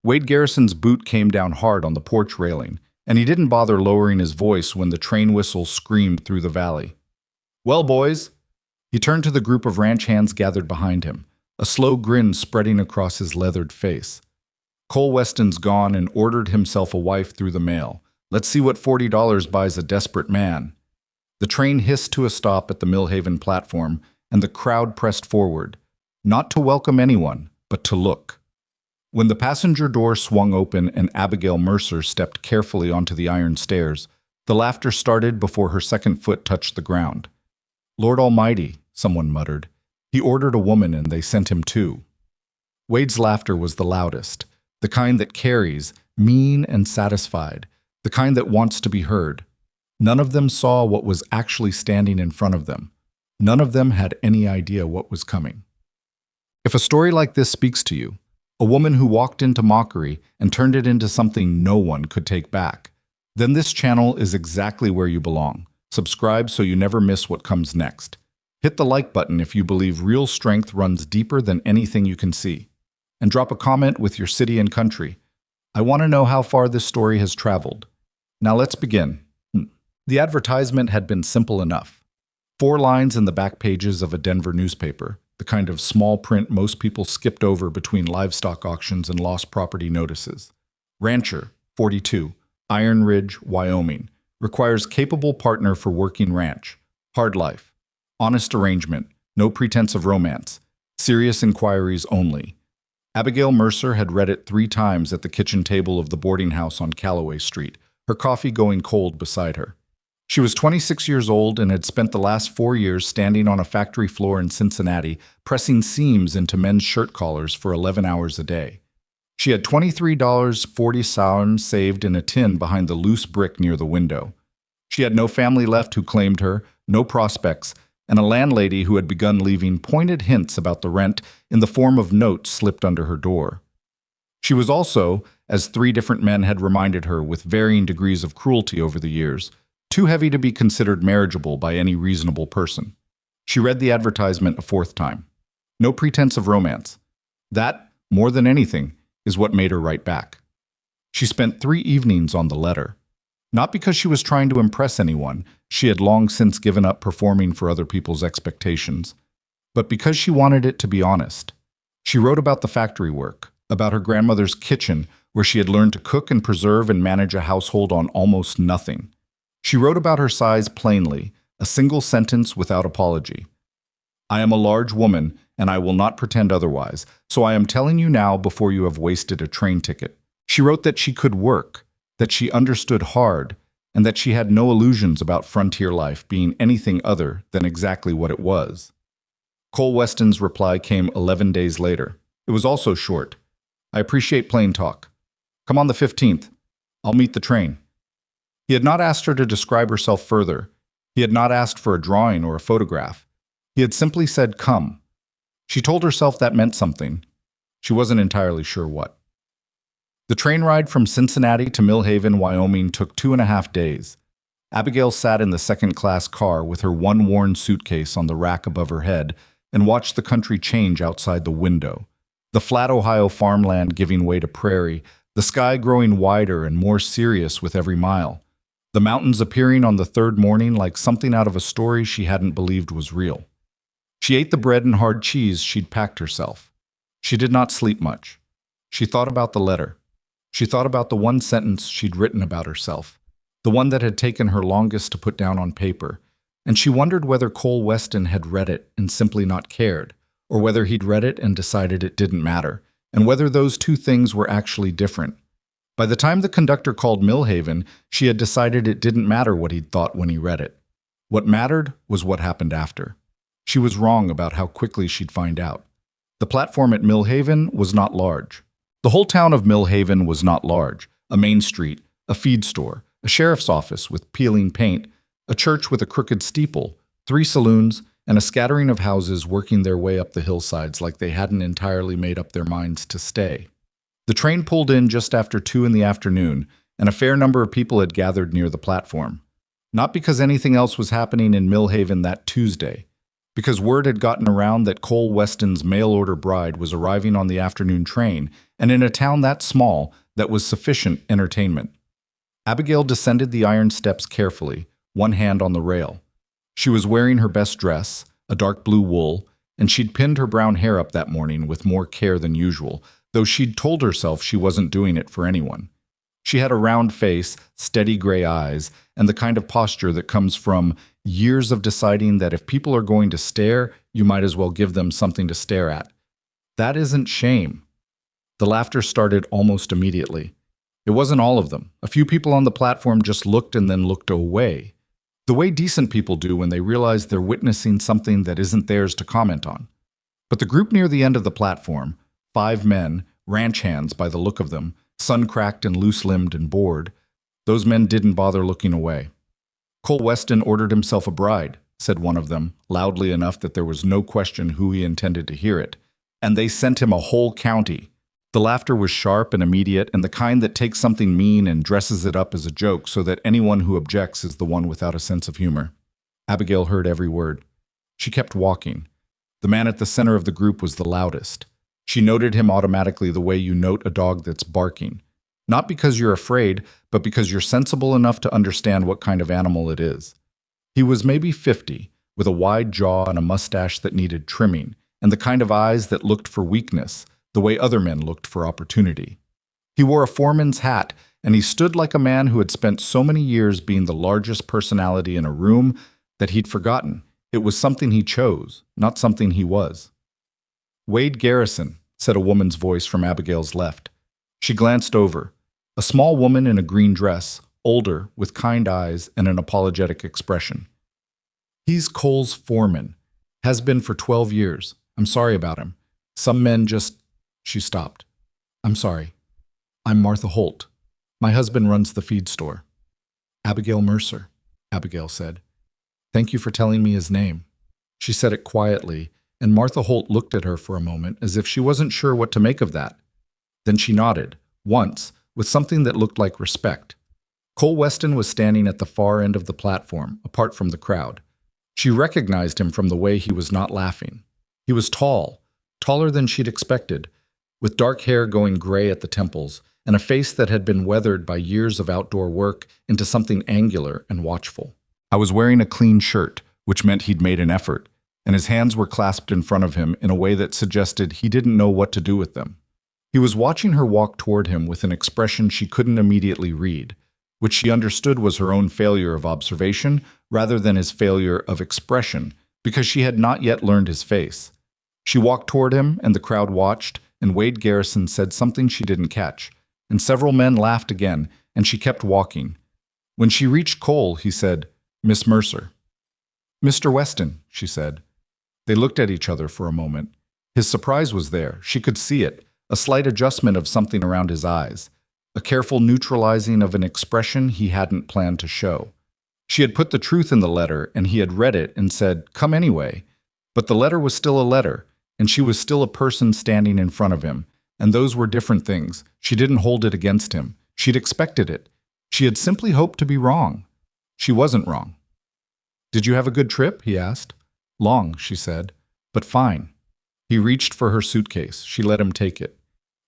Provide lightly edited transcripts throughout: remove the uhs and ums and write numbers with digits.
Wade Garrison's boot came down hard on the porch railing, and he didn't bother lowering his voice when the train whistle screamed through the valley. "Well, boys," he turned to the group of ranch hands gathered behind him, a slow grin spreading across his leathered face. "Cole Weston's gone and ordered himself a wife through the mail. Let's see what $40 buys a desperate man." The train hissed to a stop at the Millhaven platform, and the crowd pressed forward, not to welcome anyone, but to look. When the passenger door swung open and Abigail Mercer stepped carefully onto the iron stairs, the laughter started before her second foot touched the ground. "Lord Almighty," someone muttered. "He ordered a woman and they sent him two." Wade's laughter was the loudest, the kind that carries, mean and satisfied, the kind that wants to be heard. None of them saw what was actually standing in front of them. None of them had any idea what was coming. If a story like this speaks to you, a woman who walked into mockery and turned it into something no one could take back, then this channel is exactly where you belong. Subscribe so you never miss what comes next. Hit the like button if you believe real strength runs deeper than anything you can see. And drop a comment with your city and country. I want to know how far this story has traveled. Now let's begin. The advertisement had been simple enough. 4 lines in the back pages of a Denver newspaper, the kind of small print most people skipped over between livestock auctions and lost property notices. Rancher, 42, Iron Ridge, Wyoming. Requires capable partner for working ranch. Hard life. Honest arrangement. No pretense of romance. Serious inquiries only. Abigail Mercer had read it 3 times at the kitchen table of the boarding house on Callaway Street, her coffee going cold beside her. She was 26 years old and had spent the last 4 years standing on a factory floor in Cincinnati, pressing seams into men's shirt collars for 11 hours a day. She had $23.40 saved in a tin behind the loose brick near the window. She had no family left who claimed her, no prospects, and a landlady who had begun leaving pointed hints about the rent in the form of notes slipped under her door. She was also, as 3 different men had reminded her with varying degrees of cruelty over the years, too heavy to be considered marriageable by any reasonable person. She read the advertisement a 4th time. No pretense of romance. That, more than anything, is what made her write back. She spent 3 evenings on the letter. Not because she was trying to impress anyone, she had long since given up performing for other people's expectations, but because she wanted it to be honest. She wrote about the factory work, about her grandmother's kitchen where she had learned to cook and preserve and manage a household on almost nothing. She wrote about her size plainly, a single sentence without apology. "I am a large woman, and I will not pretend otherwise, so I am telling you now before you have wasted a train ticket." She wrote that she could work, that she understood hard, and that she had no illusions about frontier life being anything other than exactly what it was. Cole Weston's reply came 11 days later. It was also short. "I appreciate plain talk. Come on the 15th. I'll meet the train." He had not asked her to describe herself further. He had not asked for a drawing or a photograph. He had simply said, "Come." She told herself that meant something. She wasn't entirely sure what. The train ride from Cincinnati to Millhaven, Wyoming took 2.5 days. Abigail sat in the second-class car with her one worn suitcase on the rack above her head and watched the country change outside the window. The flat Ohio farmland giving way to prairie, the sky growing wider and more serious with every mile. The mountains appearing on the 3rd morning like something out of a story she hadn't believed was real. She ate the bread and hard cheese she'd packed herself. She did not sleep much. She thought about the letter. She thought about the one sentence she'd written about herself, the one that had taken her longest to put down on paper, and she wondered whether Cole Weston had read it and simply not cared, or whether he'd read it and decided it didn't matter, and whether those 2 things were actually different. By the time the conductor called Millhaven, she had decided it didn't matter what he'd thought when he read it. What mattered was what happened after. She was wrong about how quickly she'd find out. The platform at Millhaven was not large. The whole town of Millhaven was not large. A main street, a feed store, a sheriff's office with peeling paint, a church with a crooked steeple, 3 saloons, and a scattering of houses working their way up the hillsides like they hadn't entirely made up their minds to stay. The train pulled in just after 2 in the afternoon, and a fair number of people had gathered near the platform. Not because anything else was happening in Millhaven that Tuesday, because word had gotten around that Cole Weston's mail-order bride was arriving on the afternoon train, and in a town that small, that was sufficient entertainment. Abigail descended the iron steps carefully, one hand on the rail. She was wearing her best dress, a dark blue wool, and she'd pinned her brown hair up that morning with more care than usual, though she'd told herself she wasn't doing it for anyone. She had a round face, steady gray eyes, and the kind of posture that comes from years of deciding that if people are going to stare, you might as well give them something to stare at. That isn't shame. The laughter started almost immediately. It wasn't all of them. A few people on the platform just looked and then looked away, the way decent people do when they realize they're witnessing something that isn't theirs to comment on. But the group near the end of the platform, 5 men, ranch hands by the look of them, sun-cracked and loose-limbed and bored, those men didn't bother looking away. Cole Weston ordered himself a bride, said one of them, loudly enough that there was no question who he intended to hear it, and they sent him a whole county. The laughter was sharp and immediate, and the kind that takes something mean and dresses it up as a joke so that anyone who objects is the one without a sense of humor. Abigail heard every word. She kept walking. The man at the center of the group was the loudest. She noted him automatically the way you note a dog that's barking. Not because you're afraid, but because you're sensible enough to understand what kind of animal it is. He was maybe 50, with a wide jaw and a mustache that needed trimming, and the kind of eyes that looked for weakness, the way other men looked for opportunity. He wore a foreman's hat, and he stood like a man who had spent so many years being the largest personality in a room that he'd forgotten. It was something he chose, not something he was. "Wade Garrison," said a woman's voice from Abigail's left. She glanced over. A small woman in a green dress, older, with kind eyes and an apologetic expression. "He's Cole's foreman. Has been for 12 years. I'm sorry about him. Some men just—" She stopped. "I'm sorry. I'm Martha Holt. My husband runs the feed store." "Abigail Mercer," Abigail said. "Thank you for telling me his name." She said it quietly, and Martha Holt looked at her for a moment as if she wasn't sure what to make of that. Then she nodded, once, with something that looked like respect. Cole Weston was standing at the far end of the platform, apart from the crowd. She recognized him from the way he was not laughing. He was tall, taller than she'd expected, with dark hair going gray at the temples, and a face that had been weathered by years of outdoor work into something angular and watchful. I was wearing a clean shirt, which meant he'd made an effort, and his hands were clasped in front of him in a way that suggested he didn't know what to do with them. He was watching her walk toward him with an expression she couldn't immediately read, which she understood was her own failure of observation rather than his failure of expression, because she had not yet learned his face. She walked toward him, and the crowd watched, and Wade Garrison said something she didn't catch, and several men laughed again, and she kept walking. When she reached Cole, he said, "Miss Mercer." "Mr. Weston," she said. They looked at each other for a moment. His surprise was there. She could see it, a slight adjustment of something around his eyes, a careful neutralizing of an expression he hadn't planned to show. She had put the truth in the letter, and he had read it and said, "Come anyway." But the letter was still a letter, and she was still a person standing in front of him, and those were different things. She didn't hold it against him. She'd expected it. She had simply hoped to be wrong. She wasn't wrong. "Did you have a good trip?" he asked. "Long," she said, "but fine." He reached for her suitcase. She let him take it.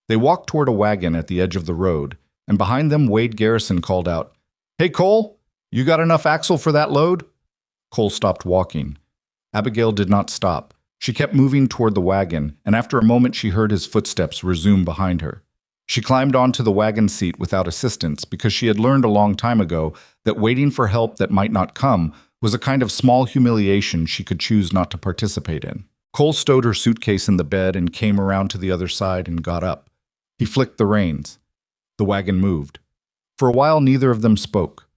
They walked toward a wagon at the edge of the road, and behind them Wade Garrison called out, "Hey, Cole, you got enough axle for that load?" Cole stopped walking. Abigail did not stop. She kept moving toward the wagon, and after a moment she heard his footsteps resume behind her. She climbed onto the wagon seat without assistance because she had learned a long time ago that waiting for help that might not come was a kind of small humiliation she could choose not to participate in. Cole stowed her suitcase in the bed and came around to the other side and got up. He flicked the reins. The wagon moved. For a while neither of them spoke.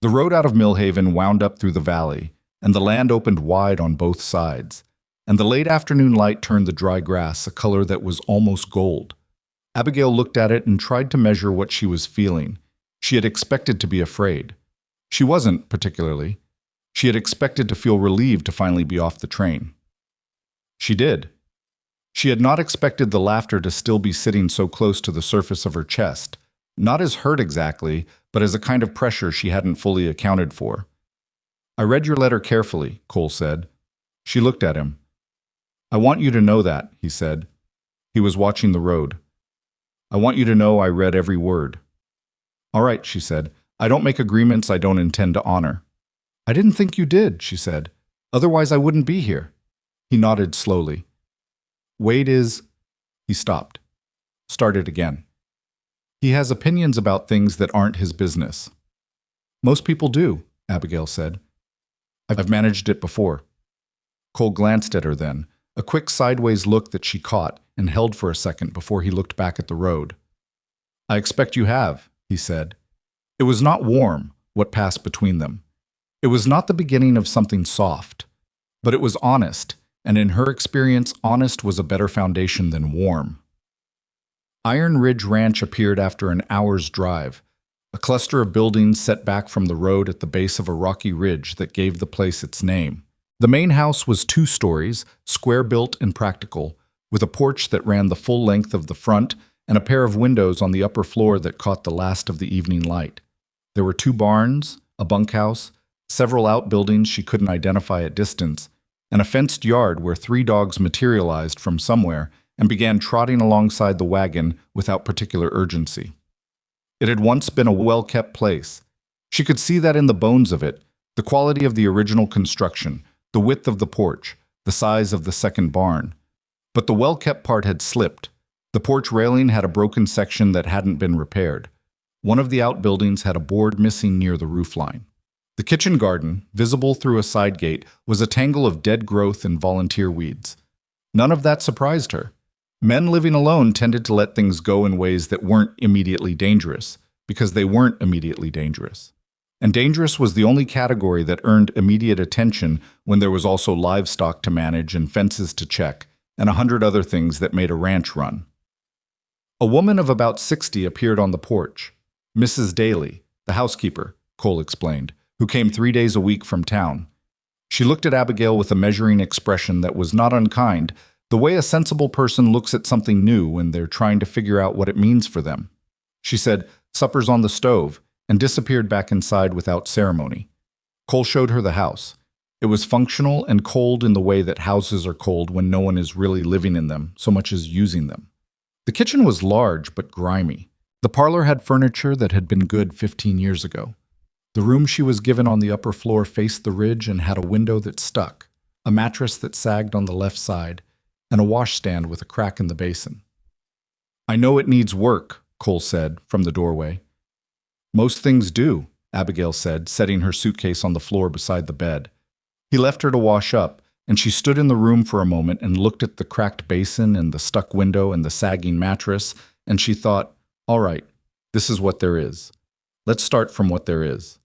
The road out of Millhaven wound up through the valley, and the land opened wide on both sides, and the late afternoon light turned the dry grass a color that was almost gold. Abigail looked at it and tried to measure what she was feeling. She had expected to be afraid. She wasn't, particularly. She had expected to feel relieved to finally be off the train. She did. She had not expected the laughter to still be sitting so close to the surface of her chest, not as hurt exactly, but as a kind of pressure she hadn't fully accounted for. "I read your letter carefully," Cole said. She looked at him. "I want you to know that," he said. He was watching the road. "I want you to know I read every word." "All right," she said. "I don't make agreements I don't intend to honor." "I didn't think you did," she said. "Otherwise I wouldn't be here." He nodded slowly. "Wade is—" He stopped. Started again. "He has opinions about things that aren't his business." "Most people do," Abigail said. "I've managed it before." Cole glanced at her then, a quick sideways look that she caught and held for a second before he looked back at the road. "I expect you have," he said. It was not warm, what passed between them. It was not the beginning of something soft, but it was honest, and in her experience, honest was a better foundation than warm. Iron Ridge Ranch appeared after an hour's drive, a cluster of buildings set back from the road at the base of a rocky ridge that gave the place its name. The main house was 2 stories, square-built and practical, with a porch that ran the full length of the front and a pair of windows on the upper floor that caught the last of the evening light. There were 2 barns, a bunkhouse, several outbuildings she couldn't identify at distance, and a fenced yard where 3 dogs materialized from somewhere and began trotting alongside the wagon without particular urgency. It had once been a well-kept place. She could see that in the bones of it, the quality of the original construction, the width of the porch, the size of the second barn. But the well-kept part had slipped. The porch railing had a broken section that hadn't been repaired. One of the outbuildings had a board missing near the roofline. The kitchen garden, visible through a side gate, was a tangle of dead growth and volunteer weeds. None of that surprised her. Men living alone tended to let things go in ways that weren't immediately dangerous, because they weren't immediately dangerous. And dangerous was the only category that earned immediate attention when there was also livestock to manage and fences to check, and 100 other things that made a ranch run. A woman of about 60 appeared on the porch. Mrs. Daly, the housekeeper, Cole explained, who came 3 days a week from town. She looked at Abigail with a measuring expression that was not unkind, the way a sensible person looks at something new when they're trying to figure out what it means for them. She said, "Supper's on the stove," and disappeared back inside without ceremony. Cole showed her the house. It was functional and cold in the way that houses are cold when no one is really living in them, so much as using them. The kitchen was large but grimy. The parlor had furniture that had been good 15 years ago. The room she was given on the upper floor faced the ridge and had a window that stuck, a mattress that sagged on the left side, and a washstand with a crack in the basin. "I know it needs work," Cole said from the doorway. "Most things do," Abigail said, setting her suitcase on the floor beside the bed. He left her to wash up, and she stood in the room for a moment and looked at the cracked basin and the stuck window and the sagging mattress, and she thought, "All right, this is what there is. Let's start from what there is."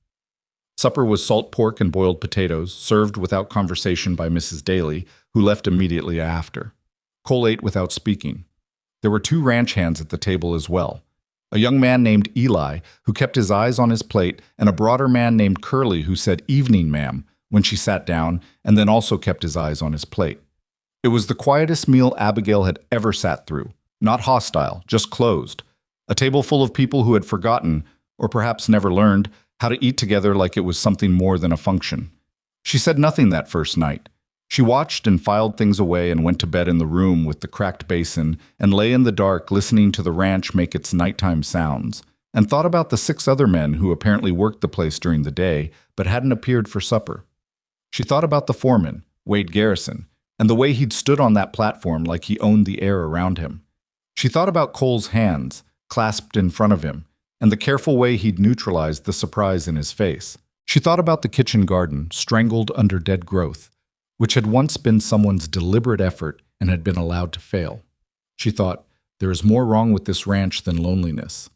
Supper was salt pork and boiled potatoes, served without conversation by Mrs. Daly, who left immediately after. Cole ate without speaking. There were 2 ranch hands at the table as well. A young man named Eli, who kept his eyes on his plate, and a broader man named Curly, who said "Evening, ma'am," when she sat down, and then also kept his eyes on his plate. It was the quietest meal Abigail had ever sat through. Not hostile, just closed. A table full of people who had forgotten, or perhaps never learned, how to eat together like it was something more than a function. She said nothing that first night. She watched and filed things away and went to bed in the room with the cracked basin and lay in the dark listening to the ranch make its nighttime sounds, and thought about the 6 other men who apparently worked the place during the day but hadn't appeared for supper. She thought about the foreman, Wade Garrison, and the way he'd stood on that platform like he owned the air around him. She thought about Cole's hands, clasped in front of him, and the careful way he'd neutralized the surprise in his face. She thought about the kitchen garden, strangled under dead growth, which had once been someone's deliberate effort and had been allowed to fail. She thought, there is more wrong with this ranch than loneliness.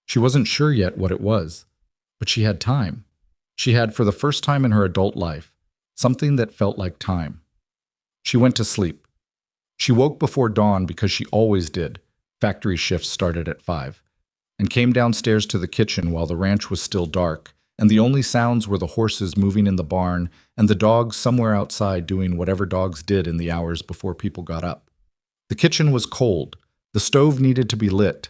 She wasn't sure yet what it was, but she had time. She had, for the first time in her adult life, something that felt like time. She went to sleep. She woke before dawn because she always did. Factory shifts started at 5. And came downstairs to the kitchen while the ranch was still dark, and the only sounds were the horses moving in the barn and the dogs somewhere outside doing whatever dogs did in the hours before people got up. The kitchen was cold. The stove needed to be lit.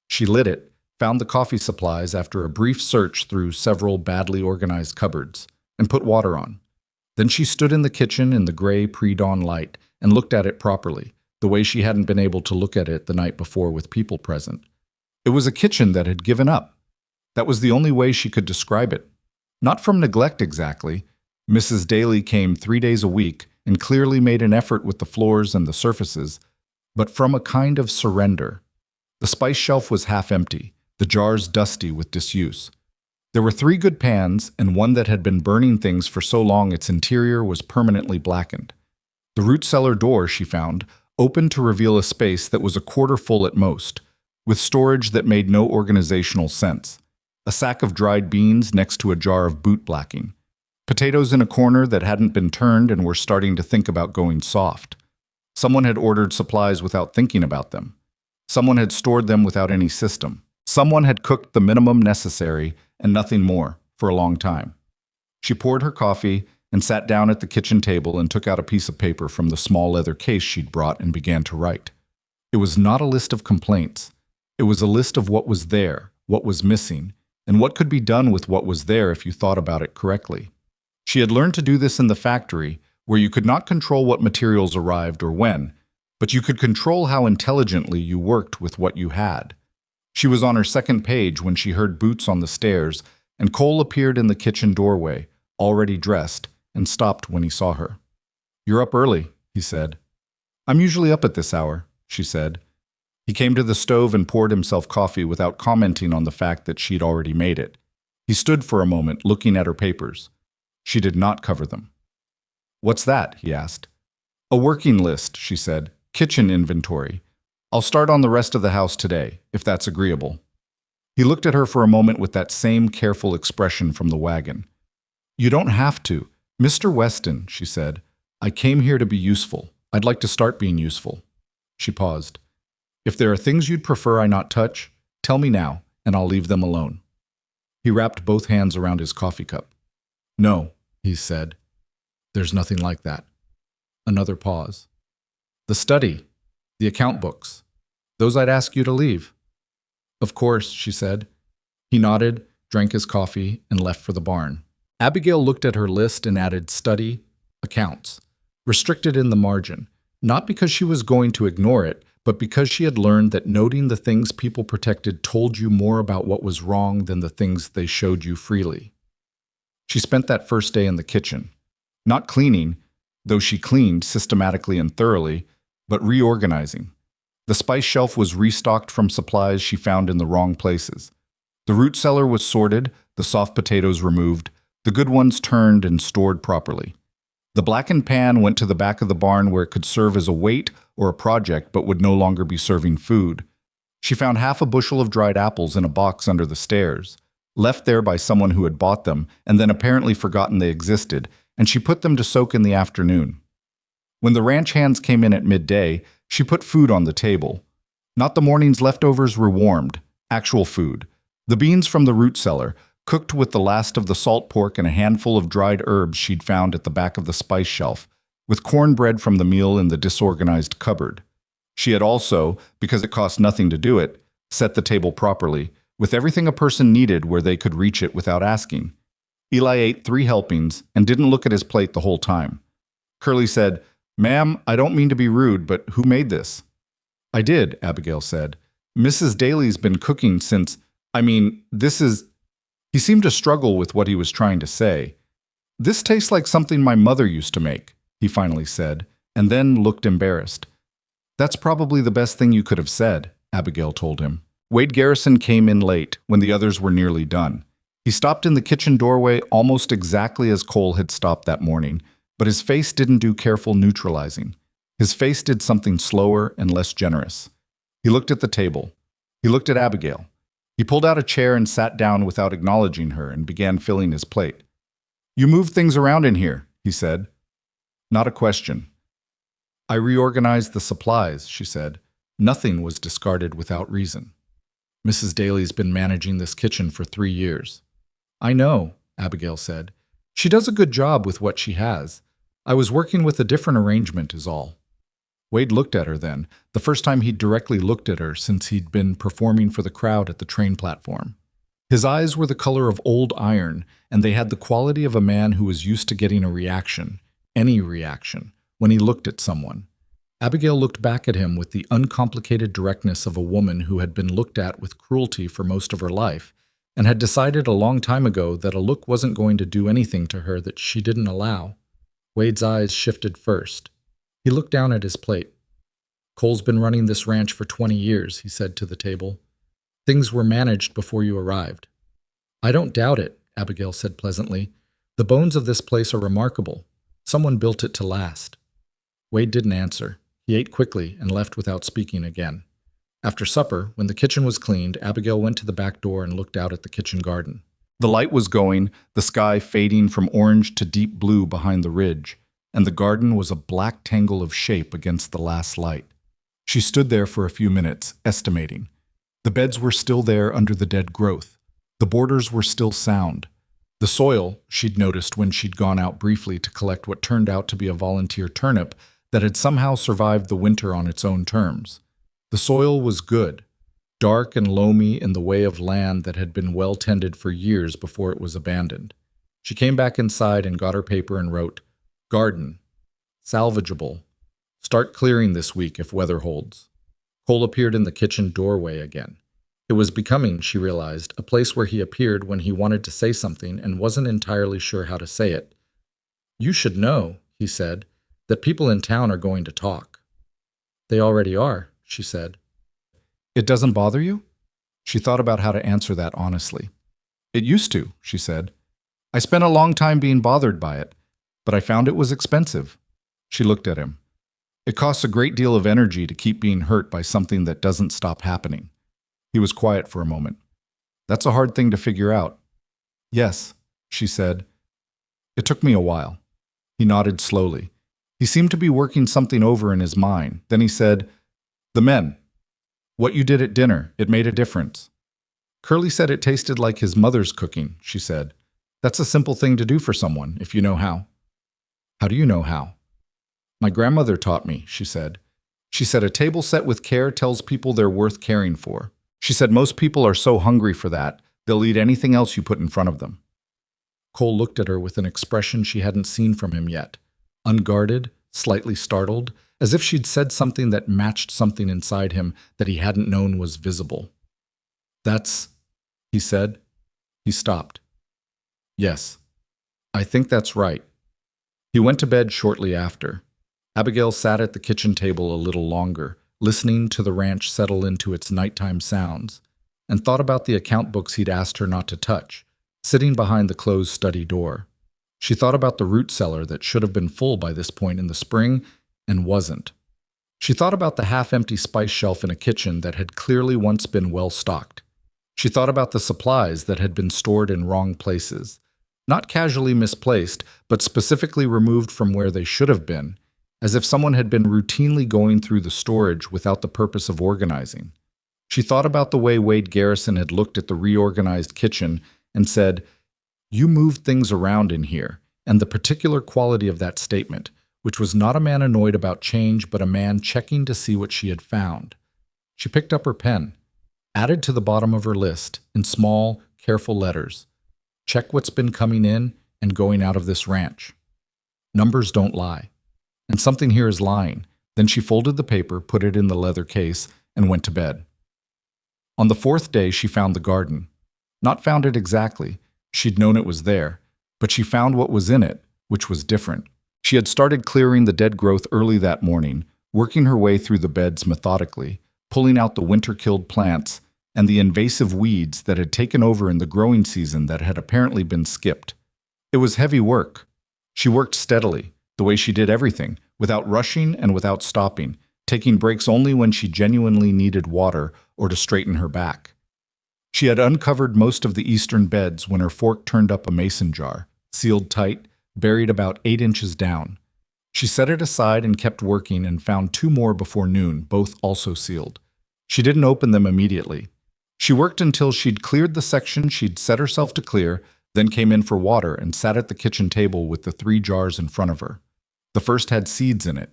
She lit it, found the coffee supplies after a brief search through several badly organized cupboards, and put water on. Then she stood in the kitchen in the gray pre-dawn light and looked at it properly, the way she hadn't been able to look at it the night before with people present. It was a kitchen that had given up. That was the only way she could describe it. Not from neglect exactly. Mrs. Daly came 3 days a week and clearly made an effort with the floors and the surfaces, but from a kind of surrender. The spice shelf was half empty, the jars dusty with disuse. There were 3 good pans and one that had been burning things for so long its interior was permanently blackened. The root cellar door, she found, opened to reveal a space that was a quarter full at most, with storage that made no organizational sense. A sack of dried beans next to a jar of boot blacking. Potatoes in a corner that hadn't been turned and were starting to think about going soft. Someone had ordered supplies without thinking about them. Someone had stored them without any system. Someone had cooked the minimum necessary and nothing more for a long time. She poured her coffee and sat down at the kitchen table and took out a piece of paper from the small leather case she'd brought and began to write. It was not a list of complaints. It was a list of what was there, what was missing, and what could be done with what was there if you thought about it correctly. She had learned to do this in the factory, where you could not control what materials arrived or when, but you could control how intelligently you worked with what you had. She was on her second page when she heard boots on the stairs, and Cole appeared in the kitchen doorway, already dressed, and stopped when he saw her. "You're up early," he said. "I'm usually up at this hour," she said. He came to the stove and poured himself coffee without commenting on the fact that she'd already made it. He stood for a moment, looking at her papers. She did not cover them. "What's that?" he asked. "A working list," she said. "Kitchen inventory. I'll start on the rest of the house today, if that's agreeable." He looked at her for a moment with that same careful expression from the wagon. "You don't have to. Mr. Weston," she said. "I came here to be useful. I'd like to start being useful." She paused. "If there are things you'd prefer I not touch, tell me now, and I'll leave them alone." He wrapped both hands around his coffee cup. "No," he said. "There's nothing like that." Another pause. "The study, the account books, those I'd ask you to leave." "Of course," she said. He nodded, drank his coffee, and left for the barn. Abigail looked at her list and added study, accounts, restricted in the margin, not because she was going to ignore it, but because she had learned that noting the things people protected told you more about what was wrong than the things they showed you freely. She spent that first day in the kitchen, not cleaning, though she cleaned systematically and thoroughly, but reorganizing. The spice shelf was restocked from supplies she found in the wrong places. The root cellar was sorted, the soft potatoes removed, the good ones turned and stored properly. The blackened pan went to the back of the barn where it could serve as a weight or a project but would no longer be serving food. She found half a bushel of dried apples in a box under the stairs, left there by someone who had bought them and then apparently forgotten they existed, and she put them to soak in the afternoon. When the ranch hands came in at midday, she put food on the table. Not the morning's leftovers were warmed, actual food. The beans from the root cellar, cooked with the last of the salt pork and a handful of dried herbs she'd found at the back of the spice shelf, with cornbread from the meal in the disorganized cupboard. She had also, because it cost nothing to do it, set the table properly, with everything a person needed where they could reach it without asking. Eli ate 3 helpings and didn't look at his plate the whole time. Curly said, "Ma'am, I don't mean to be rude, but who made this?" "I did," Abigail said. "Mrs. Daly's been cooking since, this is—" He seemed to struggle with what he was trying to say. "This tastes like something my mother used to make," he finally said, and then looked embarrassed. "That's probably the best thing you could have said," Abigail told him. Wade Garrison came in late, when the others were nearly done. He stopped in the kitchen doorway almost exactly as Cole had stopped that morning, but his face didn't do careful neutralizing. His face did something slower and less generous. He looked at the table. He looked at Abigail. He pulled out a chair and sat down without acknowledging her and began filling his plate. "You moved things around in here," he said. Not a question. "I reorganized the supplies," she said. "Nothing was discarded without reason. Mrs. Daly's been managing this kitchen for 3 years." "I know," Abigail said. "She does a good job with what she has. I was working with a different arrangement is all." Wade looked at her then, the first time he'd directly looked at her since he'd been performing for the crowd at the train platform. His eyes were the color of old iron, and they had the quality of a man who was used to getting a reaction, any reaction, when he looked at someone. Abigail looked back at him with the uncomplicated directness of a woman who had been looked at with cruelty for most of her life, and had decided a long time ago that a look wasn't going to do anything to her that she didn't allow. Wade's eyes shifted first. He looked down at his plate. "Cole's been running this ranch for 20 years, he said to the table. "Things were managed before you arrived." "I don't doubt it," Abigail said pleasantly. "The bones of this place are remarkable. Someone built it to last." Wade didn't answer. He ate quickly and left without speaking again. After supper, when the kitchen was cleaned, Abigail went to the back door and looked out at the kitchen garden. The light was going, the sky fading from orange to deep blue behind the ridge, and the garden was a black tangle of shape against the last light. She stood there for a few minutes, estimating. The beds were still there under the dead growth. The borders were still sound. The soil, she'd noticed when she'd gone out briefly to collect what turned out to be a volunteer turnip that had somehow survived the winter on its own terms. The soil was good, dark and loamy in the way of land that had been well tended for years before it was abandoned. She came back inside and got her paper and wrote, "Garden. Salvageable. Start clearing this week if weather holds." Cole appeared in the kitchen doorway again. It was becoming, she realized, a place where he appeared when he wanted to say something and wasn't entirely sure how to say it. "You should know," he said, "that people in town are going to talk." "They already are," she said. "It doesn't bother you?" She thought about how to answer that honestly. "It used to," she said. "I spent a long time being bothered by it, but I found it was expensive." She looked at him. "It costs a great deal of energy to keep being hurt by something that doesn't stop happening." He was quiet for a moment. "That's a hard thing to figure out." "Yes," she said. "It took me a while." He nodded slowly. He seemed to be working something over in his mind. Then he said, "The men. What you did at dinner, it made a difference." "Curly said it tasted like his mother's cooking," she said. "That's a simple thing to do for someone, if you know how." "How do you know how?" "My grandmother taught me," she said. "She said a table set with care tells people they're worth caring for. She said most people are so hungry for that, they'll eat anything else you put in front of them." Cole looked at her with an expression she hadn't seen from him yet. Unguarded, slightly startled, as if she'd said something that matched something inside him that he hadn't known was visible. "That's," he said. He stopped. "Yes, I think that's right." He went to bed shortly after. Abigail sat at the kitchen table a little longer, listening to the ranch settle into its nighttime sounds, and thought about the account books he'd asked her not to touch, sitting behind the closed study door. She thought about the root cellar that should have been full by this point in the spring and wasn't. She thought about the half-empty spice shelf in a kitchen that had clearly once been well stocked. She thought about the supplies that had been stored in wrong places, not casually misplaced, but specifically removed from where they should have been, as if someone had been routinely going through the storage without the purpose of organizing. She thought about the way Wade Garrison had looked at the reorganized kitchen and said, "You moved things around in here," and the particular quality of that statement, which was not a man annoyed about change, but a man checking to see what she had found. She picked up her pen, added to the bottom of her list, in small, careful letters, "Check what's been coming in and going out of this ranch. Numbers don't lie. And something here is lying." Then she folded the paper, put it in the leather case, and went to bed. On the fourth day, she found the garden. Not found it exactly. She'd known it was there, but she found what was in it, which was different. She had started clearing the dead growth early that morning, working her way through the beds methodically, pulling out the winter-killed plants and the invasive weeds that had taken over in the growing season that had apparently been skipped. It was heavy work. She worked steadily, the way she did everything, without rushing and without stopping, taking breaks only when she genuinely needed water or to straighten her back. She had uncovered most of the eastern beds when her fork turned up a mason jar, sealed tight, buried about 8 inches down. She set it aside and kept working and found 2 more before noon, both also sealed. She didn't open them immediately. She worked until she'd cleared the section she'd set herself to clear, then came in for water and sat at the kitchen table with the 3 jars in front of her. The first had seeds in it.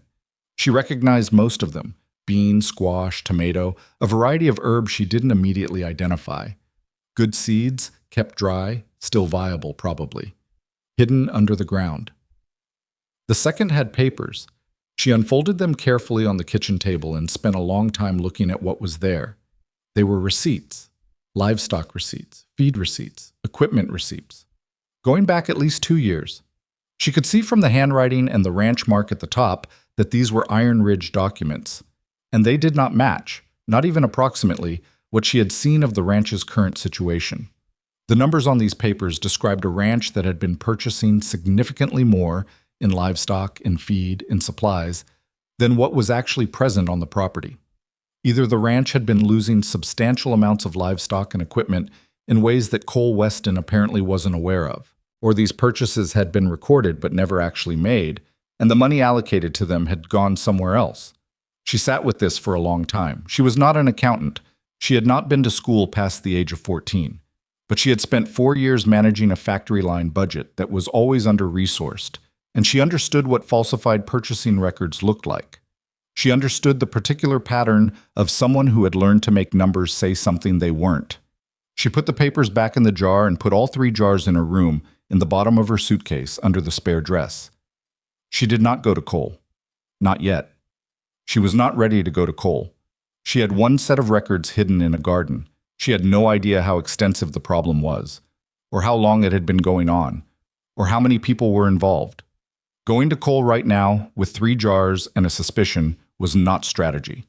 She recognized most of them: bean, squash, tomato, a variety of herbs she didn't immediately identify. Good seeds, kept dry, still viable probably, hidden under the ground. The second had papers. She unfolded them carefully on the kitchen table and spent a long time looking at what was there. They were receipts, livestock receipts, feed receipts, equipment receipts, going back at least 2 years. She could see from the handwriting and the ranch mark at the top that these were Iron Ridge documents, and they did not match, not even approximately, what she had seen of the ranch's current situation. The numbers on these papers described a ranch that had been purchasing significantly more in livestock, in feed, in supplies, than what was actually present on the property. Either the ranch had been losing substantial amounts of livestock and equipment in ways that Cole Weston apparently wasn't aware of, or these purchases had been recorded but never actually made, and the money allocated to them had gone somewhere else. She sat with this for a long time. She was not an accountant. She had not been to school past the age of 14, but she had spent 4 years managing a factory line budget that was always under-resourced, and she understood what falsified purchasing records looked like. She understood the particular pattern of someone who had learned to make numbers say something they weren't. She put the papers back in the jar and put all 3 jars in her room, in the bottom of her suitcase, under the spare dress. She did not go to Cole. Not yet. She was not ready to go to Cole. She had 1 set of records hidden in a garden. She had no idea how extensive the problem was, or how long it had been going on, or how many people were involved. Going to Cole right now, with 3 jars and a suspicion, was not strategy.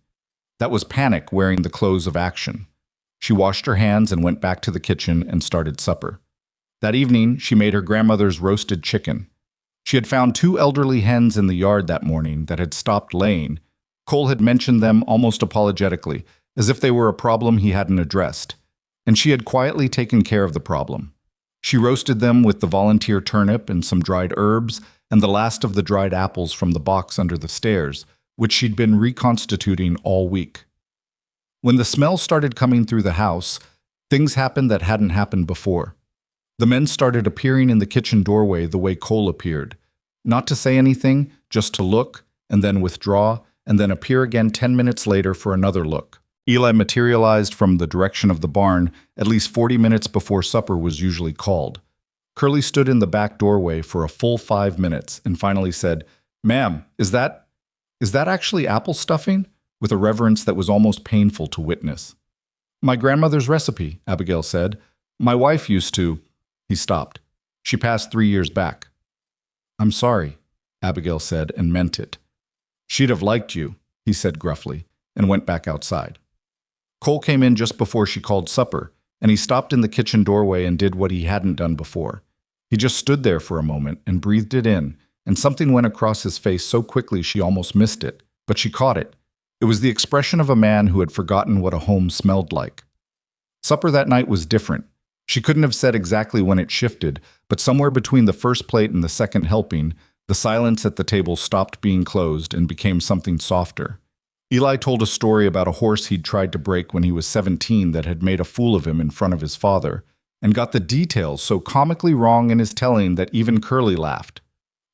That was panic wearing the clothes of action. She washed her hands and went back to the kitchen and started supper. That evening, she made her grandmother's roasted chicken. She had found 2 elderly hens in the yard that morning that had stopped laying. Cole had mentioned them almost apologetically, as if they were a problem he hadn't addressed, and she had quietly taken care of the problem. She roasted them with the volunteer turnip and some dried herbs and the last of the dried apples from the box under the stairs, which she'd been reconstituting all week. When the smell started coming through the house, things happened that hadn't happened before. The men started appearing in the kitchen doorway the way Cole appeared, not to say anything, just to look, and then withdraw, and then appear again 10 minutes later for another look. Eli materialized from the direction of the barn at least 40 minutes before supper was usually called. Curly stood in the back doorway for a full 5 minutes and finally said, "Ma'am, is that actually apple stuffing?" with a reverence that was almost painful to witness. "My grandmother's recipe," Abigail said. "My wife used to—" He stopped. "She passed 3 years back." "I'm sorry," Abigail said, and meant it. "She'd have liked you," he said gruffly, and went back outside. Cole came in just before she called supper, and he stopped in the kitchen doorway and did what he hadn't done before. He just stood there for a moment and breathed it in, and something went across his face so quickly she almost missed it, but she caught it. It was the expression of a man who had forgotten what a home smelled like. Supper that night was different. She couldn't have said exactly when it shifted, but somewhere between the first plate and the second helping, the silence at the table stopped being closed and became something softer. Eli told a story about a horse he'd tried to break when he was 17 that had made a fool of him in front of his father, and got the details so comically wrong in his telling that even Curly laughed.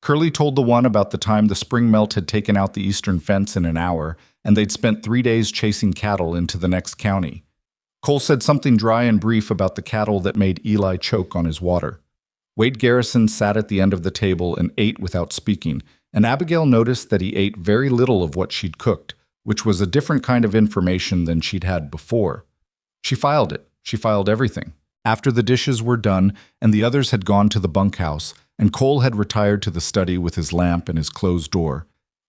Curly told the one about the time the spring melt had taken out the eastern fence in an hour, and they'd spent 3 days chasing cattle into the next county. Cole said something dry and brief about the cattle that made Eli choke on his water. Wade Garrison sat at the end of the table and ate without speaking, and Abigail noticed that he ate very little of what she'd cooked, which was a different kind of information than she'd had before. She filed it. She filed everything. After the dishes were done and the others had gone to the bunkhouse, and Cole had retired to the study with his lamp and his closed door,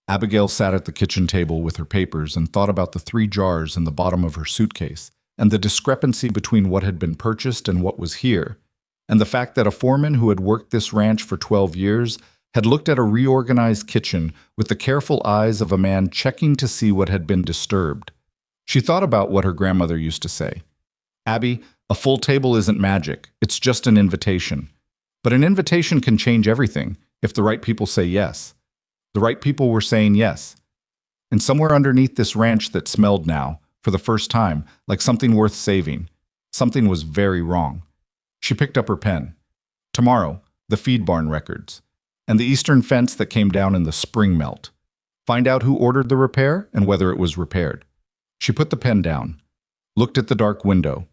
Abigail sat at the kitchen table with her papers and thought about the 3 jars in the bottom of her suitcase, and the discrepancy between what had been purchased and what was here, and the fact that a foreman who had worked this ranch for 12 years had looked at a reorganized kitchen with the careful eyes of a man checking to see what had been disturbed. She thought about what her grandmother used to say. "Abby, a full table isn't magic. It's just an invitation. But an invitation can change everything if the right people say yes." The right people were saying yes. And somewhere underneath this ranch that smelled now, for the first time, like something worth saving, something was very wrong. She picked up her pen. Tomorrow, the feed barn records, and the eastern fence that came down in the spring melt. Find out who ordered the repair and whether it was repaired. She put the pen down, looked at the dark window.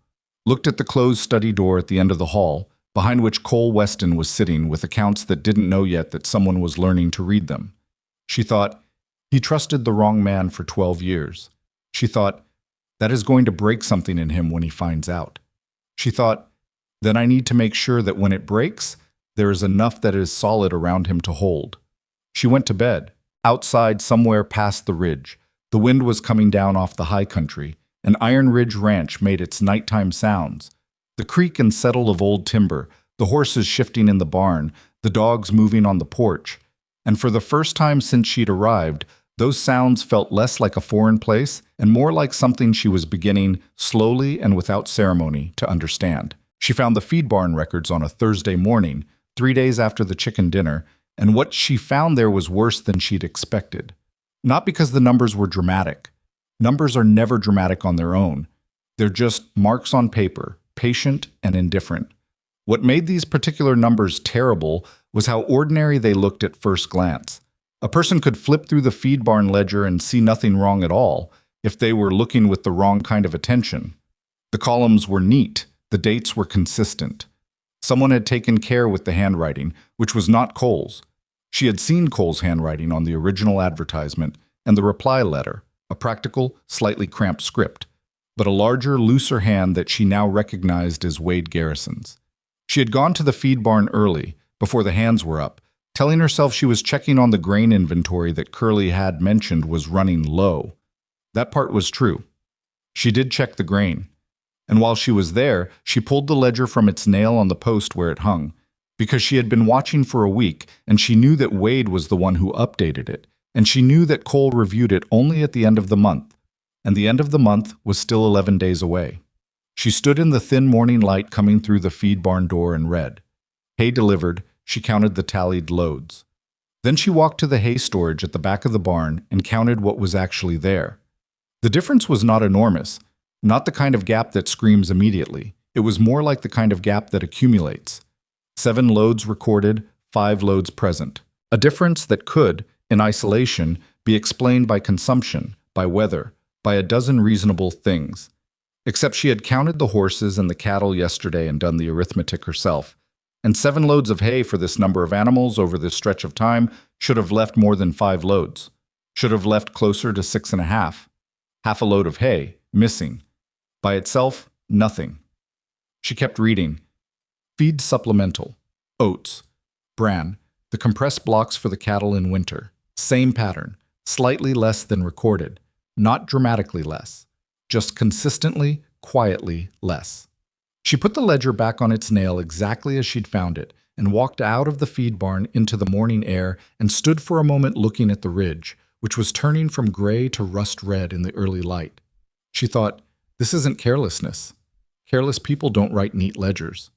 looked at the closed study door at the end of the hall, behind which Cole Weston was sitting with accounts that didn't know yet that someone was learning to read them. She thought, he trusted the wrong man for 12 years. She thought, that is going to break something in him when he finds out. She thought, then I need to make sure that when it breaks, there is enough that is solid around him to hold. She went to bed. Outside, somewhere past the ridge, the wind was coming down off the high country. An Iron Ridge ranch made its nighttime sounds. The creak and settle of old timber, the horses shifting in the barn, the dogs moving on the porch. And for the first time since she'd arrived, those sounds felt less like a foreign place and more like something she was beginning, slowly and without ceremony, to understand. She found the feed barn records on a Thursday morning, 3 days after the chicken dinner, and what she found there was worse than she'd expected. Not because the numbers were dramatic. Numbers are never dramatic on their own. They're just marks on paper, patient and indifferent. What made these particular numbers terrible was how ordinary they looked at first glance. A person could flip through the feed barn ledger and see nothing wrong at all if they were looking with the wrong kind of attention. The columns were neat, the dates were consistent. Someone had taken care with the handwriting, which was not Cole's. She had seen Cole's handwriting on the original advertisement and the reply letter, a practical, slightly cramped script, but a larger, looser hand that she now recognized as Wade Garrison's. She had gone to the feed barn early, before the hands were up, telling herself she was checking on the grain inventory that Curly had mentioned was running low. That part was true. She did check the grain. And while she was there, she pulled the ledger from its nail on the post where it hung, because she had been watching for a week, and she knew that Wade was the one who updated it, and she knew that Cole reviewed it only at the end of the month, and the end of the month was still 11 days away. She stood in the thin morning light coming through the feed barn door and read. Hay delivered. She counted the tallied loads. Then she walked to the hay storage at the back of the barn and counted what was actually there. The difference was not enormous, not the kind of gap that screams immediately. It was more like the kind of gap that accumulates. 7 loads recorded, 5 loads present. A difference that could, in isolation, be explained by consumption, by weather, by a dozen reasonable things. Except she had counted the horses and the cattle yesterday and done the arithmetic herself. And 7 loads of hay for this number of animals over this stretch of time should have left more than 5 loads. Should have left closer to 6.5. Half a load of hay, missing. By itself, nothing. She kept reading. Feed supplemental. Oats. Bran. The compressed blocks for the cattle in winter. Same pattern. Slightly less than recorded. Not dramatically less. Just consistently, quietly less. She put the ledger back on its nail exactly as she'd found it and walked out of the feed barn into the morning air and stood for a moment looking at the ridge, which was turning from gray to rust red in the early light. She thought, this isn't carelessness. Careless people don't write neat ledgers.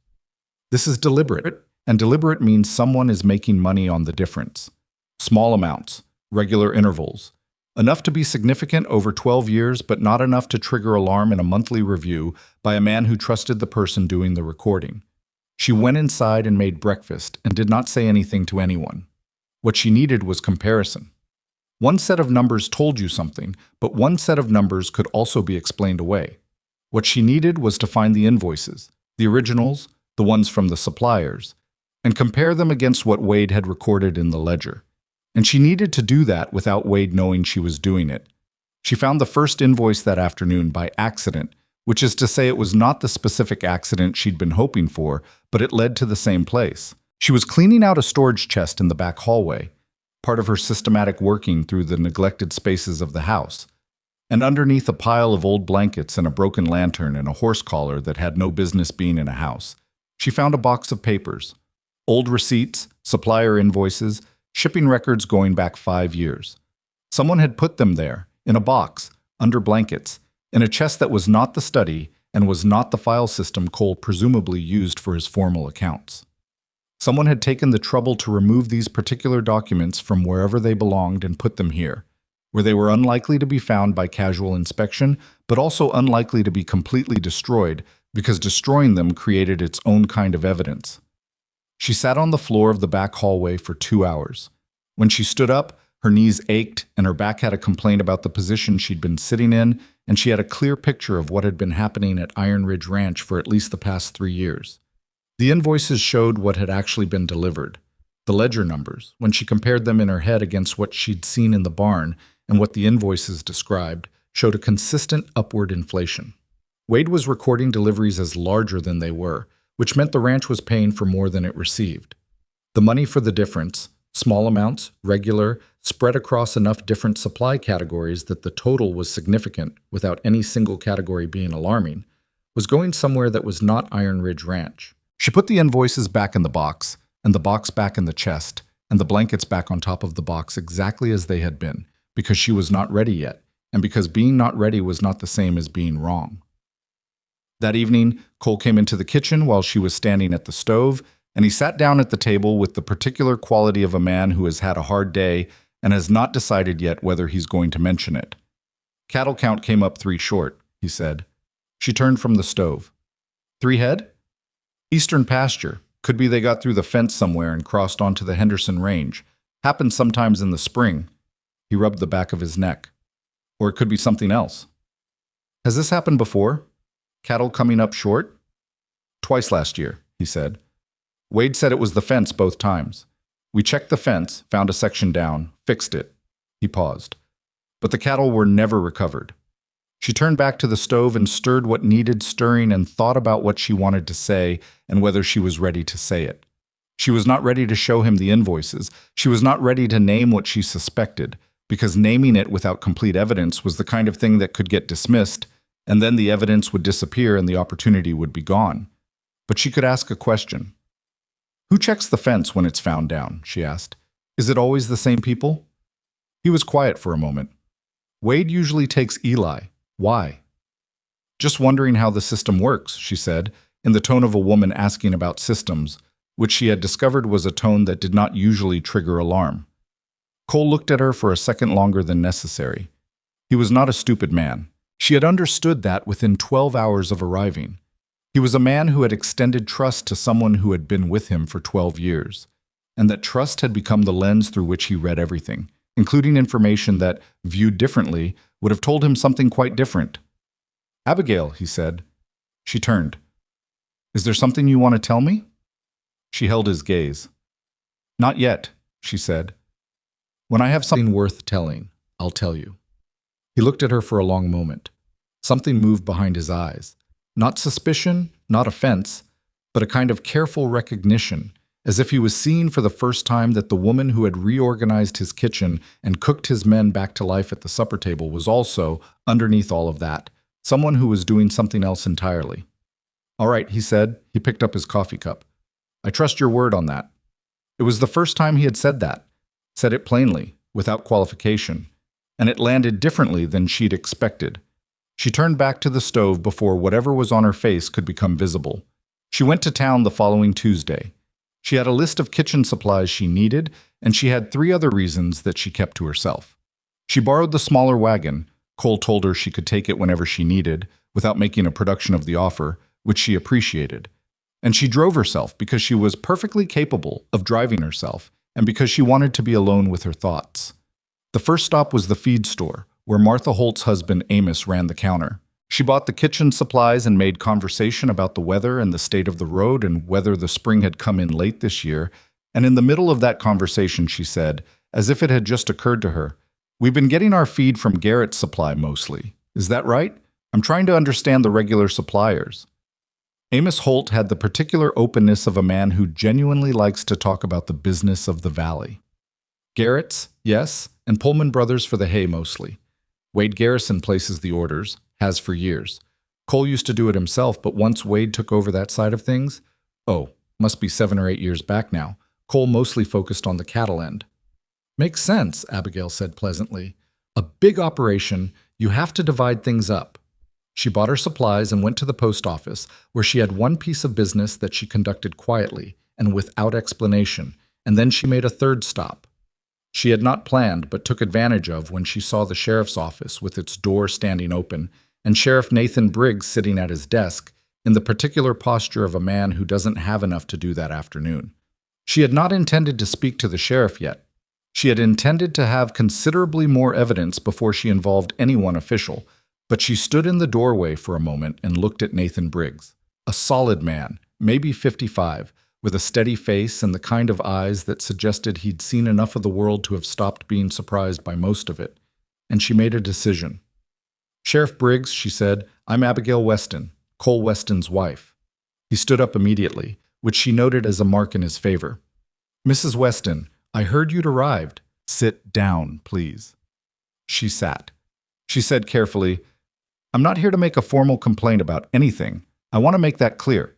This is deliberate, and deliberate means someone is making money on the difference. Small amounts, regular intervals. Enough to be significant over 12 years, but not enough to trigger alarm in a monthly review by a man who trusted the person doing the recording. She went inside and made breakfast and did not say anything to anyone. What she needed was comparison. One set of numbers told you something, but one set of numbers could also be explained away. What she needed was to find the invoices, the originals, the ones from the suppliers, and compare them against what Wade had recorded in the ledger. And she needed to do that without Wade knowing she was doing it. She found the first invoice that afternoon by accident, which is to say it was not the specific accident she'd been hoping for, but it led to the same place. She was cleaning out a storage chest in the back hallway, part of her systematic working through the neglected spaces of the house. And underneath a pile of old blankets and a broken lantern and a horse collar that had no business being in a house, she found a box of papers, old receipts, supplier invoices, shipping records going back 5 years. Someone had put them there, in a box, under blankets, in a chest that was not the study and was not the file system Cole presumably used for his formal accounts. Someone had taken the trouble to remove these particular documents from wherever they belonged and put them here, where they were unlikely to be found by casual inspection, but also unlikely to be completely destroyed, because destroying them created its own kind of evidence. She sat on the floor of the back hallway for 2 hours. When she stood up, her knees ached and her back had a complaint about the position she'd been sitting in, and she had a clear picture of what had been happening at Iron Ridge Ranch for at least the past 3 years. The invoices showed what had actually been delivered. The ledger numbers, when she compared them in her head against what she'd seen in the barn and what the invoices described, showed a consistent upward inflation. Wade was recording deliveries as larger than they were, which meant the ranch was paying for more than it received. The money for the difference, small amounts, regular, spread across enough different supply categories that the total was significant without any single category being alarming, was going somewhere that was not Iron Ridge Ranch. She put the invoices back in the box, and the box back in the chest, and the blankets back on top of the box exactly as they had been, because she was not ready yet, and because being not ready was not the same as being wrong. That evening, Cole came into the kitchen while she was standing at the stove, and he sat down at the table with the particular quality of a man who has had a hard day and has not decided yet whether he's going to mention it. "Cattle count came up 3 short," he said. She turned from the stove. "3 head? Eastern pasture. Could be they got through the fence somewhere and crossed onto the Henderson Range. Happens sometimes in the spring." He rubbed the back of his neck. "Or it could be something else." "Has this happened before? Cattle coming up short?" "Twice last year," he said. "Wade said it was the fence both times. We checked the fence, found a section down, fixed it." He paused. "But the cattle were never recovered." She turned back to the stove and stirred what needed stirring and thought about what she wanted to say and whether she was ready to say it. She was not ready to show him the invoices. She was not ready to name what she suspected, because naming it without complete evidence was the kind of thing that could get dismissed, and then the evidence would disappear and the opportunity would be gone. But she could ask a question. "Who checks the fence when it's found down?" she asked. "Is it always the same people?" He was quiet for a moment. "Wade usually takes Eli. Why?" "Just wondering how the system works," she said, in the tone of a woman asking about systems, which she had discovered was a tone that did not usually trigger alarm. Cole looked at her for a second longer than necessary. He was not a stupid man. She had understood that within 12 hours of arriving. He was a man who had extended trust to someone who had been with him for 12 years, and that trust had become the lens through which he read everything, including information that, viewed differently, would have told him something quite different. "Abigail," he said. She turned. "Is there something you want to tell me?" She held his gaze. "Not yet," she said. "When I have something worth telling, I'll tell you." He looked at her for a long moment. Something moved behind his eyes. Not suspicion, not offense, but a kind of careful recognition, as if he was seeing for the first time that the woman who had reorganized his kitchen and cooked his men back to life at the supper table was also, underneath all of that, someone who was doing something else entirely. "All right," he said. He picked up his coffee cup. "I trust your word on that." It was the first time he had said that, said it plainly, without qualification, and it landed differently than she'd expected. She turned back to the stove before whatever was on her face could become visible. She went to town the following Tuesday. She had a list of kitchen supplies she needed, and she had 3 other reasons that she kept to herself. She borrowed the smaller wagon. Cole told her she could take it whenever she needed, without making a production of the offer, which she appreciated. And she drove herself because she was perfectly capable of driving herself, and because she wanted to be alone with her thoughts. The first stop was the feed store, where Martha Holt's husband Amos ran the counter. She bought the kitchen supplies and made conversation about the weather and the state of the road and whether the spring had come in late this year, and in the middle of that conversation she said, as if it had just occurred to her, "We've been getting our feed from Garrett's Supply mostly. Is that right? I'm trying to understand the regular suppliers." Amos Holt had the particular openness of a man who genuinely likes to talk about the business of the valley. "Garrett's, yes, and Pullman Brothers for the hay mostly. Wade Garrison places the orders, has for years. Cole used to do it himself, but once Wade took over that side of things, must be 7 or 8 years back now, Cole mostly focused on the cattle end." "Makes sense," Abigail said pleasantly. "A big operation, you have to divide things up." She bought her supplies and went to the post office, where she had one piece of business that she conducted quietly and without explanation, and then she made a 3rd stop. She had not planned, but took advantage of when she saw the sheriff's office with its door standing open, and Sheriff Nathan Briggs sitting at his desk, in the particular posture of a man who doesn't have enough to do that afternoon. She had not intended to speak to the sheriff yet. She had intended to have considerably more evidence before she involved anyone official, But she stood in the doorway for a moment and looked at Nathan Briggs, a solid man, maybe 55, with a steady face and the kind of eyes that suggested he'd seen enough of the world to have stopped being surprised by most of it. And she made a decision. "Sheriff Briggs," she said, "I'm Abigail Weston, Cole Weston's wife." He stood up immediately, which she noted as a mark in his favor. "Mrs. Weston, I heard you'd arrived. Sit down, please." She sat. She said carefully, "I'm not here to make a formal complaint about anything. I want to make that clear.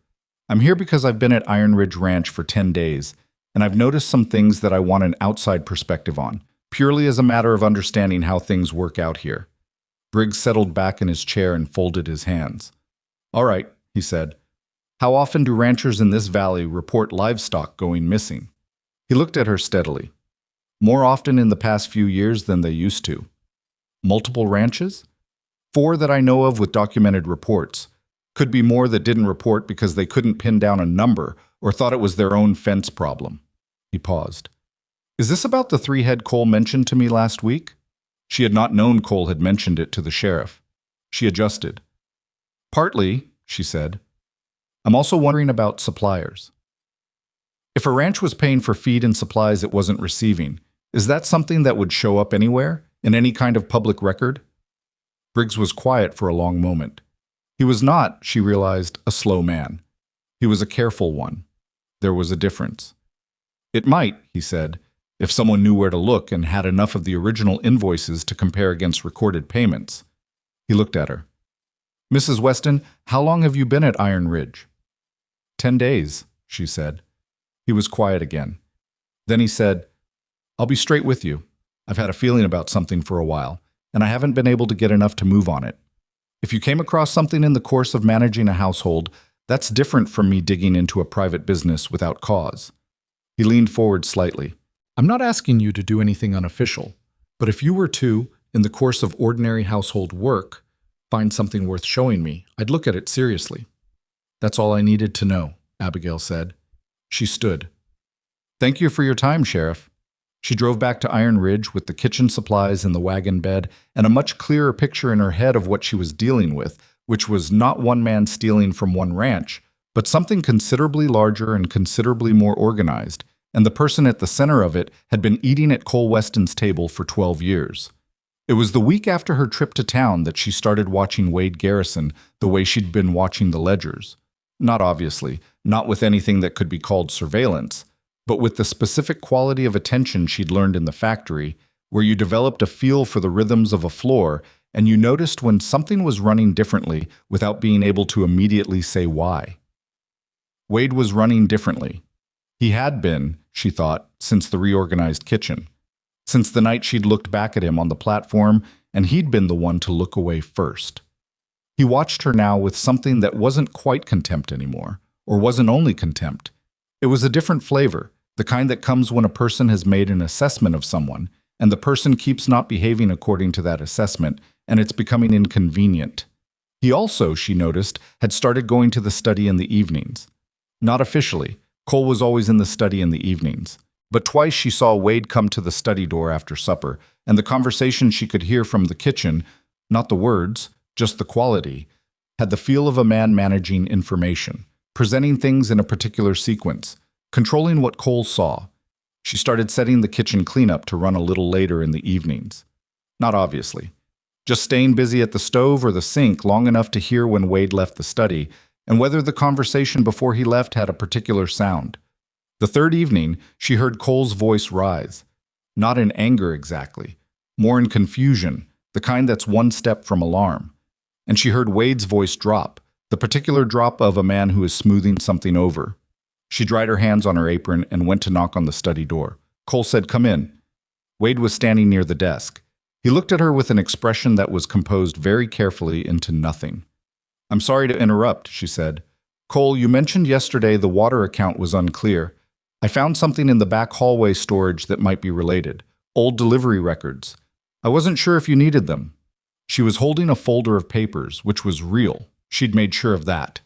I'm here because I've been at Iron Ridge Ranch for 10 days, and I've noticed some things that I want an outside perspective on, purely as a matter of understanding how things work out here." Briggs settled back in his chair and folded his hands. "All right," he said. "How often do ranchers in this valley report livestock going missing?" He looked at her steadily. "More often in the past few years than they used to." "Multiple ranches?" "4 that I know of with documented reports. Could be more that didn't report because they couldn't pin down a number or thought it was their own fence problem." He paused. "Is this about the 3-head Cole mentioned to me last week?" She had not known Cole had mentioned it to the sheriff. She adjusted. "Partly," she said. "I'm also wondering about suppliers. If a ranch was paying for feed and supplies it wasn't receiving, is that something that would show up anywhere, in any kind of public record?" Briggs was quiet for a long moment. He was not, she realized, a slow man. He was a careful one. There was a difference. "It might," he said, "if someone knew where to look and had enough of the original invoices to compare against recorded payments." He looked at her. "Mrs. Weston, how long have you been at Iron Ridge?" 10 days, she said. He was quiet again. Then he said, "I'll be straight with you. I've had a feeling about something for a while, and I haven't been able to get enough to move on it. If you came across something in the course of managing a household, that's different from me digging into a private business without cause." He leaned forward slightly. "I'm not asking you to do anything unofficial, but if you were to, in the course of ordinary household work, find something worth showing me, I'd look at it seriously." "That's all I needed to know," Abigail said. She stood. "Thank you for your time, Sheriff." She drove back to Iron Ridge with the kitchen supplies in the wagon bed and a much clearer picture in her head of what she was dealing with, which was not one man stealing from one ranch, but something considerably larger and considerably more organized, and the person at the center of it had been eating at Cole Weston's table for 12 years. It was the week after her trip to town that she started watching Wade Garrison the way she'd been watching the ledgers. Not obviously, not with anything that could be called surveillance, but with the specific quality of attention she'd learned in the factory, where you developed a feel for the rhythms of a floor and you noticed when something was running differently without being able to immediately say why. Wade was running differently. He had been, she thought, since the reorganized kitchen. Since the night she'd looked back at him on the platform, and he'd been the one to look away first. He watched her now with something that wasn't quite contempt anymore, or wasn't only contempt. It was a different flavor, the kind that comes when a person has made an assessment of someone, and the person keeps not behaving according to that assessment, and it's becoming inconvenient. He also, she noticed, had started going to the study in the evenings. Not officially. Cole was always in the study in the evenings. But twice she saw Wade come to the study door after supper, and the conversation she could hear from the kitchen, not the words, just the quality, had the feel of a man managing information, presenting things in a particular sequence, controlling what Cole saw. She started setting the kitchen cleanup to run a little later in the evenings. Not obviously. Just staying busy at the stove or the sink long enough to hear when Wade left the study, and whether the conversation before he left had a particular sound. The third evening, she heard Cole's voice rise. Not in anger exactly, more in confusion, the kind that's one step from alarm. And she heard Wade's voice drop, the particular drop of a man who is smoothing something over. She dried her hands on her apron and went to knock on the study door. Cole said, "Come in." Wade was standing near the desk. He looked at her with an expression that was composed very carefully into nothing. "I'm sorry to interrupt," she said. "Cole, you mentioned yesterday the water account was unclear. I found something in the back hallway storage that might be related. Old delivery records. I wasn't sure if you needed them." She was holding a folder of papers, which was real. She'd made sure of that.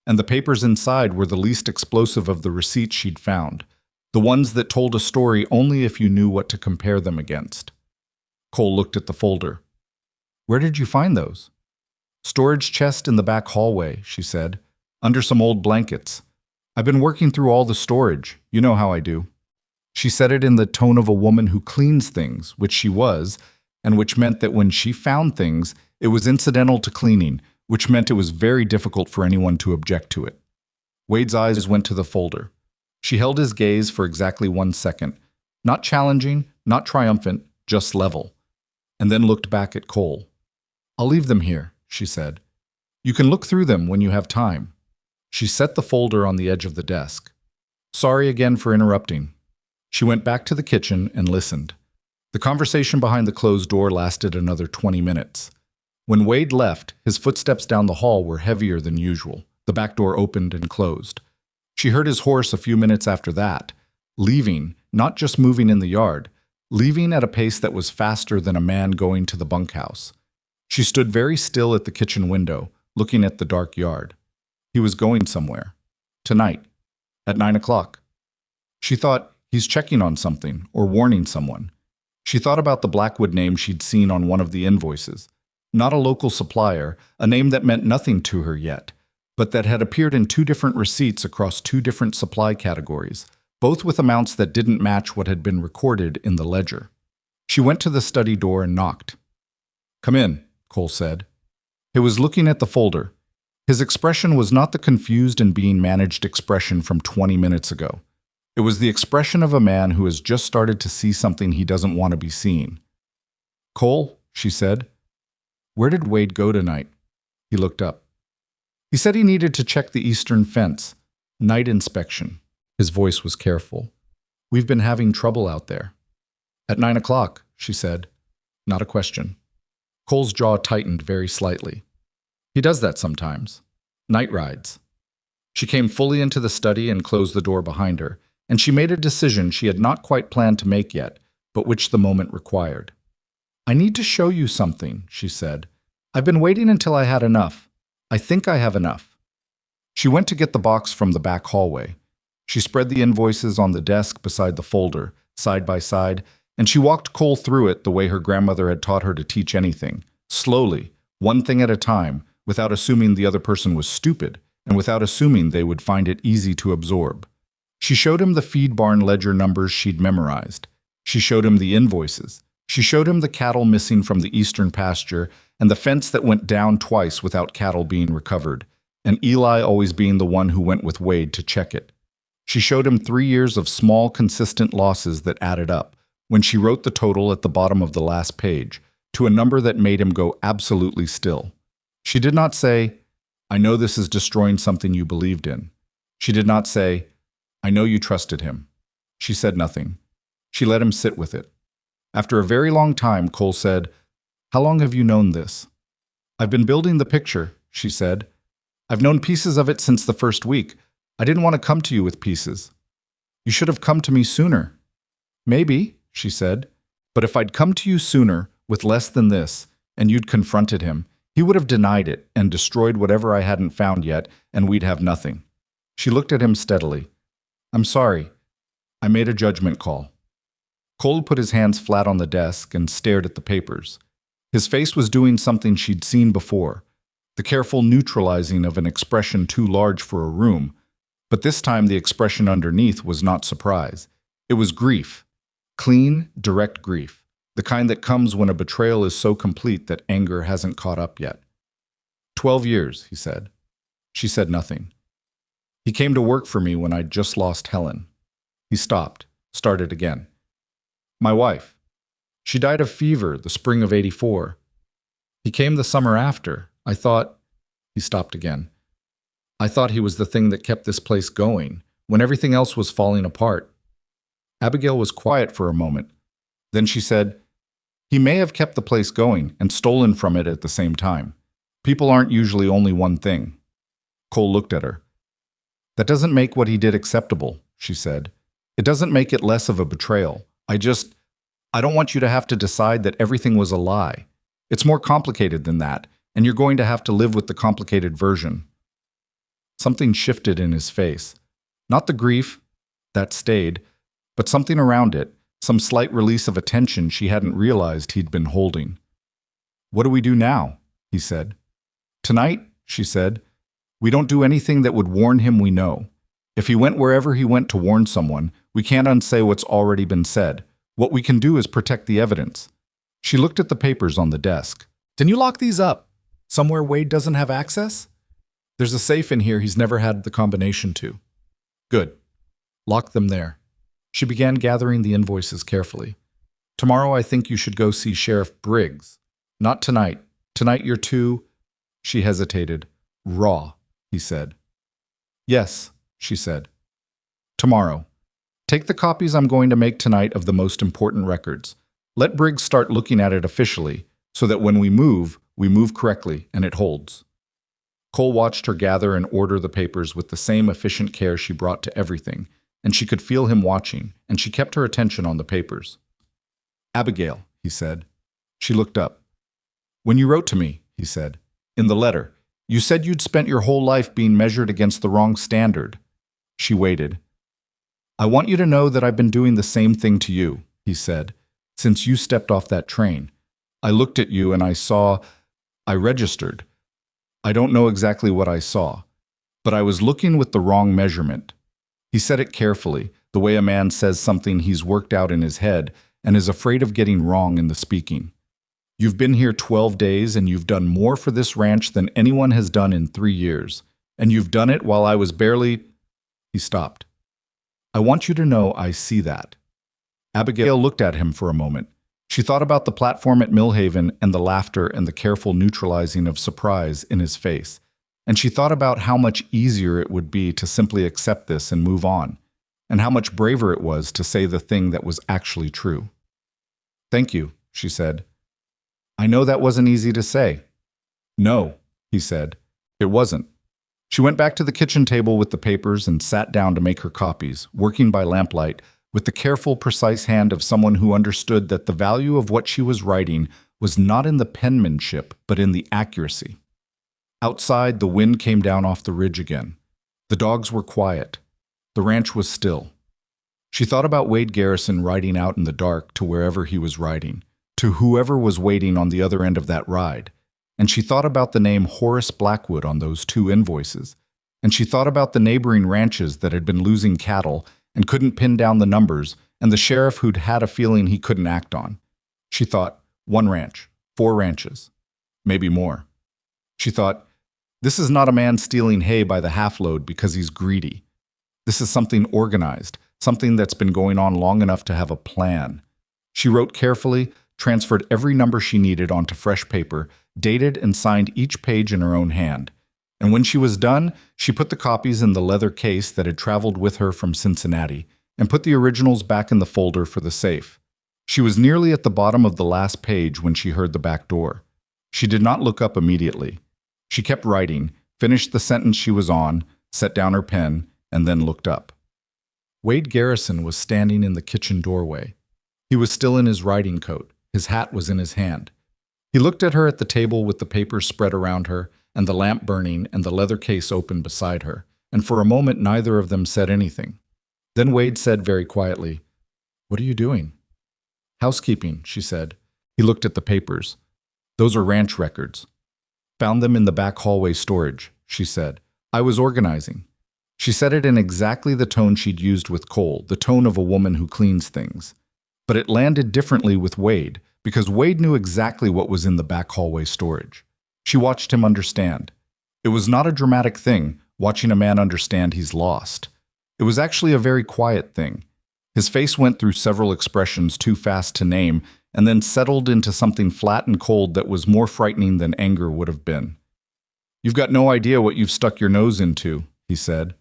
And the papers inside were the least explosive of the receipts she'd found. The ones that told a story only if you knew what to compare them against. Cole looked at the folder. "Where did you find those?" Storage chest in the back hallway, she said, under some old blankets. I've been working through all the storage. You know how I do. She said it in the tone of a woman who cleans things, which she was, and which meant that when she found things, it was incidental to cleaning, which meant it was very difficult for anyone to object to it. Wade's eyes went to the folder. She held his gaze for exactly 1 second, not challenging, not triumphant, just level, and then looked back at Cole. I'll leave them here, she said. You can look through them when you have time. She set the folder on the edge of the desk. Sorry again for interrupting. She went back to the kitchen and listened. The conversation behind the closed door lasted another 20 minutes. When Wade left, his footsteps down the hall were heavier than usual. The back door opened and closed. She heard his horse a few minutes after that, leaving, not just moving in the yard, leaving at a pace that was faster than a man going to the bunkhouse. She stood very still at the kitchen window, looking at the dark yard. He was going somewhere. Tonight. At 9 o'clock. She thought, he's checking on something or warning someone. She thought about the Blackwood name she'd seen on one of the invoices. Not a local supplier, a name that meant nothing to her yet, but that had appeared in 2 different receipts across 2 different supply categories, both with amounts that didn't match what had been recorded in the ledger. She went to the study door and knocked. Come in, Cole said. He was looking at the folder. His expression was not the confused and being managed expression from 20 minutes ago. It was the expression of a man who has just started to see something he doesn't want to be seeing. Cole, she said, where did Wade go tonight? He looked up. He said he needed to check the eastern fence. Night inspection. His voice was careful. We've been having trouble out there. At 9 o'clock, she said. Not a question. Cole's jaw tightened very slightly. He does that sometimes. Night rides. She came fully into the study and closed the door behind her, and she made a decision she had not quite planned to make yet, but which the moment required. I need to show you something, she said. I've been waiting until I had enough. I think I have enough. She went to get the box from the back hallway. She spread the invoices on the desk beside the folder, side by side, and she walked Cole through it the way her grandmother had taught her to teach anything, slowly, one thing at a time, without assuming the other person was stupid, and without assuming they would find it easy to absorb. She showed him the feed barn ledger numbers she'd memorized. She showed him the invoices. She showed him the cattle missing from the eastern pasture and the fence that went down twice without cattle being recovered, and Eli always being the one who went with Wade to check it. She showed him 3 years of small, consistent losses that added up, when she wrote the total at the bottom of the last page, to a number that made him go absolutely still. She did not say, I know this is destroying something you believed in. She did not say, I know you trusted him. She said nothing. She let him sit with it. After a very long time, Cole said, How long have you known this? I've been building the picture, she said. I've known pieces of it since the first week. I didn't want to come to you with pieces. You should have come to me sooner. Maybe, she said, but if I'd come to you sooner, with less than this, and you'd confronted him, he would have denied it and destroyed whatever I hadn't found yet, and we'd have nothing. She looked at him steadily. I'm sorry. I made a judgment call. Cole put his hands flat on the desk and stared at the papers. His face was doing something she'd seen before, the careful neutralizing of an expression too large for a room, but this time the expression underneath was not surprise. It was grief. Clean, direct grief. The kind that comes when a betrayal is so complete that anger hasn't caught up yet. 12 years, he said. She said nothing. He came to work for me when I'd just lost Helen. He stopped, started again. My wife. She died of fever the spring of '84. He came the summer after. I thought... He stopped again. I thought he was the thing that kept this place going, when everything else was falling apart. Abigail was quiet for a moment. Then she said, He may have kept the place going and stolen from it at the same time. People aren't usually only one thing. Cole looked at her. That doesn't make what he did acceptable, she said. It doesn't make it less of a betrayal. I don't want you to have to decide that everything was a lie. It's more complicated than that, and you're going to have to live with the complicated version. Something shifted in his face. Not the grief, that stayed, but something around it, some slight release of attention she hadn't realized he'd been holding. What do we do now? He said. Tonight, she said, we don't do anything that would warn him we know. If he went wherever he went to warn someone, we can't unsay what's already been said. What we can do is protect the evidence. She looked at the papers on the desk. Can you lock these up? Somewhere Wade doesn't have access? There's a safe in here he's never had the combination to. Good. Lock them there. She began gathering the invoices carefully. Tomorrow I think you should go see Sheriff Briggs. Not tonight. Tonight you're too... She hesitated. Raw, he said. Yes, she said. Tomorrow. Take the copies I'm going to make tonight of the most important records. Let Briggs start looking at it officially, so that when we move correctly and it holds. Cole watched her gather and order the papers with the same efficient care she brought to everything, and she could feel him watching, and she kept her attention on the papers. Abigail, he said. She looked up. When you wrote to me, he said, in the letter, you said you'd spent your whole life being measured against the wrong standard. She waited. I want you to know that I've been doing the same thing to you, he said, since you stepped off that train. I looked at you and I registered. I don't know exactly what I saw, but I was looking with the wrong measurement. He said it carefully, the way a man says something he's worked out in his head and is afraid of getting wrong in the speaking. You've been here 12 days and you've done more for this ranch than anyone has done in 3 years, and you've done it while I was barely... He stopped. I want you to know I see that. Abigail looked at him for a moment. She thought about the platform at Millhaven and the laughter and the careful neutralizing of surprise in his face. And she thought about how much easier it would be to simply accept this and move on, and how much braver it was to say the thing that was actually true. Thank you, she said. I know that wasn't easy to say. No, he said. It wasn't. She went back to the kitchen table with the papers and sat down to make her copies, working by lamplight, with the careful, precise hand of someone who understood that the value of what she was writing was not in the penmanship, but in the accuracy. Outside, the wind came down off the ridge again. The dogs were quiet. The ranch was still. She thought about Wade Garrison riding out in the dark to wherever he was riding, to whoever was waiting on the other end of that ride. And she thought about the name Horace Blackwood on those 2 invoices. And she thought about the neighboring ranches that had been losing cattle and couldn't pin down the numbers, and the sheriff who'd had a feeling he couldn't act on. She thought, 1 ranch, 4 ranches, maybe more. She thought, this is not a man stealing hay by the half-load because he's greedy. This is something organized, something that's been going on long enough to have a plan. She wrote carefully, transferred every number she needed onto fresh paper, dated and signed each page in her own hand. And when she was done, she put the copies in the leather case that had traveled with her from Cincinnati and put the originals back in the folder for the safe. She was nearly at the bottom of the last page when she heard the back door. She did not look up immediately. She kept writing, finished the sentence she was on, set down her pen, and then looked up. Wade Garrison was standing in the kitchen doorway. He was still in his riding coat. His hat was in his hand. He looked at her at the table with the papers spread around her, and the lamp burning and the leather case open beside her, and for a moment neither of them said anything. Then Wade said very quietly, "What are you doing?" "Housekeeping," she said. He looked at the papers. "Those are ranch records." "Found them in the back hallway storage," she said. "I was organizing." She said it in exactly the tone she'd used with Cole, the tone of a woman who cleans things. But it landed differently with Wade, because Wade knew exactly what was in the back hallway storage. She watched him understand. It was not a dramatic thing, watching a man understand he's lost. It was actually a very quiet thing. His face went through several expressions too fast to name, and then settled into something flat and cold that was more frightening than anger would have been. "You've got no idea what you've stuck your nose into," he said.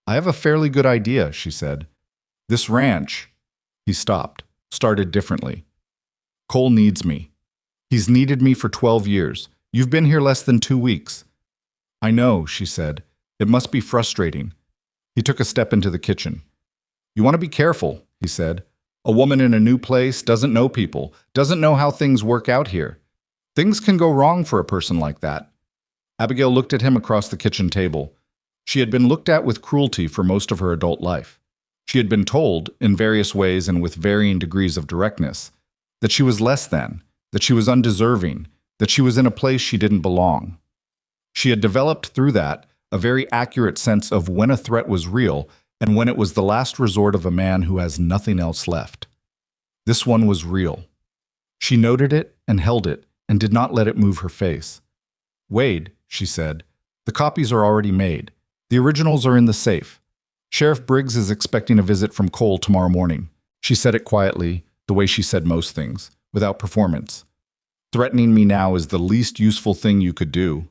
"I have a fairly good idea," she said. "This ranch..." He stopped, started differently. "Cole needs me. He's needed me for 12 years. You've been here less than 2 weeks." "I know," she said. "It must be frustrating." He took a step into the kitchen. "You want to be careful," he said. "A woman in a new place doesn't know people, doesn't know how things work out here. Things can go wrong for a person like that." Abigail looked at him across the kitchen table. She had been looked at with cruelty for most of her adult life. She had been told, in various ways and with varying degrees of directness, that she was less than, that she was undeserving, that she was in a place she didn't belong. She had developed through that a very accurate sense of when a threat was real and when it was the last resort of a man who has nothing else left. This one was real. She noted it and held it and did not let it move her face. "Wade," she said, "the copies are already made. The originals are in the safe. Sheriff Briggs is expecting a visit from Cole tomorrow morning." She said it quietly, the way she said most things, without performance. "Threatening me now is the least useful thing you could do."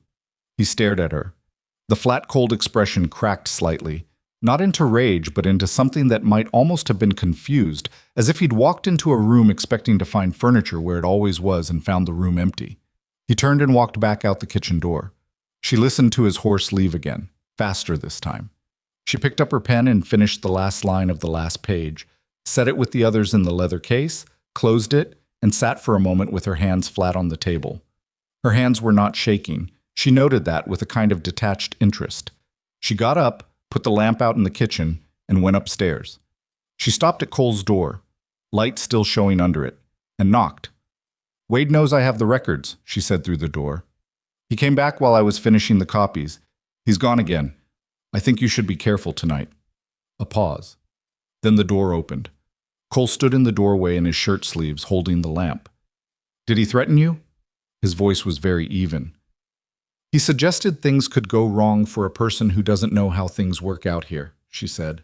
He stared at her. The flat, cold expression cracked slightly, not into rage, but into something that might almost have been confused, as if he'd walked into a room expecting to find furniture where it always was and found the room empty. He turned and walked back out the kitchen door. She listened to his horse leave again, faster this time. She picked up her pen and finished the last line of the last page, set it with the others in the leather case, closed it, and sat for a moment with her hands flat on the table. Her hands were not shaking. She noted that with a kind of detached interest. She got up, put the lamp out in the kitchen, and went upstairs. She stopped at Cole's door, light still showing under it, and knocked. "Wade knows I have the records," she said through the door. "He came back while I was finishing the copies. He's gone again. I think you should be careful tonight." A pause. Then the door opened. Cole stood in the doorway in his shirt sleeves, holding the lamp. "Did he threaten you?" His voice was very even. "He suggested things could go wrong for a person who doesn't know how things work out here," she said.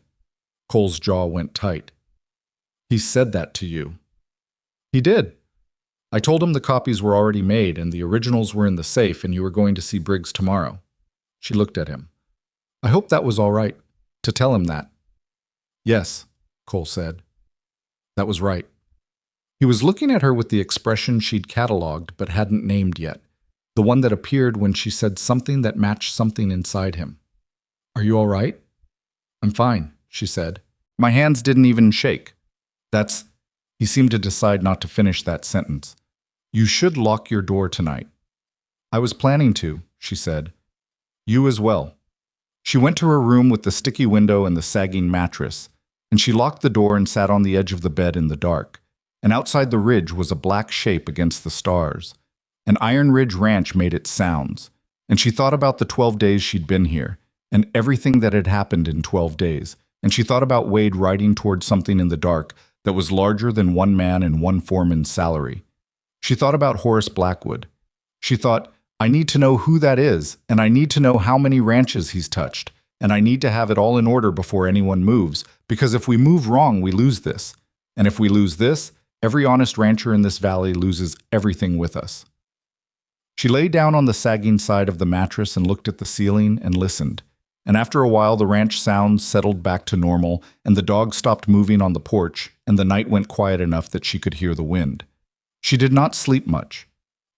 Cole's jaw went tight. "He said that to you?" "He did. I told him the copies were already made and the originals were in the safe and you were going to see Briggs tomorrow." She looked at him. "I hope that was all right, to tell him that." "Yes," Cole said. That was right. He was looking at her with the expression she'd catalogued but hadn't named yet, the one that appeared when she said something that matched something inside him. "Are you all right?" "I'm fine," she said. "My hands didn't even shake." "That's—" He seemed to decide not to finish that sentence. "You should lock your door tonight." "I was planning to," she said. "You as well." She went to her room with the sticky window and the sagging mattress, and she locked the door and sat on the edge of the bed in the dark. And outside the ridge was a black shape against the stars. An Iron Ridge ranch made its sounds, and she thought about the 12 days she'd been here, and everything that had happened in 12 days, and she thought about Wade riding toward something in the dark that was larger than one man and one foreman's salary. She thought about Horace Blackwood. She thought, "I need to know who that is, and I need to know how many ranches he's touched, and I need to have it all in order before anyone moves, because if we move wrong, we lose this. And if we lose this, every honest rancher in this valley loses everything with us." She lay down on the sagging side of the mattress and looked at the ceiling and listened. And after a while, the ranch sounds settled back to normal, and the dog stopped moving on the porch, and the night went quiet enough that she could hear the wind. She did not sleep much,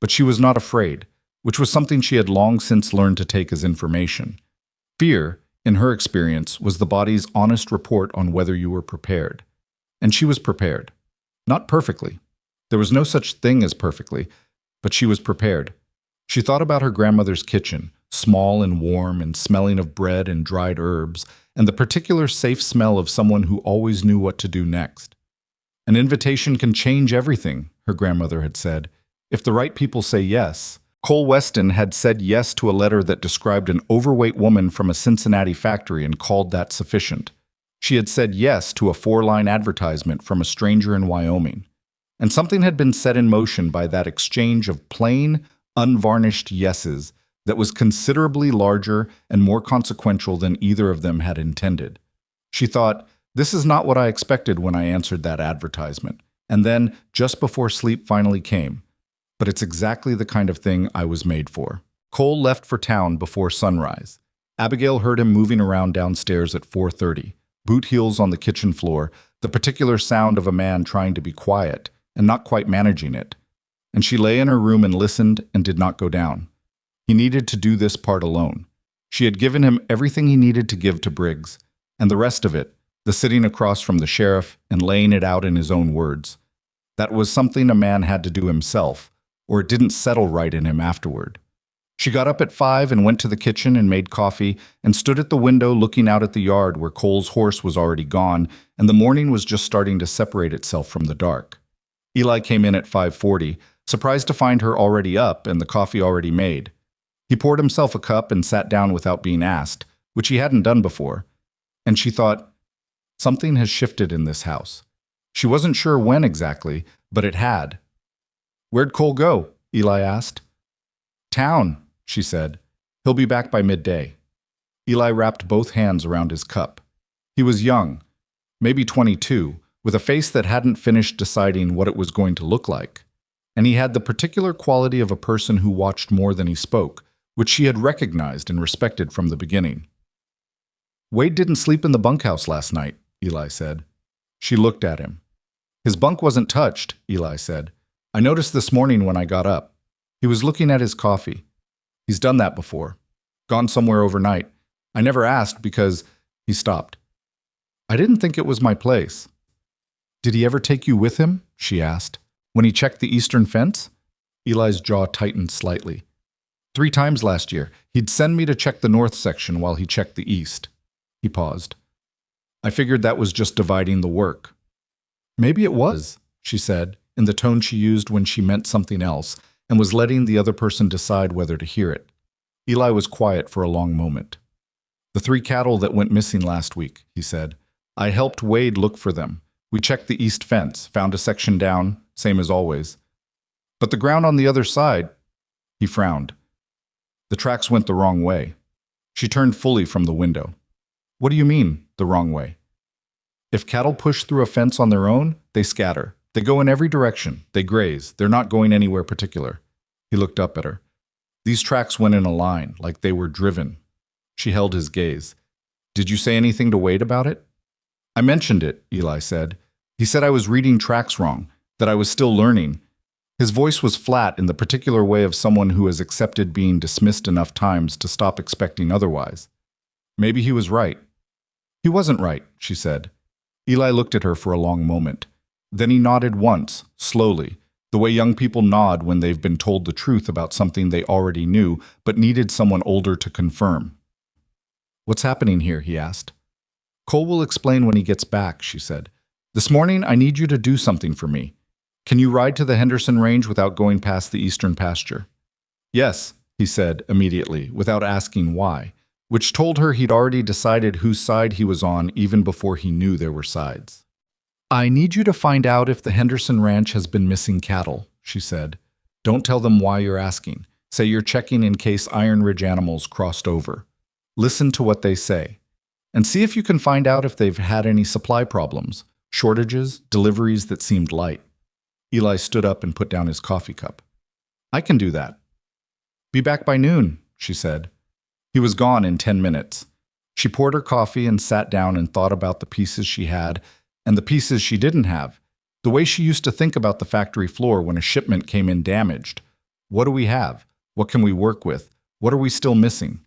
but she was not afraid, which was something she had long since learned to take as information. Fear, in her experience, was the body's honest report on whether you were prepared. And she was prepared. Not perfectly. There was no such thing as perfectly, but she was prepared. She thought about her grandmother's kitchen, small and warm and smelling of bread and dried herbs, and the particular safe smell of someone who always knew what to do next. "An invitation can change everything," her grandmother had said, "if the right people say yes." Cole Weston had said yes to a letter that described an overweight woman from a Cincinnati factory and called that sufficient. She had said yes to a 4-line advertisement from a stranger in Wyoming. And something had been set in motion by that exchange of plain, unvarnished yeses that was considerably larger and more consequential than either of them had intended. She thought, "This is not what I expected when I answered that advertisement." And then, just before sleep finally came, "But it's exactly the kind of thing I was made for." Cole left for town before sunrise. Abigail heard him moving around downstairs at 4:30, boot heels on the kitchen floor, the particular sound of a man trying to be quiet and not quite managing it. And she lay in her room and listened and did not go down. He needed to do this part alone. She had given him everything he needed to give to Briggs, and the rest of it, the sitting across from the sheriff and laying it out in his own words. That was something a man had to do himself, or it didn't settle right in him afterward. She got up at 5 and went to the kitchen and made coffee and stood at the window looking out at the yard where Cole's horse was already gone and the morning was just starting to separate itself from the dark. Eli came in at 5:40, surprised to find her already up and the coffee already made. He poured himself a cup and sat down without being asked, which he hadn't done before. And she thought, something has shifted in this house. She wasn't sure when exactly, but it had. "Where'd Cole go?" Eli asked. "Town," she said. "He'll be back by midday." Eli wrapped both hands around his cup. He was young, maybe 22, with a face that hadn't finished deciding what it was going to look like. And he had the particular quality of a person who watched more than he spoke, which she had recognized and respected from the beginning. "Wade didn't sleep in the bunkhouse last night," Eli said. She looked at him. "His bunk wasn't touched," Eli said. "I noticed this morning when I got up." He was looking at his coffee. "He's done that before. Gone somewhere overnight. I never asked because—" He stopped. "I didn't think it was my place." "Did he ever take you with him?" she asked. "When he checked the eastern fence?" Eli's jaw tightened slightly. "3 times last year. He'd send me to check the north section while he checked the east." He paused. "I figured that was just dividing the work." "Maybe it was," she said, in the tone she used when she meant something else, and was letting the other person decide whether to hear it. Eli was quiet for a long moment. "The 3 cattle that went missing last week," he said. "I helped Wade look for them. We checked the east fence, found a section down, same as always. But the ground on the other side—" He frowned. "The tracks went the wrong way." She turned fully from the window. "What do you mean, the wrong way?" "If cattle push through a fence on their own, they scatter. They go in every direction. They graze. They're not going anywhere particular." He looked up at her. "These tracks went in a line, like they were driven." She held his gaze. "Did you say anything to Wade about it?" "I mentioned it," Eli said. "He said I was reading tracks wrong, that I was still learning." His voice was flat in the particular way of someone who has accepted being dismissed enough times to stop expecting otherwise. Maybe he was right. "He wasn't right," she said. Eli looked at her for a long moment. Then he nodded once, slowly, the way young people nod when they've been told the truth about something they already knew but needed someone older to confirm. "What's happening here?" he asked. "Cole will explain when he gets back," she said. "This morning I need you to do something for me. Can you ride to the Henderson Range without going past the eastern pasture?" "Yes," he said immediately, without asking why, which told her he'd already decided whose side he was on even before he knew there were sides. "I need you to find out if the Henderson Ranch has been missing cattle," she said. "Don't tell them why you're asking. Say you're checking in case Iron Ridge animals crossed over. Listen to what they say. And see if you can find out if they've had any supply problems, shortages, deliveries that seemed light." Eli stood up and put down his coffee cup. "I can do that." "Be back by noon," she said. He was gone in 10 minutes. She poured her coffee and sat down and thought about the pieces she had and the pieces she didn't have, the way she used to think about the factory floor when a shipment came in damaged. What do we have? What can we work with? What are we still missing?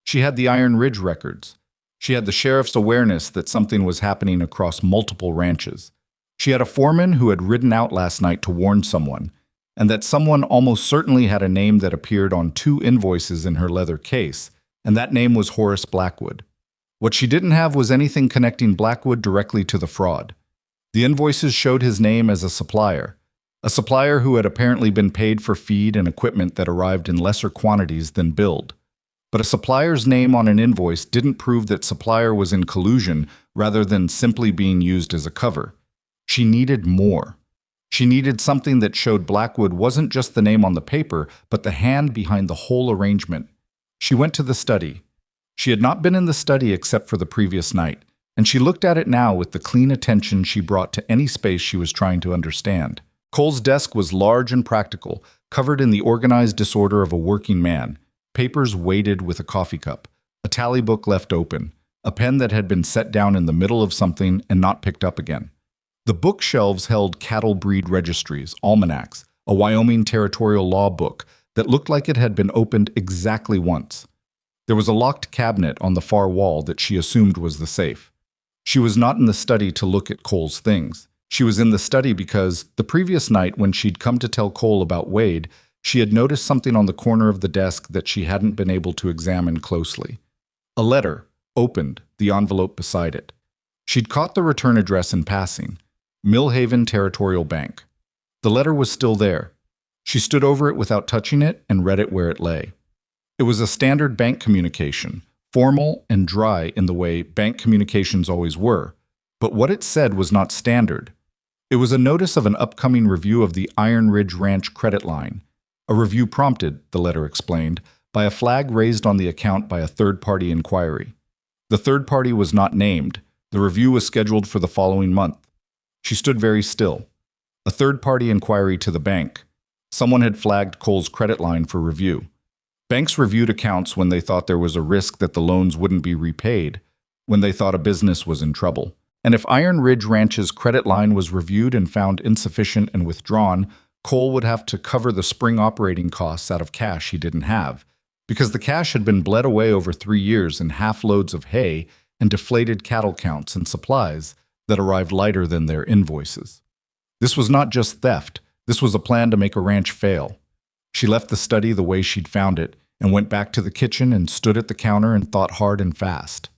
She had the Iron Ridge records. She had the sheriff's awareness that something was happening across multiple ranches. She had a foreman who had ridden out last night to warn someone, and that someone almost certainly had a name that appeared on 2 invoices in her leather case, and that name was Horace Blackwood. What she didn't have was anything connecting Blackwood directly to the fraud. The invoices showed his name as a supplier who had apparently been paid for feed and equipment that arrived in lesser quantities than billed. But a supplier's name on an invoice didn't prove that supplier was in collusion rather than simply being used as a cover. She needed more. She needed something that showed Blackwood wasn't just the name on the paper, but the hand behind the whole arrangement. She went to the study. She had not been in the study except for the previous night, and she looked at it now with the clean attention she brought to any space she was trying to understand. Cole's desk was large and practical, covered in the organized disorder of a working man, papers weighted with a coffee cup, a tally book left open, a pen that had been set down in the middle of something and not picked up again. The bookshelves held cattle breed registries, almanacs, a Wyoming territorial law book that looked like it had been opened exactly once. There was a locked cabinet on the far wall that she assumed was the safe. She was not in the study to look at Cole's things. She was in the study because, the previous night when she'd come to tell Cole about Wade, she had noticed something on the corner of the desk that she hadn't been able to examine closely. A letter, opened, the envelope beside it. She'd caught the return address in passing, Millhaven Territorial Bank. The letter was still there. She stood over it without touching it and read it where it lay. It was a standard bank communication, formal and dry in the way bank communications always were. But what it said was not standard. It was a notice of an upcoming review of the Iron Ridge Ranch credit line. A review prompted, the letter explained, by a flag raised on the account by a third-party inquiry. The third party was not named. The review was scheduled for the following month. She stood very still. A third-party inquiry to the bank. Someone had flagged Cole's credit line for review. Banks reviewed accounts when they thought there was a risk that the loans wouldn't be repaid, when they thought a business was in trouble. And if Iron Ridge Ranch's credit line was reviewed and found insufficient and withdrawn, Cole would have to cover the spring operating costs out of cash he didn't have, because the cash had been bled away over 3 years in half loads of hay and deflated cattle counts and supplies that arrived lighter than their invoices. This was not just theft. This was a plan to make a ranch fail. She left the study the way she'd found it and went back to the kitchen and stood at the counter and thought hard and fast.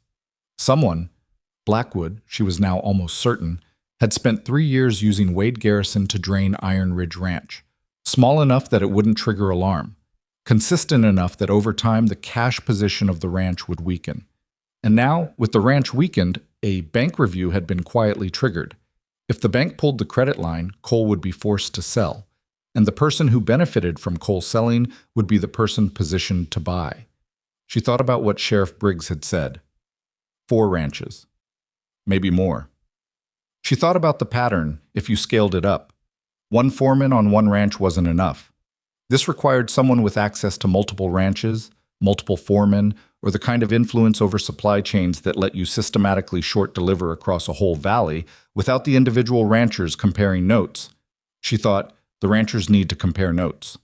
Someone, Blackwood, she was now almost certain, had spent 3 years using Wade Garrison to drain Iron Ridge Ranch, small enough that it wouldn't trigger alarm, consistent enough that over time the cash position of the ranch would weaken. And now, with the ranch weakened, a bank review had been quietly triggered. If the bank pulled the credit line, Cole would be forced to sell, and the person who benefited from Cole selling would be the person positioned to buy. She thought about what Sheriff Briggs had said. 4 ranches. Maybe more. She thought about the pattern if you scaled it up. 1 foreman on 1 ranch wasn't enough. This required someone with access to multiple ranches, multiple foremen, or the kind of influence over supply chains that let you systematically short deliver across a whole valley without the individual ranchers comparing notes. She thought, the ranchers need to compare notes.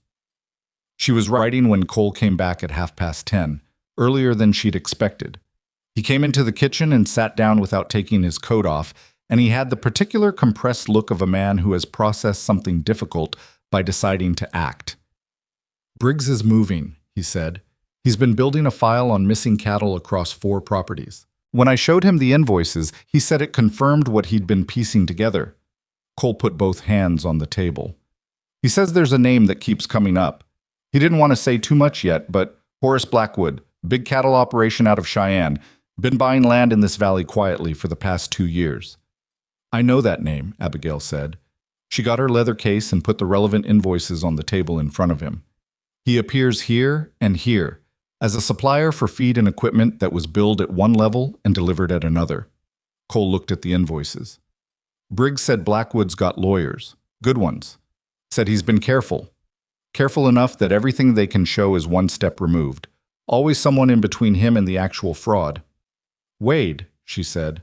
She was writing when Cole came back at 10:30, earlier than she'd expected. He came into the kitchen and sat down without taking his coat off, and he had the particular compressed look of a man who has processed something difficult by deciding to act. Briggs is moving, he said. He's been building a file on missing cattle across 4 properties. When I showed him the invoices, he said it confirmed what he'd been piecing together. Cole put both hands on the table. He says there's a name that keeps coming up. He didn't want to say too much yet, but Horace Blackwood, big cattle operation out of Cheyenne, been buying land in this valley quietly for the past 2 years. I know that name, Abigail said. She got her leather case and put the relevant invoices on the table in front of him. He appears here and here, as a supplier for feed and equipment that was billed at one level and delivered at another. Cole looked at the invoices. Briggs said Blackwood's got lawyers, good ones. Said he's been careful. Careful enough that everything they can show is 1 step removed. Always someone in between him and the actual fraud. Wade, she said.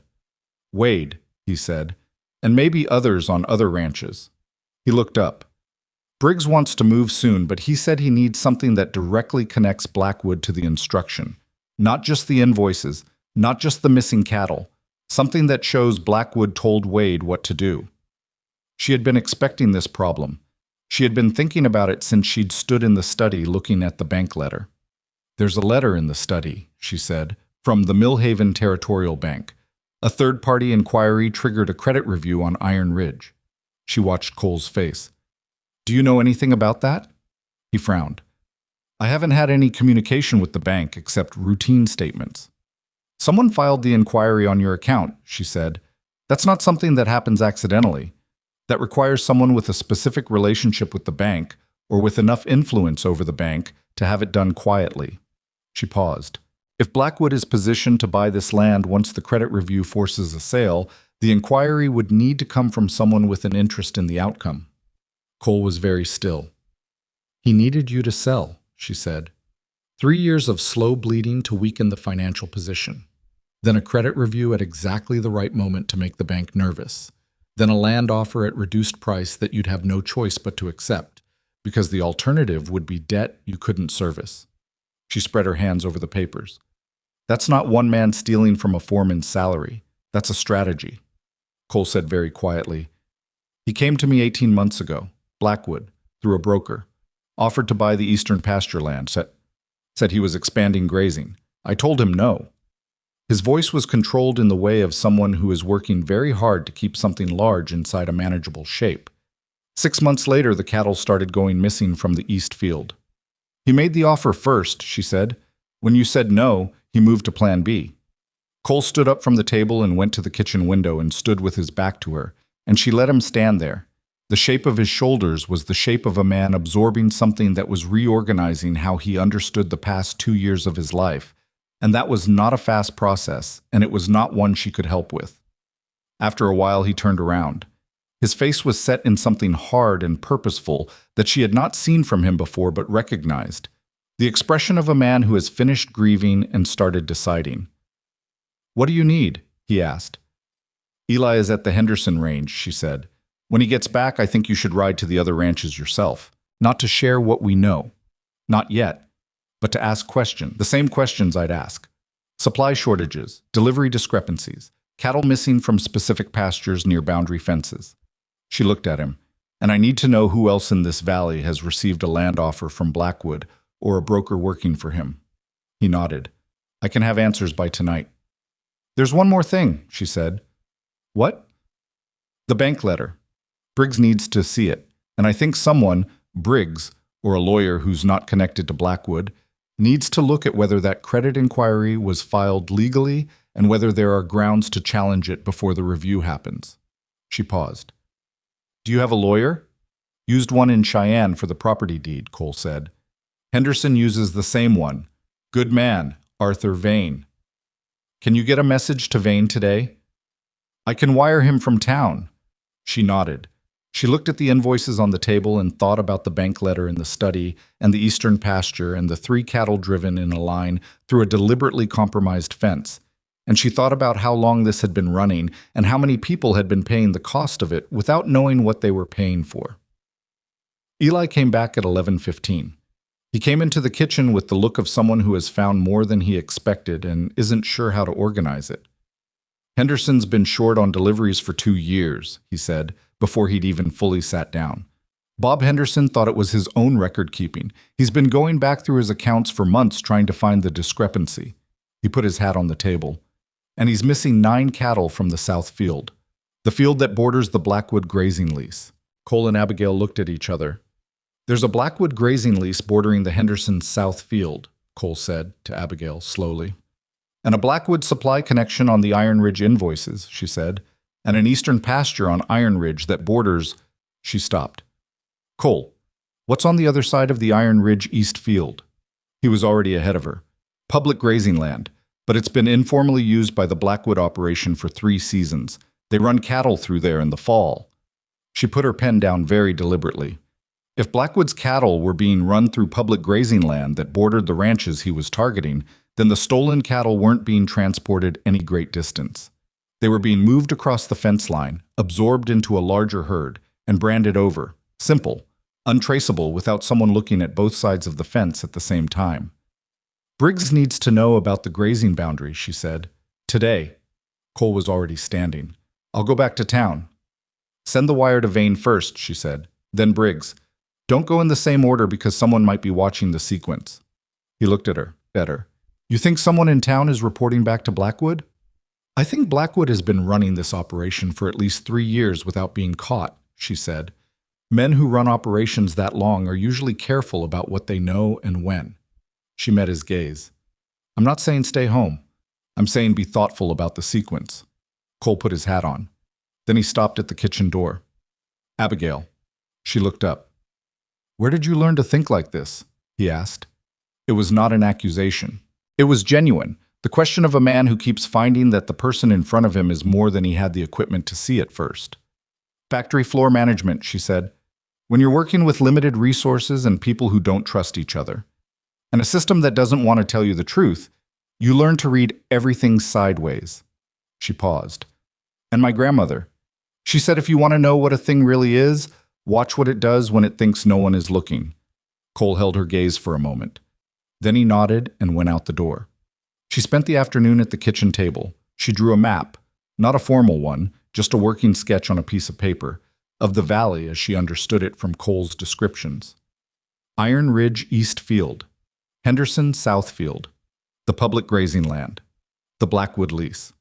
Wade, he said, and maybe others on other ranches. He looked up. Briggs wants to move soon, but he said he needs something that directly connects Blackwood to the instruction. Not just the invoices, not just the missing cattle. Something that shows Blackwood told Wade what to do. She had been expecting this problem. She had been thinking about it since she'd stood in the study looking at the bank letter. There's a letter in the study, she said, from the Millhaven Territorial Bank. A third-party inquiry triggered a credit review on Iron Ridge. She watched Cole's face. Do you know anything about that? He frowned. I haven't had any communication with the bank except routine statements. Someone filed the inquiry on your account, she said. That's not something that happens accidentally. That requires someone with a specific relationship with the bank or with enough influence over the bank to have it done quietly. She paused. If Blackwood is positioned to buy this land once the credit review forces a sale, the inquiry would need to come from someone with an interest in the outcome. Cole was very still. He needed you to sell, she said. 3 years of slow bleeding to weaken the financial position. Then a credit review at exactly the right moment to make the bank nervous. Then a land offer at reduced price that you'd have no choice but to accept, because the alternative would be debt you couldn't service. She spread her hands over the papers. That's not one man stealing from a foreman's salary. That's a strategy. Cole said very quietly. He came to me 18 months ago, Blackwood, through a broker. Offered to buy the eastern pasture land, said he was expanding grazing. I told him no. His voice was controlled in the way of someone who is working very hard to keep something large inside a manageable shape. 6 months later, the cattle started going missing from the east field. He made the offer first, she said. When you said no, he moved to plan B. Cole stood up from the table and went to the kitchen window and stood with his back to her, and she let him stand there. The shape of his shoulders was the shape of a man absorbing something that was reorganizing how he understood the past 2 years of his life, and that was not a fast process, and it was not one she could help with. After a while, he turned around. His face was set in something hard and purposeful that she had not seen from him before but recognized. The expression of a man who has finished grieving and started deciding. "What do you need?" he asked. "Eli is at the Henderson range," she said. "When he gets back, I think you should ride to the other ranches yourself. Not to share what we know. Not yet. But to ask questions. The same questions I'd ask. Supply shortages, delivery discrepancies, cattle missing from specific pastures near boundary fences." She looked at him. "And I need to know who else in this valley has received a land offer from Blackwood or a broker working for him." He nodded. "I can have answers by tonight." "There's one more thing," she said. "What?" "The bank letter. Briggs needs to see it, and I think someone, Briggs, or a lawyer who's not connected to Blackwood, needs to look at whether that credit inquiry was filed legally and whether there are grounds to challenge it before the review happens." She paused. "Do you have a lawyer?" "Used one in Cheyenne for the property deed," Cole said. "Henderson uses the same one. Good man, Arthur Vane." "Can you get a message to Vane today?" "I can wire him from town." She nodded. She looked at the invoices on the table and thought about the bank letter in the study and the eastern pasture and the 3 cattle driven in a line through a deliberately compromised fence. And she thought about how long this had been running and how many people had been paying the cost of it without knowing what they were paying for. Eli came back at 11:15. He came into the kitchen with the look of someone who has found more than he expected and isn't sure how to organize it. "Henderson's been short on deliveries for 2 years, he said, before he'd even fully sat down. Bob Henderson thought it was his own record keeping. He's been going back through his accounts for months trying to find the discrepancy." He put his hat on the table. "And he's missing 9 cattle from the south field, the field that borders the Blackwood grazing lease." Cole and Abigail looked at each other. "There's a Blackwood grazing lease bordering the Henderson south field," Cole said to Abigail slowly. "And a Blackwood supply connection on the Iron Ridge invoices," she said, "and an eastern pasture on Iron Ridge that borders—" She stopped. "Cole, what's on the other side of the Iron Ridge east field?" He was already ahead of her. "Public grazing land, but it's been informally used by the Blackwood operation for 3 seasons. They run cattle through there in the fall." She put her pen down very deliberately. If Blackwood's cattle were being run through public grazing land that bordered the ranches he was targeting, then the stolen cattle weren't being transported any great distance. They were being moved across the fence line, absorbed into a larger herd, and branded over. Simple, untraceable without someone looking at both sides of the fence at the same time. "Briggs needs to know about the grazing boundary," she said. "Today." Cole was already standing. "I'll go back to town." "Send the wire to Vane first," she said. "Then Briggs. Don't go in the same order because someone might be watching the sequence." He looked at her. "Better. You think someone in town is reporting back to Blackwood?" "I think Blackwood has been running this operation for at least 3 years without being caught," she said. "Men who run operations that long are usually careful about what they know and when." She met his gaze. "I'm not saying stay home. I'm saying be thoughtful about the sequence." Cole put his hat on. Then he stopped at the kitchen door. "Abigail." She looked up. "Where did you learn to think like this?" he asked. It was not an accusation. It was genuine, the question of a man who keeps finding that the person in front of him is more than he had the equipment to see at first. "Factory floor management," she said. "When you're working with limited resources and people who don't trust each other, and a system that doesn't want to tell you the truth, you learn to read everything sideways." She paused. "And my grandmother. She said if you want to know what a thing really is, watch what it does when it thinks no one is looking." Cole held her gaze for a moment. Then he nodded and went out the door. She spent the afternoon at the kitchen table. She drew a map, not a formal one, just a working sketch on a piece of paper, of the valley as she understood it from Cole's descriptions. Iron Ridge East Field, Henderson South Field, the public grazing land, the Blackwood lease.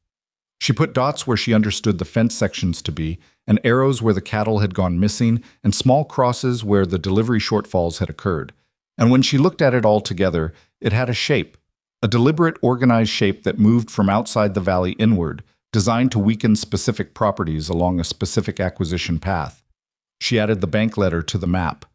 She put dots where she understood the fence sections to be, and arrows where the cattle had gone missing, and small crosses where the delivery shortfalls had occurred. And when she looked at it all together, it had a shape, a deliberate, organized shape that moved from outside the valley inward, designed to weaken specific properties along a specific acquisition path. She added the bank letter to the map,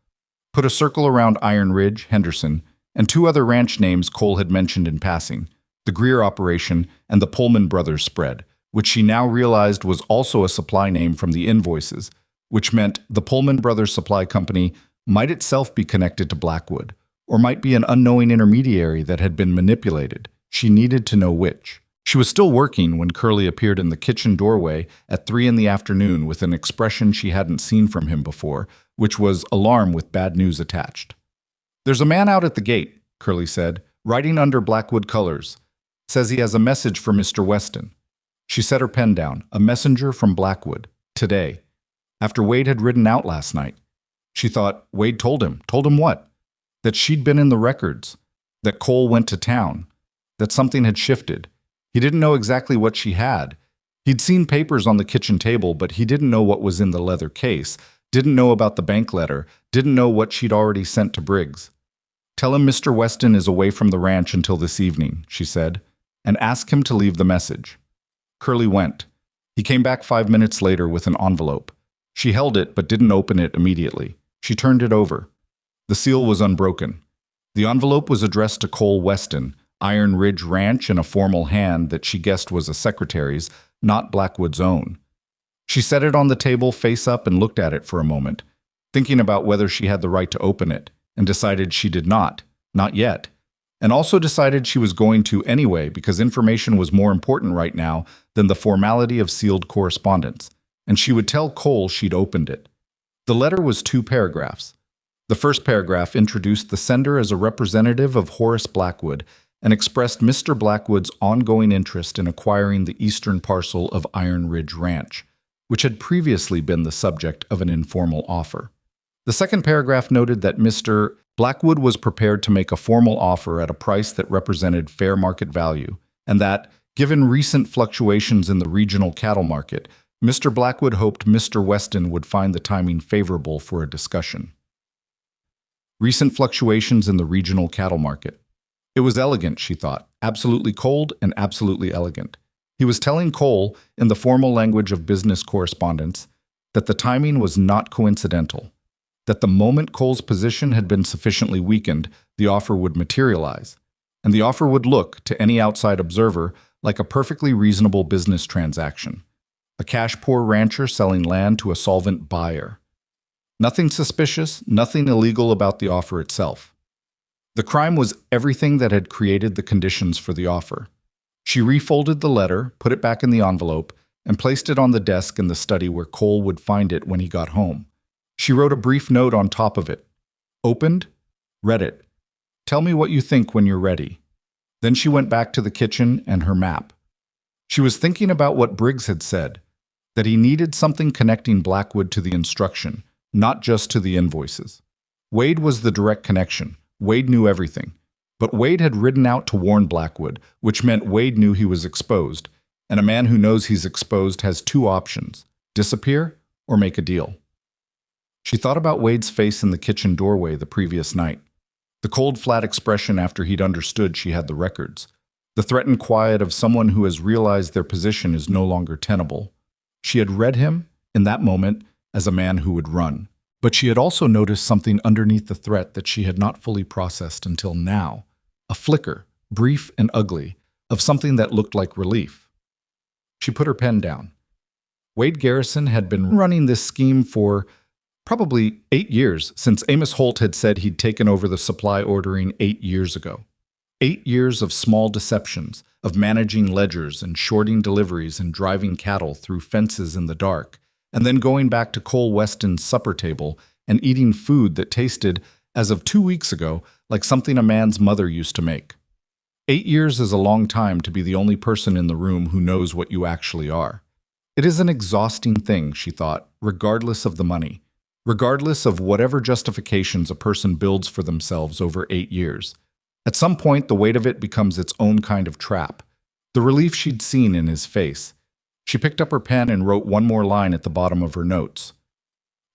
put a circle around Iron Ridge, Henderson, and two other ranch names Cole had mentioned in passing, the Greer operation and the Pullman Brothers spread, which she now realized was also a supply name from the invoices, which meant the Pullman Brothers Supply Company might itself be connected to Blackwood, or might be an unknowing intermediary that had been manipulated. She needed to know which. She was still working when Curly appeared in the kitchen doorway at 3 in the afternoon with an expression she hadn't seen from him before, which was alarm with bad news attached. "There's a man out at the gate," Curly said, "riding under Blackwood colors. Says he has a message for Mr. Weston." She set her pen down. A messenger from Blackwood. Today. After Wade had ridden out last night. She thought, Wade told him. Told him what? That she'd been in the records. That Cole went to town. That something had shifted. He didn't know exactly what she had. He'd seen papers on the kitchen table, but he didn't know what was in the leather case, didn't know about the bank letter, didn't know what she'd already sent to Briggs. "Tell him Mr. Weston is away from the ranch until this evening," she said, "and ask him to leave the message." Curly went. He came back 5 minutes later with an envelope. She held it but didn't open it immediately. She turned it over. The seal was unbroken. The envelope was addressed to Cole Weston, Iron Ridge Ranch, in a formal hand that she guessed was a secretary's, not Blackwood's own. She set it on the table face up and looked at it for a moment, thinking about whether she had the right to open it, and decided she did not yet, and also decided she was going to anyway because information was more important right now than the formality of sealed correspondence, and she would tell Cole she'd opened it. The letter was 2 paragraphs. The first paragraph introduced the sender as a representative of Horace Blackwood and expressed Mr. Blackwood's ongoing interest in acquiring the eastern parcel of Iron Ridge Ranch, which had previously been the subject of an informal offer. The second paragraph noted that Mr. Blackwood was prepared to make a formal offer at a price that represented fair market value, and that, given recent fluctuations in the regional cattle market, Mr. Blackwood hoped Mr. Weston would find the timing favorable for a discussion. Recent fluctuations in the regional cattle market. It was elegant, she thought, absolutely cold and absolutely elegant. He was telling Cole, in the formal language of business correspondence, that the timing was not coincidental, that the moment Cole's position had been sufficiently weakened, the offer would materialize, and the offer would look, to any outside observer, like a perfectly reasonable business transaction. A cash-poor rancher selling land to a solvent buyer. Nothing suspicious, nothing illegal about the offer itself. The crime was everything that had created the conditions for the offer. She refolded the letter, put it back in the envelope, and placed it on the desk in the study where Cole would find it when he got home. She wrote a brief note on top of it. Opened, read it. "Tell me what you think when you're ready." Then she went back to the kitchen and her map. She was thinking about what Briggs had said, that he needed something connecting Blackwood to the instruction, not just to the invoices. Wade was the direct connection. Wade knew everything. But Wade had ridden out to warn Blackwood, which meant Wade knew he was exposed, and a man who knows he's exposed has 2 options: disappear or make a deal. She thought about Wade's face in the kitchen doorway the previous night. The cold, flat expression after he'd understood she had the records. The threatened quiet of someone who has realized their position is no longer tenable. She had read him, in that moment, as a man who would run. But she had also noticed something underneath the threat that she had not fully processed until now. A flicker, brief and ugly, of something that looked like relief. She put her pen down. Wade Garrison had been running this scheme for probably 8 years, since Amos Holt had said he'd taken over the supply ordering 8 years ago. 8 years of small deceptions, of managing ledgers and shorting deliveries and driving cattle through fences in the dark, and then going back to Cole Weston's supper table and eating food that tasted, as of 2 weeks ago, like something a man's mother used to make. 8 years is a long time to be the only person in the room who knows what you actually are. It is an exhausting thing, she thought, regardless of the money, regardless of whatever justifications a person builds for themselves over 8 years. At some point, the weight of it becomes its own kind of trap. The relief she'd seen in his face. She picked up her pen and wrote one more line at the bottom of her notes.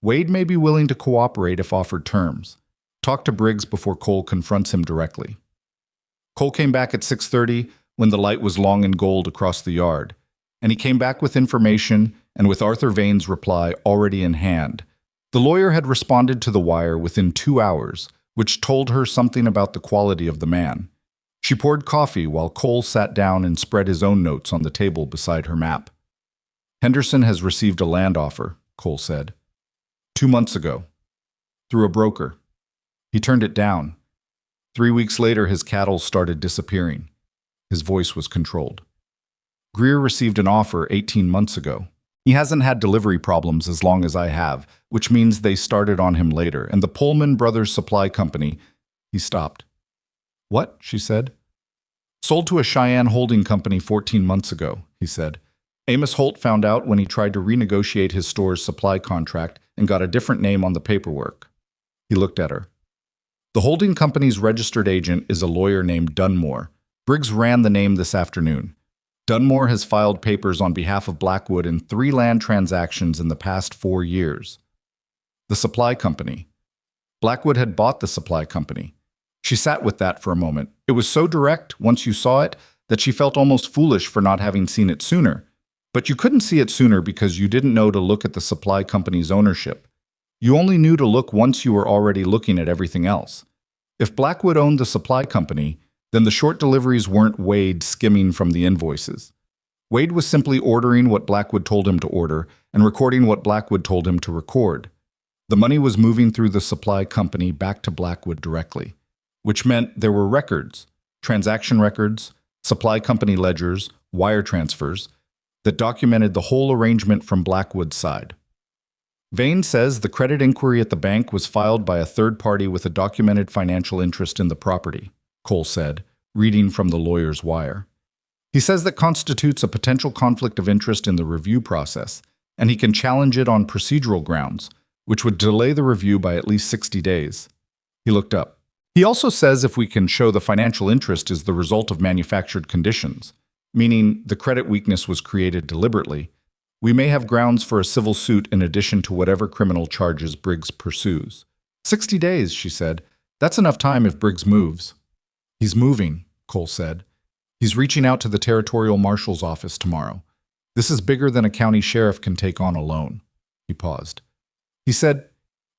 Wade may be willing to cooperate if offered terms. Talk to Briggs before Cole confronts him directly. Cole came back at 6:30 when the light was long and gold across the yard, and he came back with information and with Arthur Vane's reply already in hand. The lawyer had responded to the wire within 2 hours, which told her something about the quality of the man. She poured coffee while Cole sat down and spread his own notes on the table beside her map. Henderson has received a land offer, Cole said. 2 months ago. Through a broker. He turned it down. 3 weeks later, his cattle started disappearing. His voice was controlled. Greer received an offer 18 months ago. He hasn't had delivery problems as long as I have, which means they started on him later, and the Pullman Brothers Supply Company. He stopped. What? She said. Sold to a Cheyenne holding company 14 months ago, he said. Amos Holt found out when he tried to renegotiate his store's supply contract and got a different name on the paperwork. He looked at her. The holding company's registered agent is a lawyer named Dunmore. Briggs ran the name this afternoon. Dunmore has filed papers on behalf of Blackwood in 3 land transactions in the past 4 years. The supply company. Blackwood had bought the supply company. She sat with that for a moment. It was so direct, once you saw it, that she felt almost foolish for not having seen it sooner. But you couldn't see it sooner because you didn't know to look at the supply company's ownership. You only knew to look once you were already looking at everything else. If Blackwood owned the supply company, then the short deliveries weren't Wade skimming from the invoices. Wade was simply ordering what Blackwood told him to order and recording what Blackwood told him to record. The money was moving through the supply company back to Blackwood directly, which meant there were records, transaction records, supply company ledgers, wire transfers, that documented the whole arrangement from Blackwood's side. Vane says the credit inquiry at the bank was filed by a third party with a documented financial interest in the property, Cole said, reading from the lawyer's wire. He says that constitutes a potential conflict of interest in the review process, and he can challenge it on procedural grounds, which would delay the review by at least 60 days. He looked up. He also says if we can show the financial interest is the result of manufactured conditions, meaning the credit weakness was created deliberately, we may have grounds for a civil suit in addition to whatever criminal charges Briggs pursues. 60 days, she said. That's enough time if Briggs moves. He's moving, Cole said. He's reaching out to the territorial marshal's office tomorrow. This is bigger than a county sheriff can take on alone. He paused. He said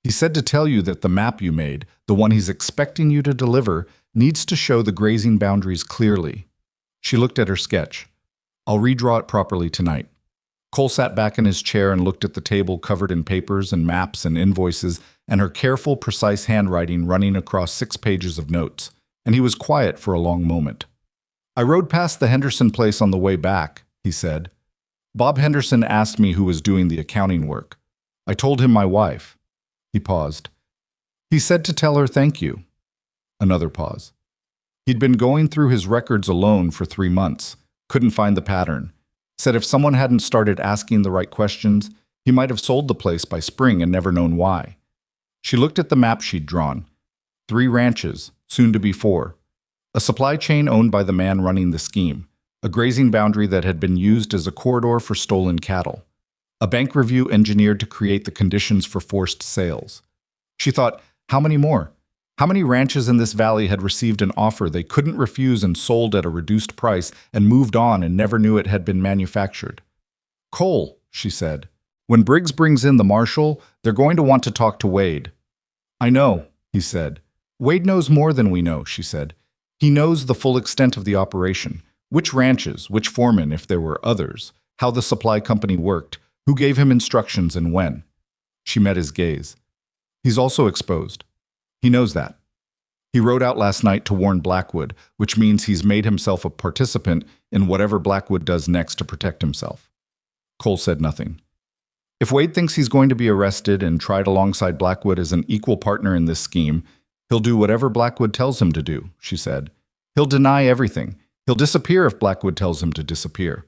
to tell you that the map you made, the one he's expecting you to deliver, needs to show the grazing boundaries clearly. She looked at her sketch. I'll redraw it properly tonight. Cole sat back in his chair and looked at the table covered in papers and maps and invoices and her careful, precise handwriting running across 6 pages of notes, and he was quiet for a long moment. I rode past the Henderson place on the way back, he said. Bob Henderson asked me who was doing the accounting work. I told him my wife. He paused. He said to tell her thank you. Another pause. He'd been going through his records alone for 3 months, couldn't find the pattern. Said if someone hadn't started asking the right questions, he might have sold the place by spring and never known why. She looked at the map she'd drawn. 3 ranches, soon to be 4. A supply chain owned by the man running the scheme. A grazing boundary that had been used as a corridor for stolen cattle. A bank review engineered to create the conditions for forced sales. She thought, how many more? How many ranches in this valley had received an offer they couldn't refuse and sold at a reduced price and moved on and never knew it had been manufactured? Cole, she said, when Briggs brings in the marshal, they're going to want to talk to Wade. I know, he said. Wade knows more than we know, she said. He knows the full extent of the operation, which ranches, which foremen, if there were others, how the supply company worked, who gave him instructions and when. She met his gaze. He's also exposed. He knows that. He rode out last night to warn Blackwood, which means he's made himself a participant in whatever Blackwood does next to protect himself. Cole said nothing. If Wade thinks he's going to be arrested and tried alongside Blackwood as an equal partner in this scheme, he'll do whatever Blackwood tells him to do, she said. He'll deny everything. He'll disappear if Blackwood tells him to disappear.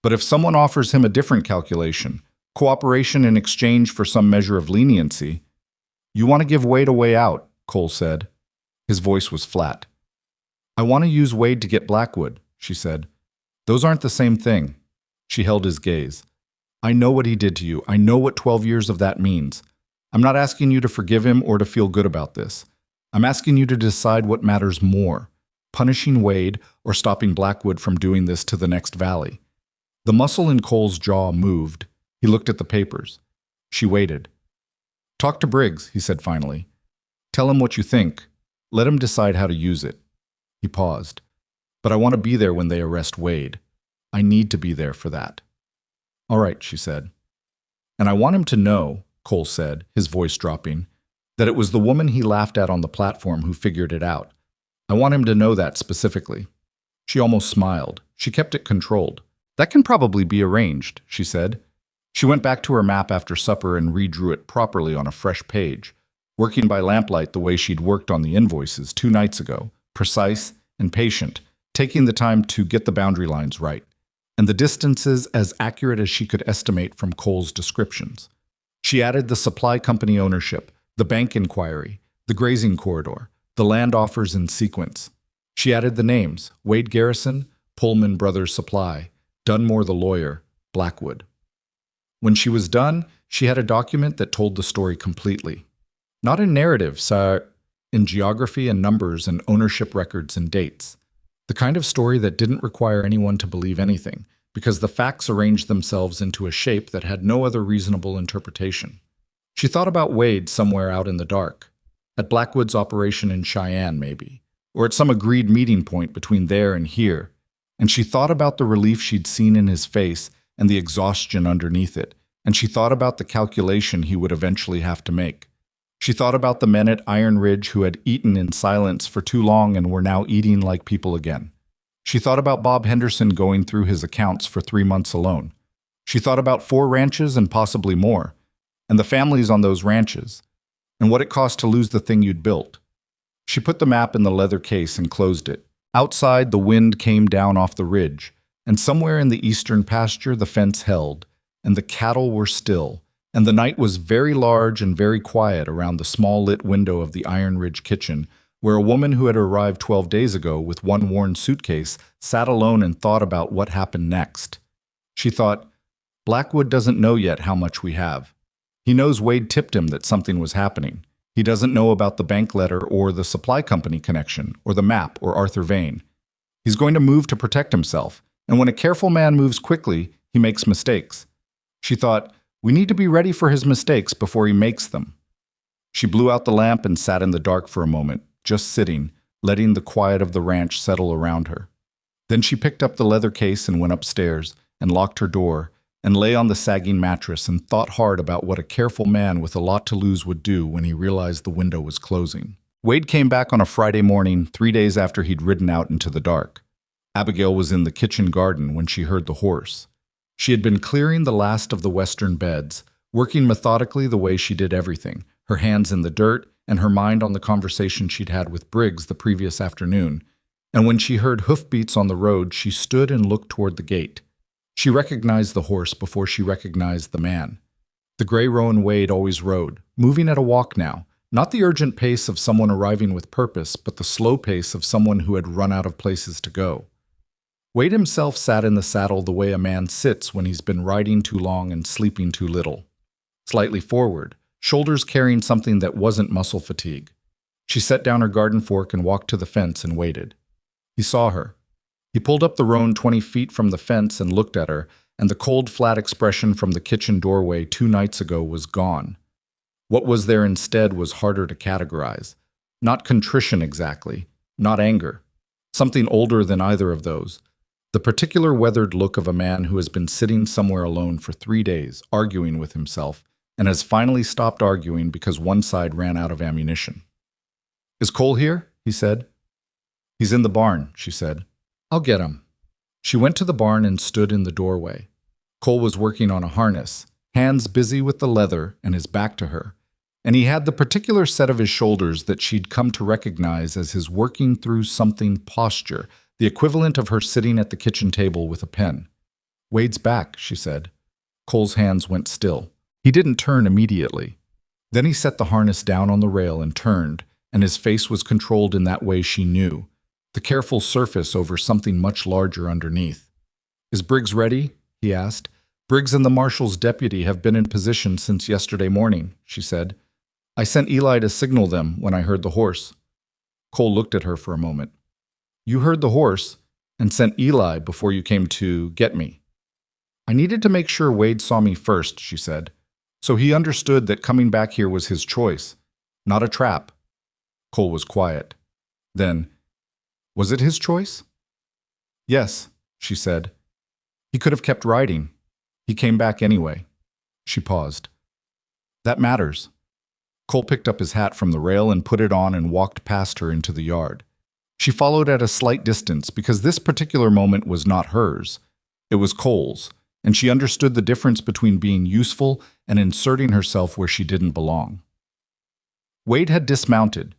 But if someone offers him a different calculation, cooperation in exchange for some measure of leniency, you want to give Wade a way out, Cole said. His voice was flat. I want to use Wade to get Blackwood, she said. Those aren't the same thing. She held his gaze. I know what he did to you. I know what 12 years of that means. I'm not asking you to forgive him or to feel good about this. I'm asking you to decide what matters more, punishing Wade or stopping Blackwood from doing this to the next valley. The muscle in Cole's jaw moved. He looked at the papers. She waited. Talk to Briggs, he said finally. Tell him what you think. Let him decide how to use it. He paused. But I want to be there when they arrest Wade. I need to be there for that. All right, she said. And I want him to know, Cole said, his voice dropping, that it was the woman he laughed at on the platform who figured it out. I want him to know that specifically. She almost smiled. She kept it controlled. That can probably be arranged, she said. She went back to her map after supper and redrew it properly on a fresh page, working by lamplight the way she'd worked on the invoices 2 nights ago, precise and patient, taking the time to get the boundary lines right, and the distances as accurate as she could estimate from Cole's descriptions. She added the supply company ownership, the bank inquiry, the grazing corridor, the land offers in sequence. She added the names, Wade Garrison, Pullman Brothers Supply, Dunmore the lawyer, Blackwood. When she was done, she had a document that told the story completely. Not in narrative, sir, in geography and numbers and ownership records and dates. The kind of story that didn't require anyone to believe anything, because the facts arranged themselves into a shape that had no other reasonable interpretation. She thought about Wade somewhere out in the dark, at Blackwood's operation in Cheyenne maybe, or at some agreed meeting point between there and here, and she thought about the relief she'd seen in his face and the exhaustion underneath it, and she thought about the calculation he would eventually have to make. She thought about the men at Iron Ridge who had eaten in silence for too long and were now eating like people again. She thought about Bob Henderson going through his accounts for 3 months alone. She thought about 4 ranches and possibly more, and the families on those ranches, and what it cost to lose the thing you'd built. She put the map in the leather case and closed it. Outside, the wind came down off the ridge, and somewhere in the eastern pasture the fence held, and the cattle were still, and the night was very large and very quiet around the small lit window of the Iron Ridge kitchen, where a woman who had arrived 12 days ago with one worn suitcase sat alone and thought about what happened next. She thought, Blackwood doesn't know yet how much we have. He knows Wade tipped him that something was happening. He doesn't know about the bank letter or the supply company connection or the map or Arthur Vane. He's going to move to protect himself, and when a careful man moves quickly, he makes mistakes. She thought, we need to be ready for his mistakes before he makes them. She blew out the lamp and sat in the dark for a moment, just sitting, letting the quiet of the ranch settle around her. Then she picked up the leather case and went upstairs and locked her door and lay on the sagging mattress and thought hard about what a careful man with a lot to lose would do when he realized the window was closing. Wade came back on a Friday morning, 3 days after he'd ridden out into the dark. Abigail was in the kitchen garden when she heard the horse. She had been clearing the last of the western beds, working methodically the way she did everything, her hands in the dirt and her mind on the conversation she'd had with Briggs the previous afternoon. And when she heard hoofbeats on the road, she stood and looked toward the gate. She recognized the horse before she recognized the man. The gray roan Wade always rode, moving at a walk now, not the urgent pace of someone arriving with purpose, but the slow pace of someone who had run out of places to go. Wade himself sat in the saddle the way a man sits when he's been riding too long and sleeping too little. Slightly forward, shoulders carrying something that wasn't muscle fatigue. She set down her garden fork and walked to the fence and waited. He saw her. He pulled up the roan 20 feet from the fence and looked at her, and the cold, flat expression from the kitchen doorway 2 nights ago was gone. What was there instead was harder to categorize. Not contrition exactly, not anger. Something older than either of those. The particular weathered look of a man who has been sitting somewhere alone for 3 days, arguing with himself, and has finally stopped arguing because one side ran out of ammunition. Is Cole here? He said. He's in the barn, she said. I'll get him. She went to the barn and stood in the doorway. Cole was working on a harness, hands busy with the leather and his back to her, and he had the particular set of his shoulders that she'd come to recognize as his working through something posture, the equivalent of her sitting at the kitchen table with a pen. Wade's back, she said. Cole's hands went still. He didn't turn immediately. Then he set the harness down on the rail and turned, and his face was controlled in that way she knew, the careful surface over something much larger underneath. Is Briggs ready? He asked. Briggs and the marshal's deputy have been in position since yesterday morning, she said. I sent Eli to signal them when I heard the horse. Cole looked at her for a moment. You heard the horse and sent Eli before you came to get me. I needed to make sure Wade saw me first, she said, so he understood that coming back here was his choice, not a trap. Cole was quiet. Then, was it his choice? Yes, she said. He could have kept riding. He came back anyway. She paused. That matters. Cole picked up his hat from the rail and put it on and walked past her into the yard. She followed at a slight distance because this particular moment was not hers. It was Cole's, and she understood the difference between being useful and inserting herself where she didn't belong. Wade had dismounted.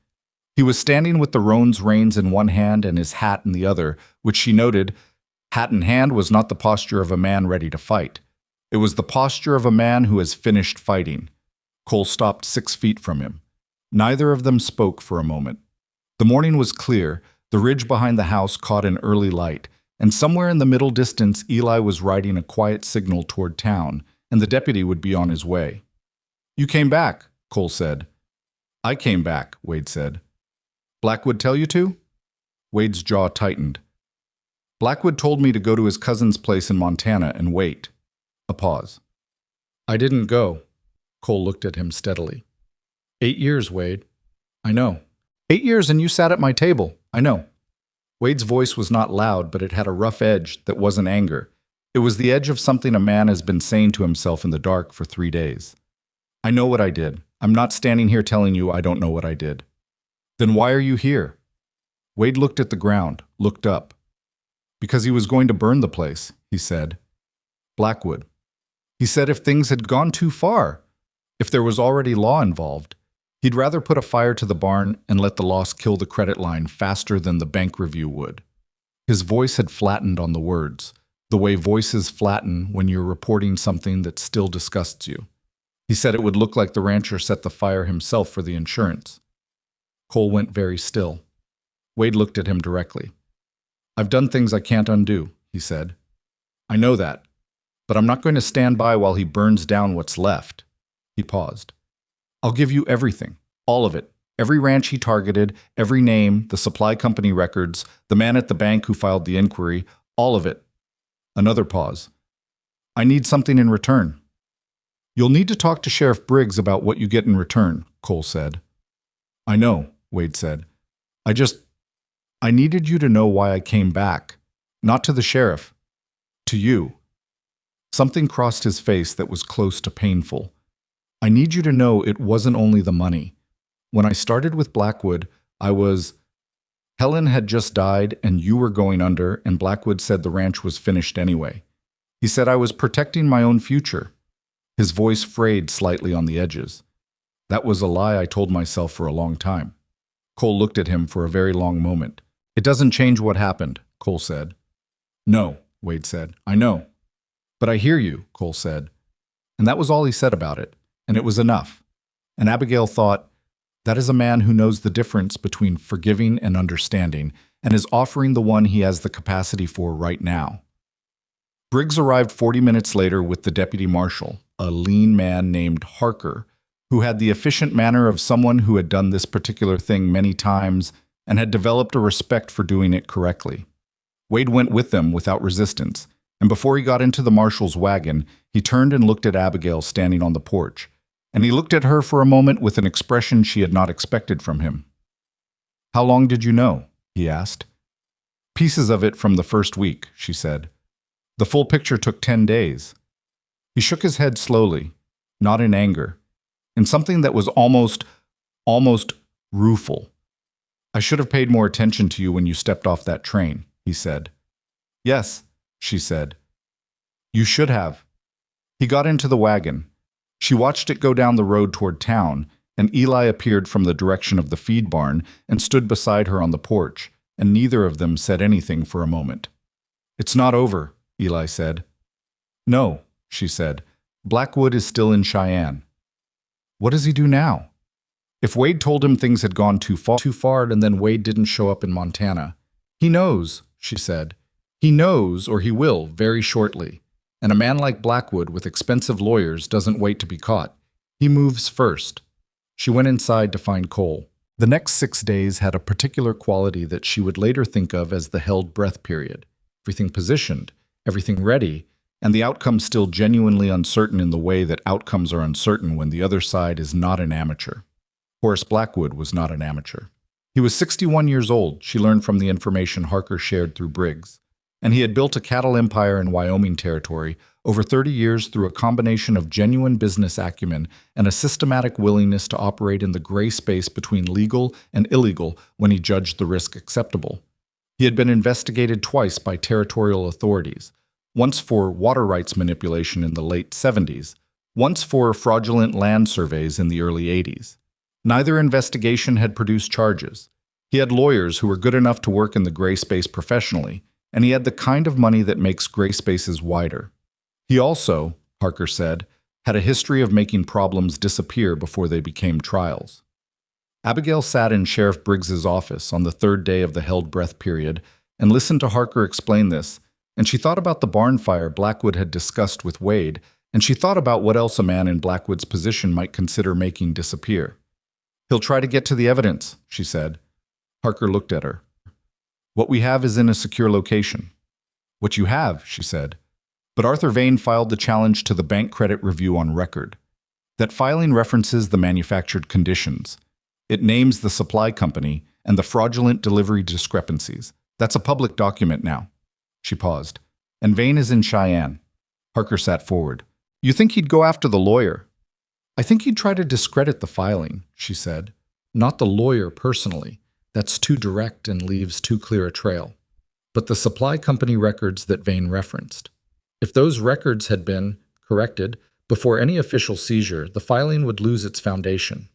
He was standing with the roan's reins in one hand and his hat in the other, which she noted, hat in hand, was not the posture of a man ready to fight. It was the posture of a man who has finished fighting. Cole stopped 6 feet from him. Neither of them spoke for a moment. The morning was clear, the ridge behind the house caught in early light, and somewhere in the middle distance Eli was riding a quiet signal toward town, and the deputy would be on his way. You came back, Cole said. I came back, Wade said. Blackwood tell you to? Wade's jaw tightened. Blackwood told me to go to his cousin's place in Montana and wait. A pause. I didn't go. Cole looked at him steadily. 8 years, Wade. I know. 8 years and you sat at my table. I know. Wade's voice was not loud, but it had a rough edge that wasn't anger. It was the edge of something a man has been saying to himself in the dark for 3 days. I know what I did. I'm not standing here telling you I don't know what I did. Then why are you here? Wade looked at the ground, looked up. Because he was going to burn the place, he said. Blackwood. He said if things had gone too far, if there was already law involved, he'd rather put a fire to the barn and let the loss kill the credit line faster than the bank review would. His voice had flattened on the words, the way voices flatten when you're reporting something that still disgusts you. He said it would look like the rancher set the fire himself for the insurance. Cole went very still. Wade looked at him directly. I've done things I can't undo, he said. I know that, but I'm not going to stand by while he burns down what's left. He paused. I'll give you everything, all of it. Every ranch he targeted, every name, the supply company records, the man at the bank who filed the inquiry, all of it. Another pause. I need something in return. You'll need to talk to Sheriff Briggs about what you get in return, Cole said. I know, Wade said. I needed you to know why I came back. Not to the sheriff. To you. Something crossed his face that was close to painful. I need you to know it wasn't only the money. When I started with Blackwood, Helen had just died and you were going under, and Blackwood said the ranch was finished anyway. He said I was protecting my own future. His voice frayed slightly on the edges. That was a lie I told myself for a long time. Cole looked at him for a very long moment. It doesn't change what happened, Cole said. No, Wade said. I know. But I hear you, Cole said. And that was all he said about it, and it was enough. And Abigail thought, that is a man who knows the difference between forgiving and understanding, and is offering the one he has the capacity for right now. Briggs arrived 40 minutes later with the deputy marshal, a lean man named Harker, who had the efficient manner of someone who had done this particular thing many times and had developed a respect for doing it correctly. Wade went with them without resistance, and before he got into the marshal's wagon, he turned and looked at Abigail standing on the porch, and he looked at her for a moment with an expression she had not expected from him. How long did you know? He asked. Pieces of it from the first week, she said. The full picture took 10 days. He shook his head slowly, not in anger, in something that was almost rueful. I should have paid more attention to you when you stepped off that train, he said. Yes, she said. You should have. He got into the wagon. She watched it go down the road toward town, and Eli appeared from the direction of the feed barn and stood beside her on the porch, and neither of them said anything for a moment. It's not over, Eli said. No, she said. Blackwood is still in Cheyenne. What does he do now? If Wade told him things had gone too far and then Wade didn't show up in Montana. He knows, she said. He knows, or he will, very shortly. And a man like Blackwood with expensive lawyers doesn't wait to be caught. He moves first. She went inside to find Cole. The next 6 days had a particular quality that she would later think of as the held breath period. Everything positioned, everything ready, and the outcome still genuinely uncertain in the way that outcomes are uncertain when the other side is not an amateur. Horace Blackwood was not an amateur. He was 61 years old, she learned from the information Harker shared through Briggs, and he had built a cattle empire in Wyoming territory over 30 years through a combination of genuine business acumen and a systematic willingness to operate in the gray space between legal and illegal when he judged the risk acceptable. He had been investigated twice by territorial authorities, once for water rights manipulation in the late 70s, once for fraudulent land surveys in the early 80s. Neither investigation had produced charges. He had lawyers who were good enough to work in the gray space professionally, and he had the kind of money that makes gray spaces wider. He also, Harker said, had a history of making problems disappear before they became trials. Abigail sat in Sheriff Briggs's office on the third day of the held breath period and listened to Harker explain this, and she thought about the barn fire Blackwood had discussed with Wade, and she thought about what else a man in Blackwood's position might consider making disappear. "He'll try to get to the evidence," she said. Harker looked at her. "What we have is in a secure location." "What you have," she said. But Arthur Vane filed the challenge to the bank credit review on record. That filing references the manufactured conditions. It names the supply company and the fraudulent delivery discrepancies. That's a public document now. She paused. "And Vane is in Cheyenne." Harker sat forward. "You think he'd go after the lawyer?" "I think he'd try to discredit the filing," she said. "Not the lawyer personally. That's too direct and leaves too clear a trail. But the supply company records that Vane referenced. If those records had been corrected before any official seizure, the filing would lose its foundation."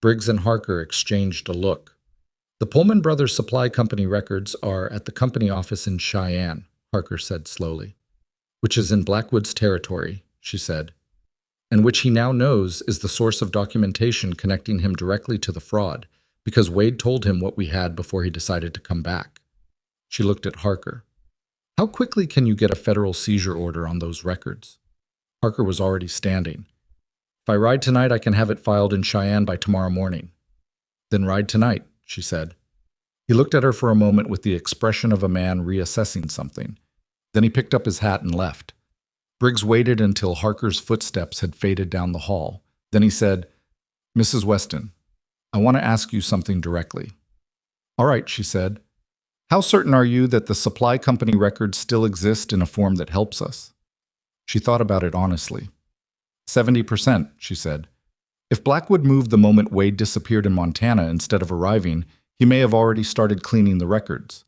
Briggs and Harker exchanged a look. "The Pullman Brothers Supply Company records are at the company office in Cheyenne," Harker said slowly. "Which is in Blackwood's territory," she said, "and which he now knows is the source of documentation connecting him directly to the fraud, because Wade told him what we had before he decided to come back." She looked at Harker. "How quickly can you get a federal seizure order on those records?" Harker was already standing. "If I ride tonight, I can have it filed in Cheyenne by tomorrow morning." "Then ride tonight," she said. He looked at her for a moment with the expression of a man reassessing something. Then he picked up his hat and left. Briggs waited until Harker's footsteps had faded down the hall. Then he said, "Mrs. Weston, I want to ask you something directly." "All right," she said. "How certain are you that the supply company records still exist in a form that helps us?" She thought about it honestly. 70%, she said. "If Blackwood moved the moment Wade disappeared in Montana instead of arriving, he may have already started cleaning the records.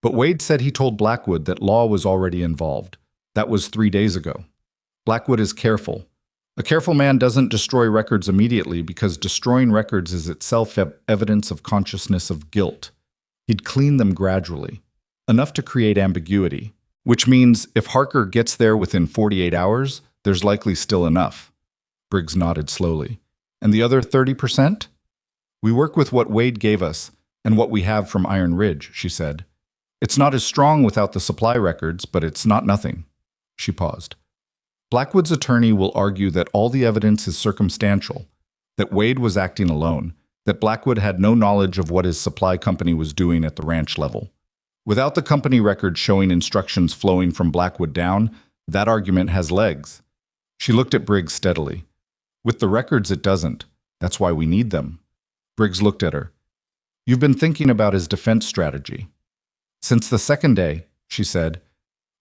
But Wade said he told Blackwood that law was already involved. That was 3 days ago. Blackwood is careful. A careful man doesn't destroy records immediately because destroying records is itself evidence of consciousness of guilt. He'd clean them gradually, enough to create ambiguity, which means if Harker gets there within 48 hours, there's likely still enough." Briggs nodded slowly. "And the other 30%? "We work with what Wade gave us and what we have from Iron Ridge," she said. "It's not as strong without the supply records, but it's not nothing." She paused. "Blackwood's attorney will argue that all the evidence is circumstantial, that Wade was acting alone, that Blackwood had no knowledge of what his supply company was doing at the ranch level. Without the company records showing instructions flowing from Blackwood down, that argument has legs." She looked at Briggs steadily. "With the records, it doesn't. That's why we need them." Briggs looked at her. "You've been thinking about his defense strategy." "Since the second day," she said.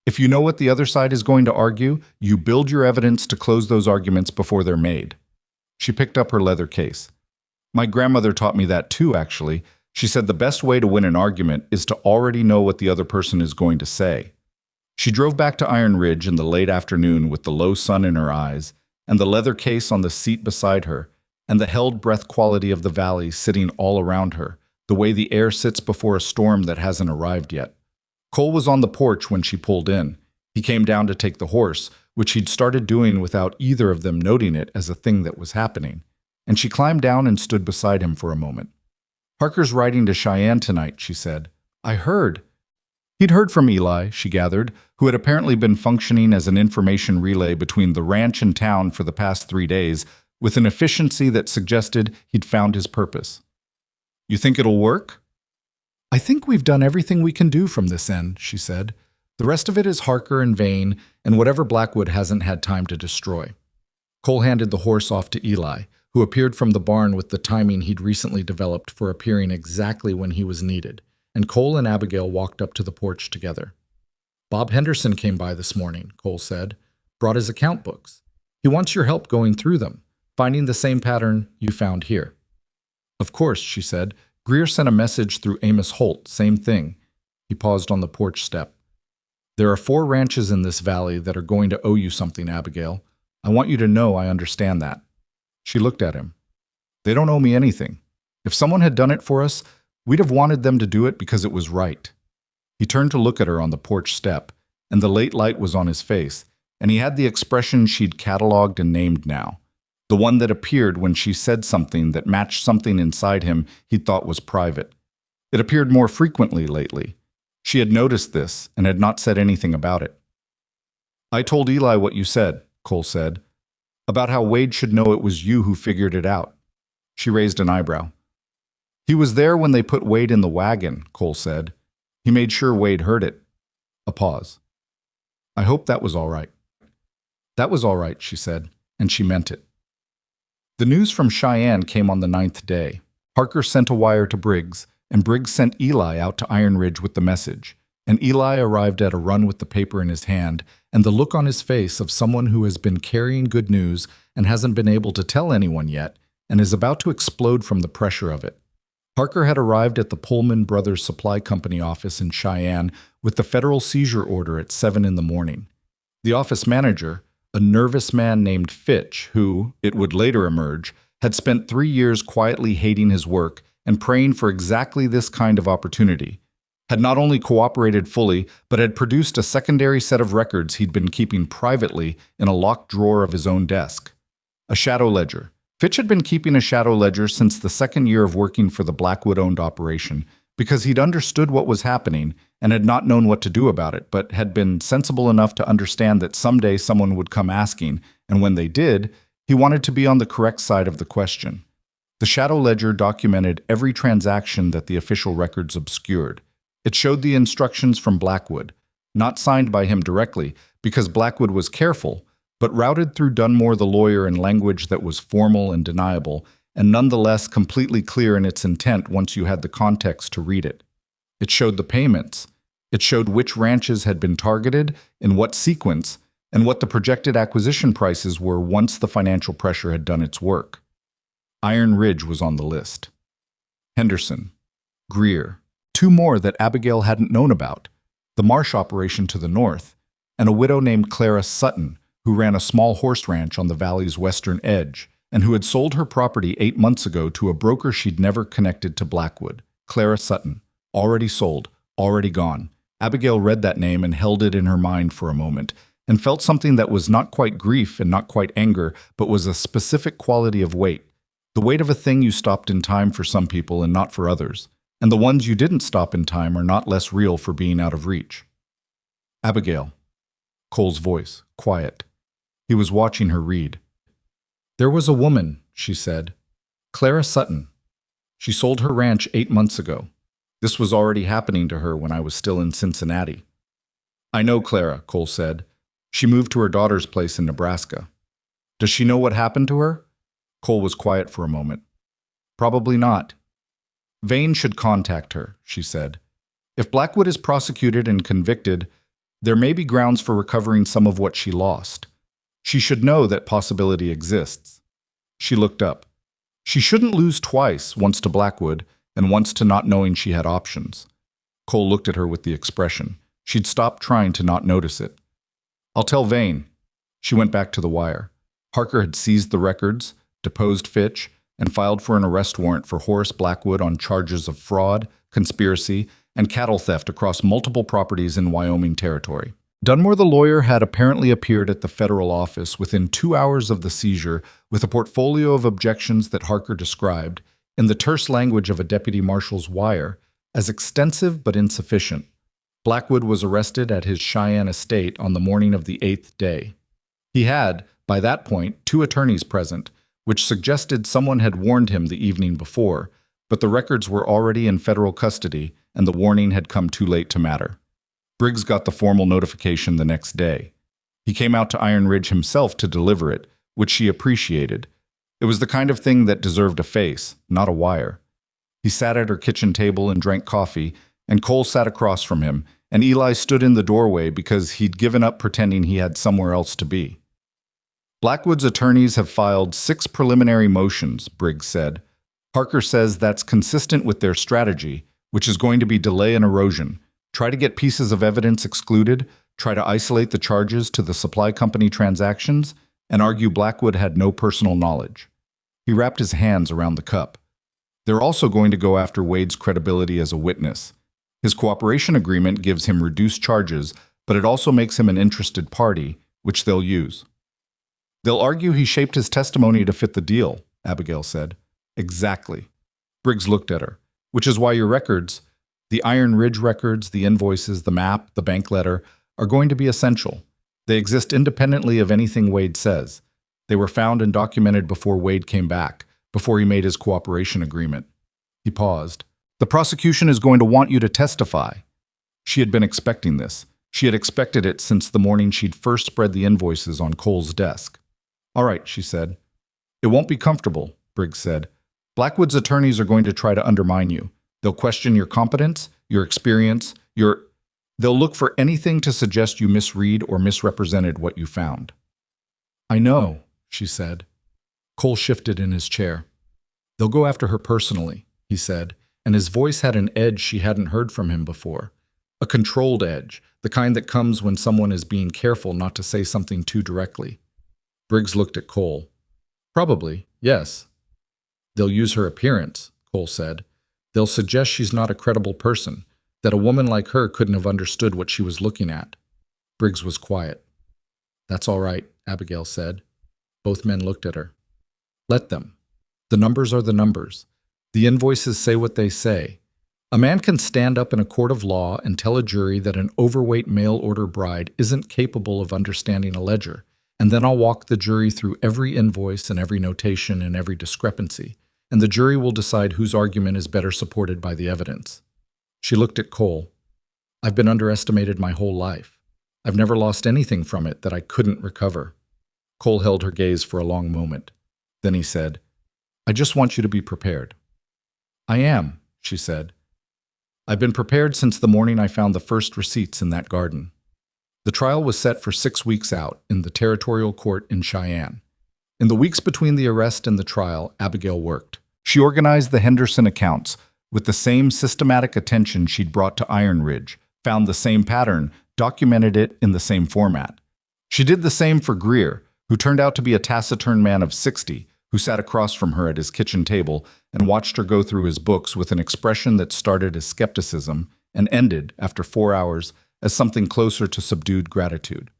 "If you know what the other side is going to argue, you build your evidence to close those arguments before they're made." She picked up her leather case. "My grandmother taught me that too, actually. She said the best way to win an argument is to already know what the other person is going to say." She drove back to Iron Ridge in the late afternoon with the low sun in her eyes, and the leather case on the seat beside her, and the held breath quality of the valley sitting all around her, the way the air sits before a storm that hasn't arrived yet. Cole was on the porch when she pulled in. He came down to take the horse, which he'd started doing without either of them noting it as a thing that was happening, and she climbed down and stood beside him for a moment. "Harker's riding to Cheyenne tonight," she said. "I heard." He'd heard from Eli, she gathered, who had apparently been functioning as an information relay between the ranch and town for the past 3 days, with an efficiency that suggested he'd found his purpose. You think it'll work? I think we've done everything we can do from this end, she said. The rest of it is Harker and Vane and whatever Blackwood hasn't had time to destroy. Cole handed the horse off to Eli, who appeared from the barn with the timing he'd recently developed for appearing exactly when he was needed, and Cole and Abigail walked up to the porch together. Bob Henderson came by this morning, Cole said, brought his account books. He wants your help going through them, finding the same pattern you found here. Of course, she said. Greer sent a message through Amos Holt, same thing. He paused on the porch step. There are 4 ranches in this valley that are going to owe you something, Abigail. I want you to know I understand that. She looked at him. They don't owe me anything. If someone had done it for us, we'd have wanted them to do it because it was right. He turned to look at her on the porch step, and the late light was on his face, and he had the expression she'd cataloged and named now, the one that appeared when she said something that matched something inside him he'd thought was private. It appeared more frequently lately. She had noticed this and had not said anything about it. I told Eli what you said, Cole said, about how Wade should know it was you who figured it out. She raised an eyebrow. He was there when they put Wade in the wagon, Cole said. He made sure Wade heard it. A pause. I hope that was all right. That was all right, she said, and she meant it. The news from Cheyenne came on the 9th day. Harker sent a wire to Briggs, and Briggs sent Eli out to Iron Ridge with the message, and Eli arrived at a run with the paper in his hand and the look on his face of someone who has been carrying good news and hasn't been able to tell anyone yet and is about to explode from the pressure of it. Harker had arrived at the Pullman Brothers Supply Company office in Cheyenne with the federal seizure order at 7 in the morning. The office manager, a nervous man named Fitch, who, it would later emerge, had spent 3 years quietly hating his work and praying for exactly this kind of opportunity, had not only cooperated fully, but had produced a secondary set of records he'd been keeping privately in a locked drawer of his own desk. A shadow ledger. Fitch had been keeping a shadow ledger since the 2nd year of working for the Blackwood-owned operation, because he'd understood what was happening and had not known what to do about it, but had been sensible enough to understand that someday someone would come asking, and when they did, he wanted to be on the correct side of the question. The shadow ledger documented every transaction that the official records obscured. It showed the instructions from Blackwood, not signed by him directly, because Blackwood was careful, but routed through Dunmore the lawyer in language that was formal and deniable, and nonetheless completely clear in its intent once you had the context to read it. It showed the payments. It showed which ranches had been targeted, in what sequence, and what the projected acquisition prices were once the financial pressure had done its work. Iron Ridge was on the list. Henderson, Greer, 2 more that Abigail hadn't known about, the Marsh operation to the north, and a widow named Clara Sutton, who ran a small horse ranch on the valley's western edge, and who had sold her property 8 months ago to a broker she'd never connected to Blackwood. Clara Sutton, already sold, already gone. Abigail read that name and held it in her mind for a moment, and felt something that was not quite grief and not quite anger, but was a specific quality of weight. The weight of a thing you stopped in time for some people and not for others, and the ones you didn't stop in time are not less real for being out of reach. Abigail. Cole's voice, quiet. He was watching her read. There was a woman, she said. Clara Sutton. She sold her ranch 8 months ago. This was already happening to her when I was still in Cincinnati. I know Clara, Cole said. She moved to her daughter's place in Nebraska. Does she know what happened to her? Cole was quiet for a moment. Probably not. Vane should contact her, she said. If Blackwood is prosecuted and convicted, there may be grounds for recovering some of what she lost. She should know that possibility exists. She looked up. She shouldn't lose twice, once to Blackwood and once to not knowing she had options. Cole looked at her with the expression. She'd stopped trying to not notice it. I'll tell Vane. She went back to the wire. Harker had seized the records, deposed Fitch, and filed for an arrest warrant for Horace Blackwood on charges of fraud, conspiracy, and cattle theft across multiple properties in Wyoming territory. Dunmore the lawyer had apparently appeared at the federal office within 2 hours of the seizure with a portfolio of objections that Harker described, in the terse language of a deputy marshal's wire, as extensive but insufficient. Blackwood was arrested at his Cheyenne estate on the morning of the 8th day. He had, by that point, 2 attorneys present, which suggested someone had warned him the evening before, But the records were already in federal custody, and the warning had come too late to matter. Briggs got the formal notification the next day. He came out to Iron Ridge himself to deliver it, which she appreciated. It was the kind of thing that deserved a face, not a wire. He sat at her kitchen table and drank coffee, and Cole sat across from him, and Eli stood in the doorway because he'd given up pretending he had somewhere else to be. Blackwood's attorneys have filed 6 preliminary motions, Briggs said. Parker says that's consistent with their strategy, which is going to be delay and erosion. Try to get pieces of evidence excluded, try to isolate the charges to the supply company transactions, and argue Blackwood had no personal knowledge. He wrapped his hands around the cup. They're also going to go after Wade's credibility as a witness. His cooperation agreement gives him reduced charges, but it also makes him an interested party, which they'll use. They'll argue he shaped his testimony to fit the deal, Abigail said. Exactly. Briggs looked at her. Which is why your records, the Iron Ridge records, the invoices, the map, the bank letter, are going to be essential. They exist independently of anything Wade says. They were found and documented before Wade came back, before he made his cooperation agreement. He paused. The prosecution is going to want you to testify. She had been expecting this. She had expected it since the morning she'd first spread the invoices on Cole's desk. All right, she said. It won't be comfortable, Briggs said. Blackwood's attorneys are going to try to undermine you. They'll question your competence, your experience, They'll look for anything to suggest you misread or misrepresented what you found. I know, she said. Cole shifted in his chair. They'll go after her personally, he said, and his voice had an edge she hadn't heard from him before. A controlled edge, the kind that comes when someone is being careful not to say something too directly. Briggs looked at Cole. Probably, yes. They'll use her appearance, Cole said. They'll suggest she's not a credible person, that a woman like her couldn't have understood what she was looking at. Briggs was quiet. That's all right, Abigail said. Both men looked at her. Let them. The numbers are the numbers. The invoices say what they say. A man can stand up in a court of law and tell a jury that an overweight mail-order bride isn't capable of understanding a ledger, and then I'll walk the jury through every invoice and every notation and every discrepancy, and the jury will decide whose argument is better supported by the evidence. She looked at Cole. I've been underestimated my whole life. I've never lost anything from it that I couldn't recover. Cole held her gaze for a long moment. Then he said, I just want you to be prepared. I am, she said. I've been prepared since the morning I found the first receipts in that garden. The trial was set for 6 weeks out in the territorial court in Cheyenne. In the weeks between the arrest and the trial, Abigail worked. She organized the Henderson accounts with the same systematic attention she'd brought to Iron Ridge, found the same pattern, documented it in the same format. She did the same for Greer, who turned out to be a taciturn man of 60, who sat across from her at his kitchen table and watched her go through his books with an expression that started as skepticism and ended, after 4 hours, as something closer to subdued gratitude.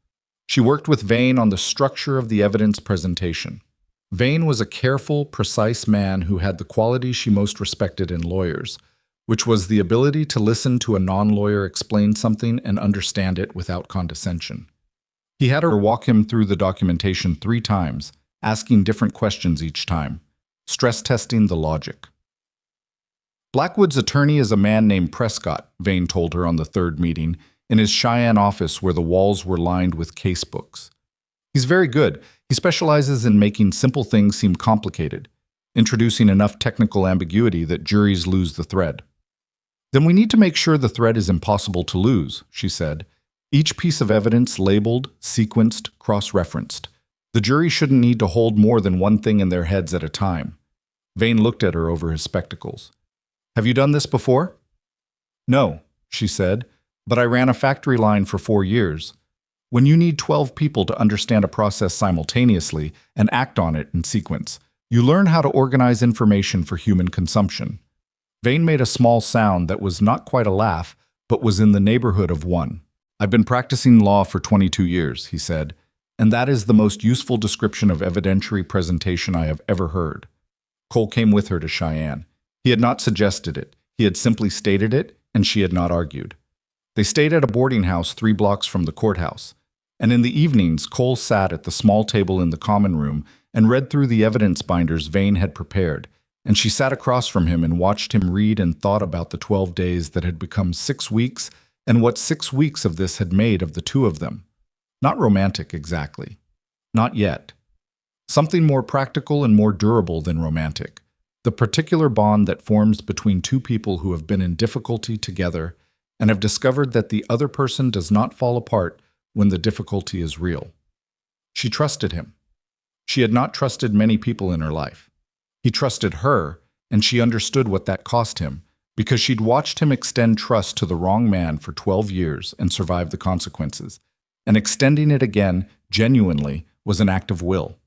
She worked with Vane on the structure of the evidence presentation. Vane was a careful, precise man who had the qualities she most respected in lawyers, which was the ability to listen to a non-lawyer explain something and understand it without condescension. He had her walk him through the documentation 3 times, asking different questions each time, stress testing the logic. Blackwood's attorney is a man named Prescott, Vane told her on the 3rd meeting, in his Cheyenne office where the walls were lined with case books. He's very good. He specializes in making simple things seem complicated, introducing enough technical ambiguity that juries lose the thread. Then we need to make sure the thread is impossible to lose, she said. Each piece of evidence labeled, sequenced, cross-referenced. The jury shouldn't need to hold more than one thing in their heads at a time. Vane looked at her over his spectacles. Have you done this before? No, she said, but I ran a factory line for 4 years. When you need 12 people to understand a process simultaneously and act on it in sequence, you learn how to organize information for human consumption. Vane made a small sound that was not quite a laugh, but was in the neighborhood of one. I've been practicing law for 22 years, he said, and that is the most useful description of evidentiary presentation I have ever heard. Cole came with her to Cheyenne. He had not suggested it. He had simply stated it, and she had not argued. They stayed at a boarding house 3 blocks from the courthouse, and in the evenings Cole sat at the small table in the common room and read through the evidence binders Vane had prepared, and she sat across from him and watched him read and thought about the 12 days that had become 6 weeks and what 6 weeks of this had made of the two of them. Not romantic exactly. Not yet. Something more practical and more durable than romantic. The particular bond that forms between two people who have been in difficulty together and have discovered that the other person does not fall apart when the difficulty is real. She trusted him. She had not trusted many people in her life. He trusted her, and she understood what that cost him, because she'd watched him extend trust to the wrong man for 12 years and survive the consequences. And extending it again, genuinely, was an act of will.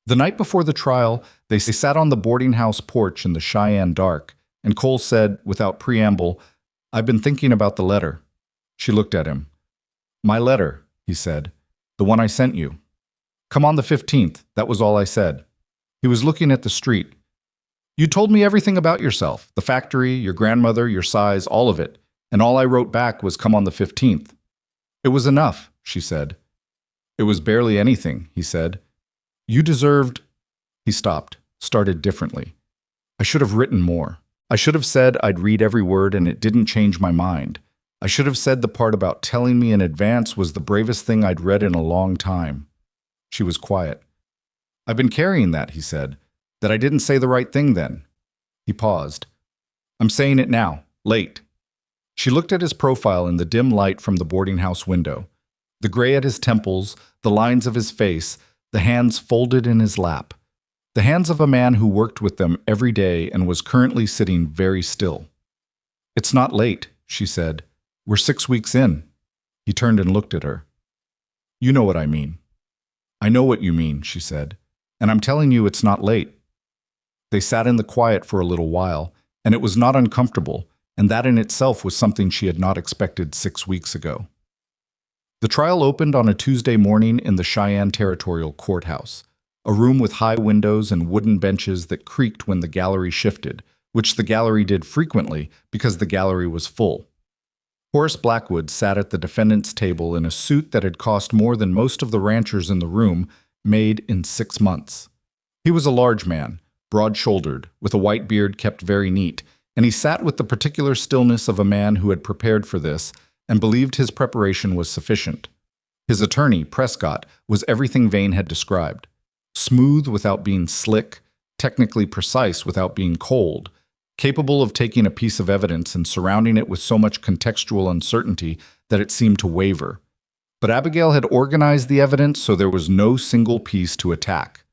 The night before the trial, they sat on the boarding house porch in the Cheyenne dark, and Cole said, without preamble, "I've been thinking about the letter." She looked at him. "My letter," he said. "The one I sent you." "Come on the 15th, that was all I said." He was looking at the street. "You told me everything about yourself, the factory, your grandmother, your size, all of it, and all I wrote back was come on the 15th. "It was enough," she said. "It was barely anything," he said. "You deserved—" He stopped, started differently. "I should have written more. I should have said I'd read every word and it didn't change my mind. I should have said the part about telling me in advance was the bravest thing I'd read in a long time." She was quiet. "I've been carrying that," he said, "that I didn't say the right thing then." He paused. "I'm saying it now, late." She looked at his profile in the dim light from the boarding house window. The gray at his temples, the lines of his face, the hands folded in his lap. The hands of a man who worked with them every day and was currently sitting very still. "It's not late," she said. "We're 6 weeks in." He turned and looked at her. "You know what I mean." "I know what you mean," she said. "And I'm telling you it's not late." They sat in the quiet for a little while, and it was not uncomfortable, and that in itself was something she had not expected 6 weeks ago. The trial opened on a Tuesday morning in the Cheyenne Territorial Courthouse, a room with high windows and wooden benches that creaked when the gallery shifted, which the gallery did frequently because the gallery was full. Horace Blackwood sat at the defendant's table in a suit that had cost more than most of the ranchers in the room, made in 6 months. He was a large man, broad-shouldered, with a white beard kept very neat, and he sat with the particular stillness of a man who had prepared for this and believed his preparation was sufficient. His attorney, Prescott, was everything Vane had described. Smooth without being slick, technically precise without being cold, capable of taking a piece of evidence and surrounding it with so much contextual uncertainty that it seemed to waver. But Abigail had organized the evidence so there was no single piece to attack.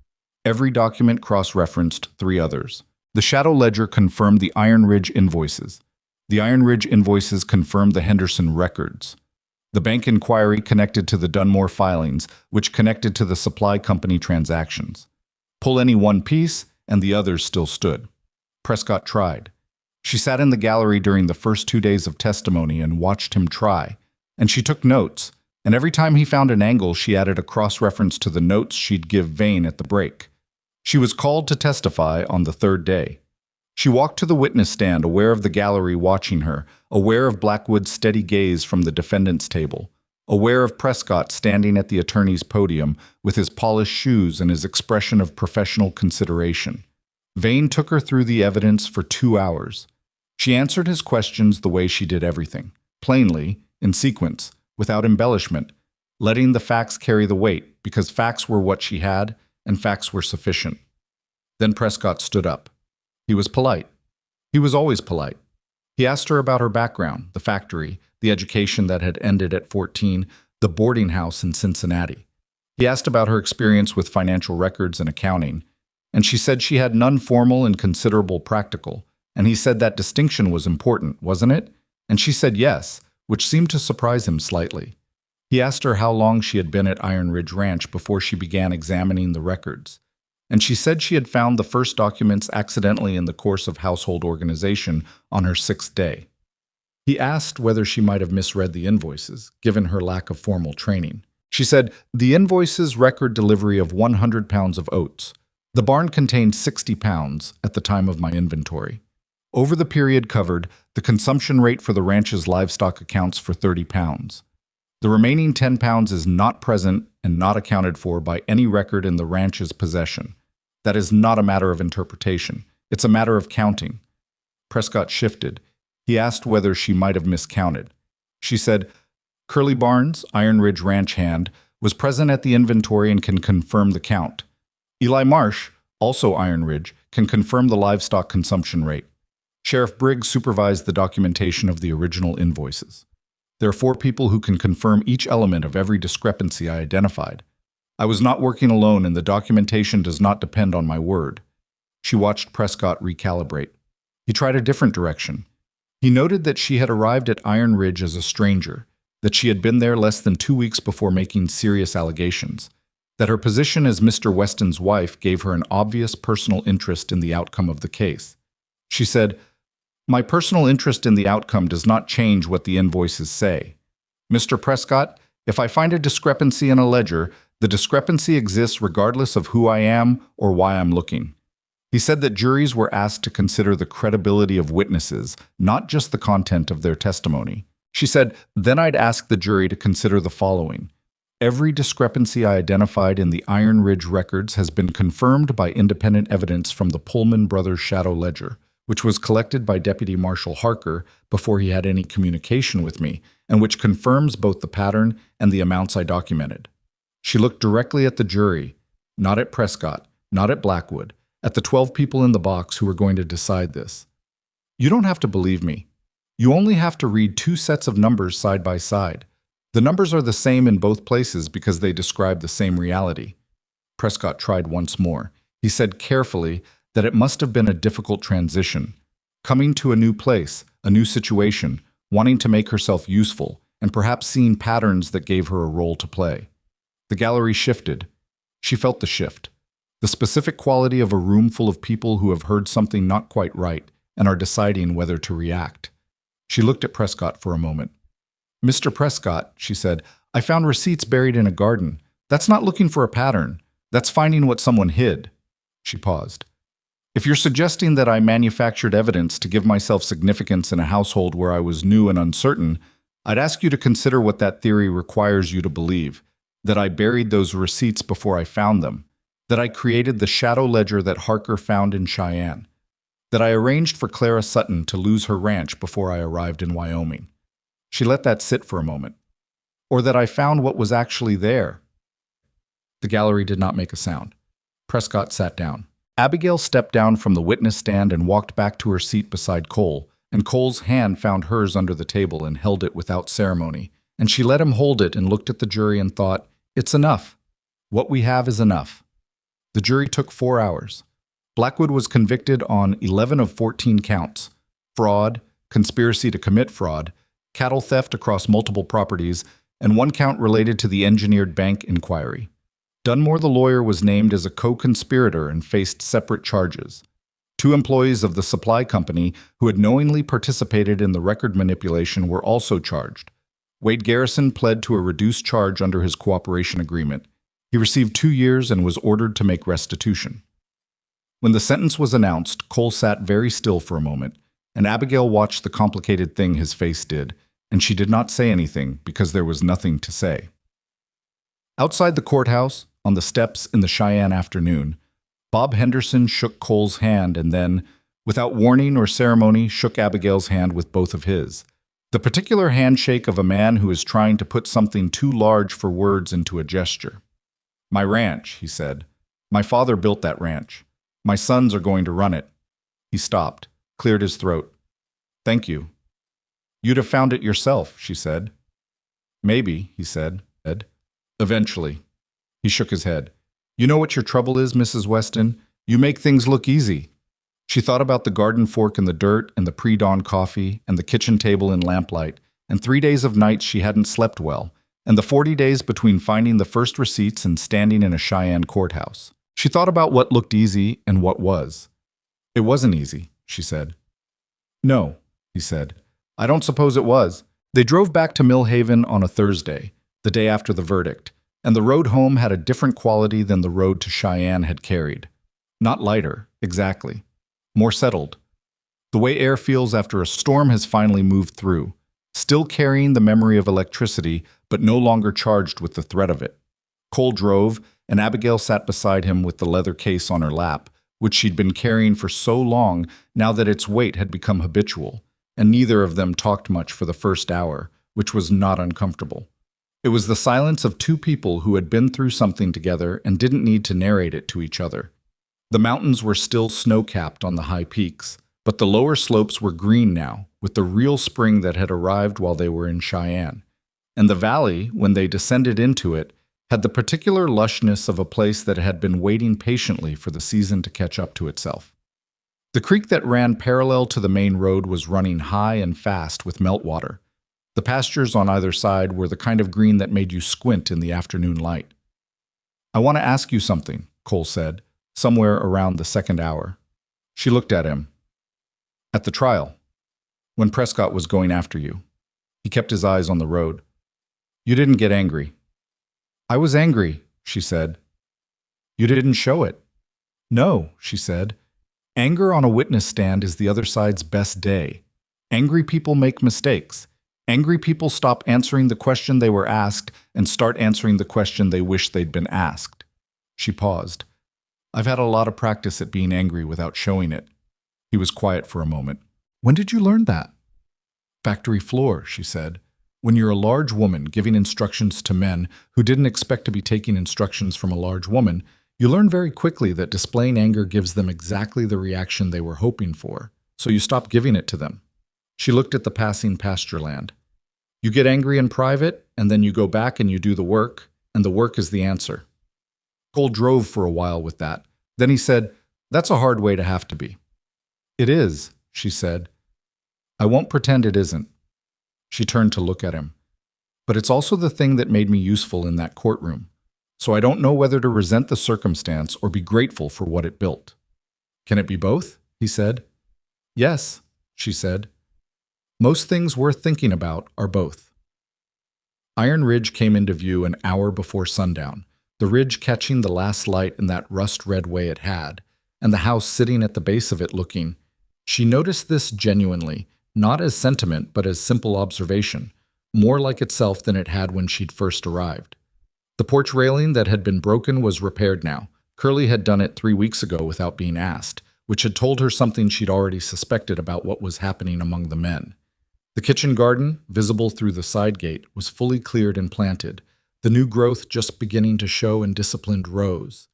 Every document cross-referenced 3 others. The Shadow Ledger confirmed the Iron Ridge invoices. The Iron Ridge invoices confirmed the Henderson records. The bank inquiry connected to the Dunmore filings, which connected to the supply company transactions. Pull any one piece, and the others still stood. Prescott tried. She sat in the gallery during the first 2 days of testimony and watched him try, and she took notes, and every time he found an angle, she added a cross-reference to the notes she'd give Vane at the break. She was called to testify on the 3rd day. She walked to the witness stand, aware of the gallery watching her, aware of Blackwood's steady gaze from the defendant's table, aware of Prescott standing at the attorney's podium with his polished shoes and his expression of professional consideration. Vane took her through the evidence for 2 hours. She answered his questions the way she did everything, plainly, in sequence, without embellishment, letting the facts carry the weight, because facts were what she had, and facts were sufficient. Then Prescott stood up. He was polite. He was always polite. He asked her about her background, the factory, the education that had ended at 14, the boarding house in Cincinnati. He asked about her experience with financial records and accounting, and she said she had none formal and considerable practical, and he said that distinction was important, wasn't it? And she said yes, which seemed to surprise him slightly. He asked her how long she had been at Iron Ridge Ranch before she began examining the records, and she said she had found the first documents accidentally in the course of household organization on her 6th day. He asked whether she might have misread the invoices, given her lack of formal training. She said, "The invoices record delivery of 100 pounds of oats. The barn contained 60 pounds at the time of my inventory. Over the period covered, the consumption rate for the ranch's livestock accounts for 30 pounds. The remaining 10 pounds is not present and not accounted for by any record in the ranch's possession. That is not a matter of interpretation. It's a matter of counting. Prescott shifted. He asked whether she might have miscounted. She said, Curly Barnes, Iron Ridge ranch hand, was present at the inventory and can confirm the count. Eli Marsh, also Iron Ridge, can confirm the livestock consumption rate. Sheriff Briggs supervised the documentation of the original invoices. There are 4 people who can confirm each element of every discrepancy I identified. I was not working alone, and the documentation does not depend on my word. She watched Prescott recalibrate. He tried a different direction. He noted that she had arrived at Iron Ridge as a stranger, that she had been there less than 2 weeks before making serious allegations, that her position as Mr. Weston's wife gave her an obvious personal interest in the outcome of the case. She said, My personal interest in the outcome does not change what the invoices say. Mr. Prescott, if I find a discrepancy in a ledger, the discrepancy exists regardless of who I am or why I'm looking. He said that juries were asked to consider the credibility of witnesses, not just the content of their testimony. She said, Then I'd ask the jury to consider the following. Every discrepancy I identified in the Iron Ridge records has been confirmed by independent evidence from the Pullman Brothers Shadow Ledger, which was collected by Deputy Marshal Harker before he had any communication with me, and which confirms both the pattern and the amounts I documented. She looked directly at the jury, not at Prescott, not at Blackwood, at the 12 people in the box who were going to decide this. You don't have to believe me. You only have to read 2 sets of numbers side by side. The numbers are the same in both places because they describe the same reality. Prescott tried once more. He said carefully that it must have been a difficult transition. Coming to a new place, a new situation, wanting to make herself useful, and perhaps seeing patterns that gave her a role to play. The gallery shifted. She felt the shift. The specific quality of a room full of people who have heard something not quite right and are deciding whether to react. She looked at Prescott for a moment. Mr. Prescott, she said, I found receipts buried in a garden. That's not looking for a pattern. That's finding what someone hid. She paused. If you're suggesting that I manufactured evidence to give myself significance in a household where I was new and uncertain, I'd ask you to consider what that theory requires you to believe, that I buried those receipts before I found them, that I created the shadow ledger that Harker found in Cheyenne, that I arranged for Clara Sutton to lose her ranch before I arrived in Wyoming. She let that sit for a moment. Or that I found what was actually there. The gallery did not make a sound. Prescott sat down. Abigail stepped down from the witness stand and walked back to her seat beside Cole, and Cole's hand found hers under the table and held it without ceremony, and she let him hold it and looked at the jury and thought, It's enough. What we have is enough. The jury took 4 hours. Blackwood was convicted on 11 of 14 counts: fraud, conspiracy to commit fraud, cattle theft across multiple properties, and 1 count related to the engineered bank inquiry. Dunmore the lawyer was named as a co-conspirator and faced separate charges. 2 employees of the supply company who had knowingly participated in the record manipulation were also charged. Wade Garrison pled to a reduced charge under his cooperation agreement. He received 2 years and was ordered to make restitution. When the sentence was announced, Cole sat very still for a moment, and Abigail watched the complicated thing his face did, and she did not say anything because there was nothing to say. Outside the courthouse, on the steps in the Cheyenne afternoon, Bob Henderson shook Cole's hand and then, without warning or ceremony, shook Abigail's hand with both of his. The particular handshake of a man who is trying to put something too large for words into a gesture. My ranch, he said. My father built that ranch. My sons are going to run it. He stopped, cleared his throat. Thank you. You'd have found it yourself, she said. Maybe, he said. Eventually. He shook his head. You know what your trouble is, Mrs. Weston? You make things look easy. She thought about the garden fork in the dirt and the pre-dawn coffee and the kitchen table in lamplight, and 3 days of nights she hadn't slept well, and the 40 days between finding the first receipts and standing in a Cheyenne courthouse. She thought about what looked easy and what was. It wasn't easy, she said. No, he said. I don't suppose it was. They drove back to Millhaven on a Thursday, the day after the verdict, and the road home had a different quality than the road to Cheyenne had carried. Not lighter, exactly. More settled. The way air feels after a storm has finally moved through, still carrying the memory of electricity, but no longer charged with the threat of it. Cole drove, and Abigail sat beside him with the leather case on her lap, which she'd been carrying for so long now that its weight had become habitual, and neither of them talked much for the first hour, which was not uncomfortable. It was the silence of two people who had been through something together and didn't need to narrate it to each other. The mountains were still snow-capped on the high peaks, but the lower slopes were green now, with the real spring that had arrived while they were in Cheyenne. And the valley, when they descended into it, had the particular lushness of a place that had been waiting patiently for the season to catch up to itself. The creek that ran parallel to the main road was running high and fast with meltwater. The pastures on either side were the kind of green that made you squint in the afternoon light. "I want to ask you something," Cole said, somewhere around the second hour. She looked at him. "At the trial, when Prescott was going after you." He kept his eyes on the road. "You didn't get angry." "I was angry," she said. "You didn't show it." "No," she said. "Anger on a witness stand is the other side's best day. Angry people make mistakes. Angry people stop answering the question they were asked and start answering the question they wish they'd been asked." She paused. "I've had a lot of practice at being angry without showing it." He was quiet for a moment. "When did you learn that?" "Factory floor," she said. "When you're a large woman giving instructions to men who didn't expect to be taking instructions from a large woman, you learn very quickly that displaying anger gives them exactly the reaction they were hoping for, so you stop giving it to them." She looked at the passing pasture land. "You get angry in private, and then you go back and you do the work, and the work is the answer." Cole drove for a while with that. Then he said, "That's a hard way to have to be." "It is," she said. "I won't pretend it isn't." She turned to look at him. "But it's also the thing that made me useful in that courtroom. So I don't know whether to resent the circumstance or be grateful for what it built." "Can it be both?" he said. "Yes," she said. "Most things worth thinking about are both." Iron Ridge came into view an hour before sundown, the ridge catching the last light in that rust-red way it had, and the house sitting at the base of it looking. She noticed this genuinely, not as sentiment but as simple observation, more like itself than it had when she'd first arrived. The porch railing that had been broken was repaired now. Curly had done it 3 weeks ago without being asked, which had told her something she'd already suspected about what was happening among the men. The kitchen garden, visible through the side gate, was fully cleared and planted, the new growth just beginning to show in disciplined rows.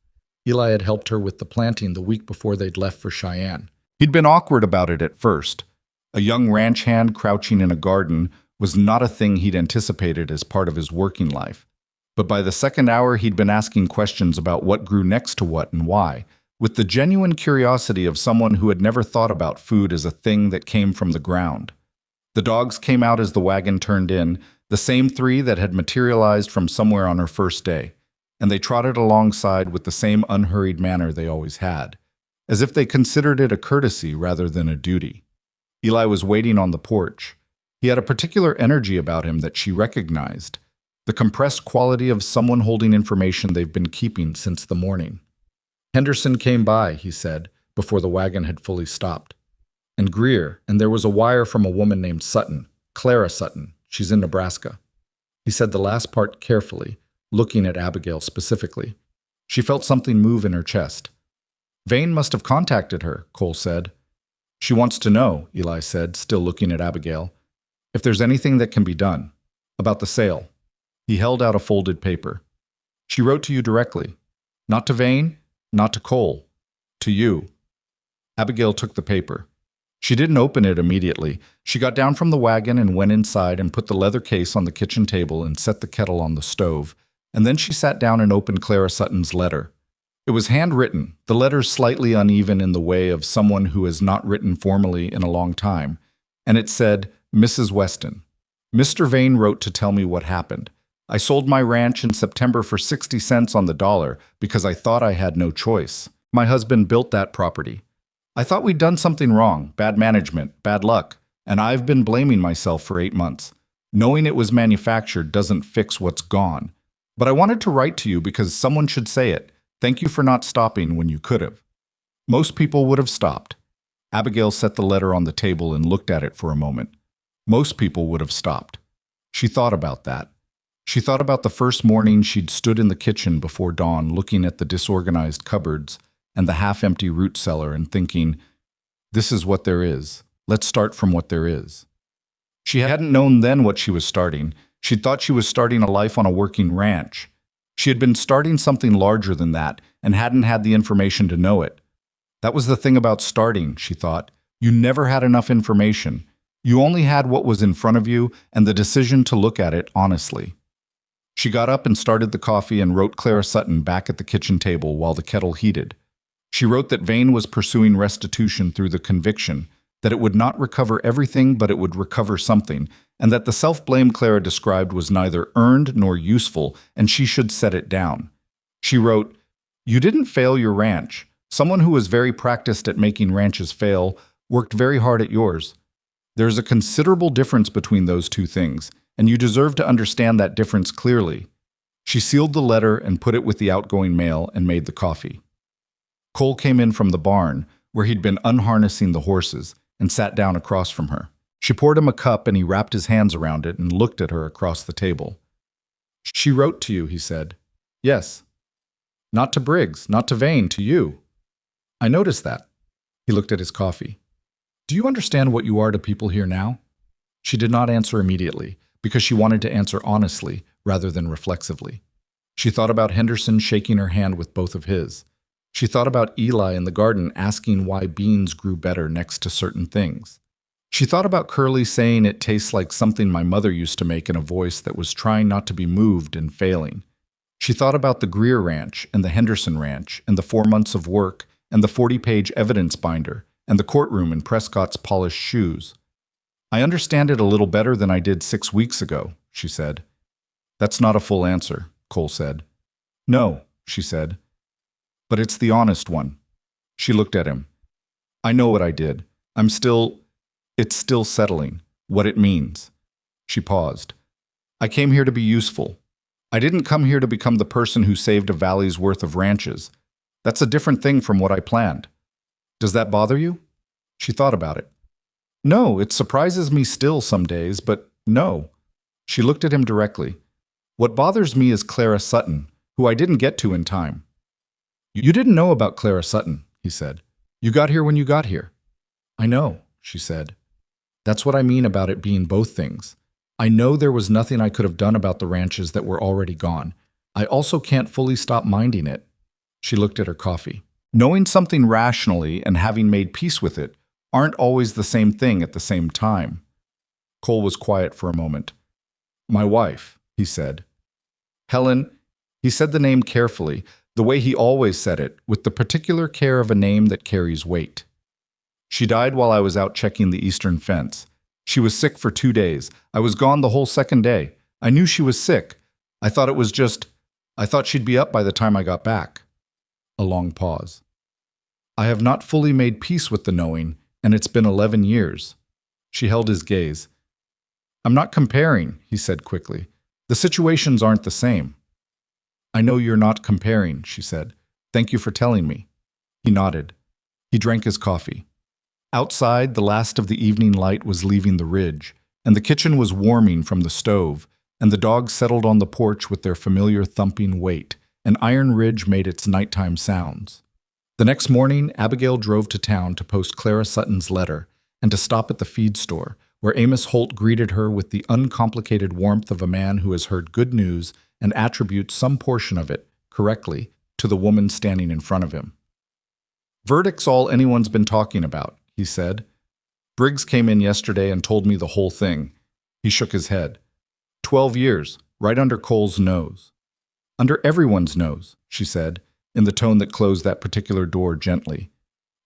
Eli had helped her with the planting the week before they'd left for Cheyenne. He'd been awkward about it at first. A young ranch hand crouching in a garden was not a thing he'd anticipated as part of his working life. But by the second hour, he'd been asking questions about what grew next to what and why, with the genuine curiosity of someone who had never thought about food as a thing that came from the ground. The dogs came out as the wagon turned in, the same 3 that had materialized from somewhere on her first day, and they trotted alongside with the same unhurried manner they always had, as if they considered it a courtesy rather than a duty. Eli was waiting on the porch. He had a particular energy about him that she recognized, the compressed quality of someone holding information they've been keeping since the morning. "Henderson came by," he said, before the wagon had fully stopped. "And Greer, and there was a wire from a woman named Sutton, Clara Sutton. She's in Nebraska." He said the last part carefully, looking at Abigail specifically. She felt something move in her chest. "Vane must have contacted her," Cole said. "She wants to know," Eli said, still looking at Abigail, "if there's anything that can be done. About the sale." He held out a folded paper. "She wrote to you directly. Not to Vane, not to Cole. To you." Abigail took the paper. She didn't open it immediately. She got down from the wagon and went inside and put the leather case on the kitchen table and set the kettle on the stove, and then she sat down and opened Clara Sutton's letter. It was handwritten, the letters slightly uneven in the way of someone who has not written formally in a long time, and it said, "Mrs. Weston, Mr. Vane wrote to tell me what happened. I sold my ranch in September for 60 cents on the dollar because I thought I had no choice. My husband built that property. I thought we'd done something wrong, bad management, bad luck, and I've been blaming myself for 8 months. Knowing it was manufactured doesn't fix what's gone. But I wanted to write to you because someone should say it. Thank you for not stopping when you could have." Most people would have stopped. Abigail set the letter on the table and looked at it for a moment. Most people would have stopped. She thought about that. She thought about the first morning she'd stood in the kitchen before dawn looking at the disorganized cupboards and the half-empty root cellar and thinking, this is what there is. Let's start from what there is. She hadn't known then what she was starting. She'd thought she was starting a life on a working ranch. She had been starting something larger than that and hadn't had the information to know it. That was the thing about starting, she thought. You never had enough information. You only had what was in front of you and the decision to look at it honestly. She got up and started the coffee and wrote Clara Sutton back at the kitchen table while the kettle heated. She wrote that Vane was pursuing restitution through the conviction that it would not recover everything but it would recover something, and that the self-blame Clara described was neither earned nor useful, and she should set it down. She wrote, "You didn't fail your ranch. Someone who was very practiced at making ranches fail worked very hard at yours. There's a considerable difference between those two things, and you deserve to understand that difference clearly." She sealed the letter and put it with the outgoing mail and made the coffee. Cole came in from the barn, where he'd been unharnessing the horses, and sat down across from her. She poured him a cup and he wrapped his hands around it and looked at her across the table. "She wrote to you," he said. "Yes." "Not to Briggs, not to Vane, to you." "I noticed that." He looked at his coffee. "Do you understand what you are to people here now?" She did not answer immediately, because she wanted to answer honestly rather than reflexively. She thought about Henderson shaking her hand with both of his. She thought about Eli in the garden asking why beans grew better next to certain things. She thought about Curly saying it tastes like something my mother used to make in a voice that was trying not to be moved and failing. She thought about the Greer Ranch and the Henderson Ranch and the 4 months of work and the 40-page evidence binder and the courtroom and Prescott's polished shoes. "I understand it a little better than I did 6 weeks ago," she said. "That's not a full answer," Cole said. "No," she said. "But it's the honest one." She looked at him. "I know what I did. It's still settling, what it means." She paused. "I came here to be useful. I didn't come here to become the person who saved a valley's worth of ranches. That's a different thing from what I planned. Does that bother you?" She thought about it. "No, it surprises me still some days, but no." She looked at him directly. "What bothers me is Clara Sutton, who I didn't get to in time." "You didn't know about Clara Sutton," he said. "You got here when you got here." "I know," she said. "That's what I mean about it being both things. I know there was nothing I could have done about the ranches that were already gone. I also can't fully stop minding it." She looked at her coffee. "Knowing something rationally and having made peace with it aren't always the same thing at the same time." Cole was quiet for a moment. "My wife," he said. "Helen," he said the name carefully, the way he always said it, with the particular care of a name that carries weight. "She died while I was out checking the eastern fence. She was sick for 2 days. I was gone the whole second day. I knew she was sick. I thought she'd be up by the time I got back." A long pause. "I have not fully made peace with the knowing, and it's been 11 years. She held his gaze. "I'm not comparing," he said quickly. "The situations aren't the same." "I know you're not comparing," she said. "Thank you for telling me." He nodded. He drank his coffee. Outside, the last of the evening light was leaving the ridge, and the kitchen was warming from the stove, and the dogs settled on the porch with their familiar thumping weight, and Iron Ridge made its nighttime sounds. The next morning, Abigail drove to town to post Clara Sutton's letter and to stop at the feed store, where Amos Holt greeted her with the uncomplicated warmth of a man who has heard good news and attributes some portion of it, correctly, to the woman standing in front of him. "Verdict's all anyone's been talking about," he said. "Briggs came in yesterday and told me the whole thing." He shook his head. 12 years, right under Cole's nose." "Under everyone's nose," she said, in the tone that closed that particular door gently.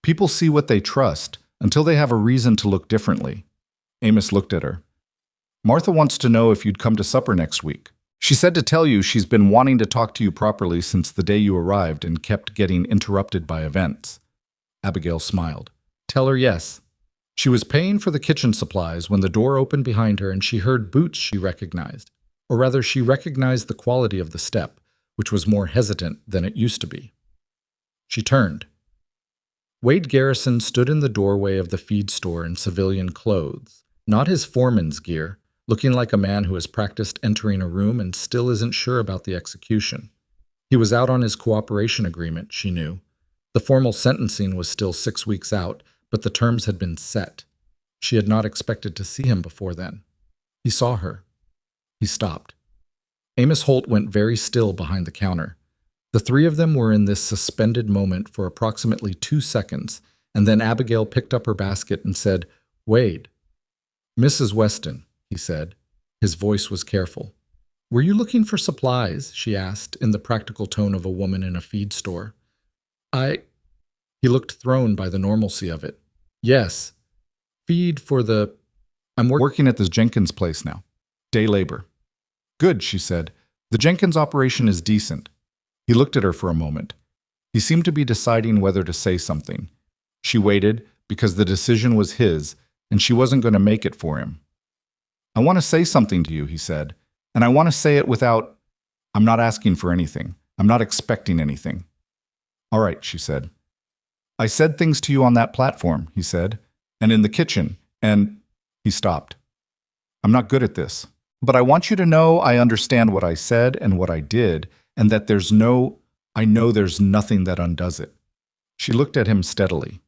"People see what they trust, until they have a reason to look differently." Amos looked at her. "Martha wants to know if you'd come to supper next week. She said to tell you she's been wanting to talk to you properly since the day you arrived and kept getting interrupted by events." Abigail smiled. "Tell her yes." She was paying for the kitchen supplies when the door opened behind her and she heard boots she recognized. Or rather, she recognized the quality of the step, which was more hesitant than it used to be. She turned. Wade Garrison stood in the doorway of the feed store in civilian clothes, not his foreman's gear, looking like a man who has practiced entering a room and still isn't sure about the execution. He was out on his cooperation agreement, she knew. The formal sentencing was still 6 weeks out, but the terms had been set. She had not expected to see him before then. He saw her. He stopped. Amos Holt went very still behind the counter. The three of them were in this suspended moment for approximately 2 seconds, and then Abigail picked up her basket and said, "Wade." "Mrs. Weston," he said. His voice was careful. "Were you looking for supplies?" she asked, in the practical tone of a woman in a feed store. He looked thrown by the normalcy of it. "Yes. Feed for the... I'm working at this Jenkins place now. Day labor." "Good," she said. "The Jenkins operation is decent." He looked at her for a moment. He seemed to be deciding whether to say something. She waited, because the decision was his, and she wasn't going to make it for him. "I want to say something to you," he said, "and I want to say it without... I'm not asking for anything. I'm not expecting anything." "All right," she said. "I said things to you on that platform," he said, "and in the kitchen, and..." He stopped. "I'm not good at this, but I want you to know I understand what I said and what I did, and that I know there's nothing that undoes it." She looked at him steadily.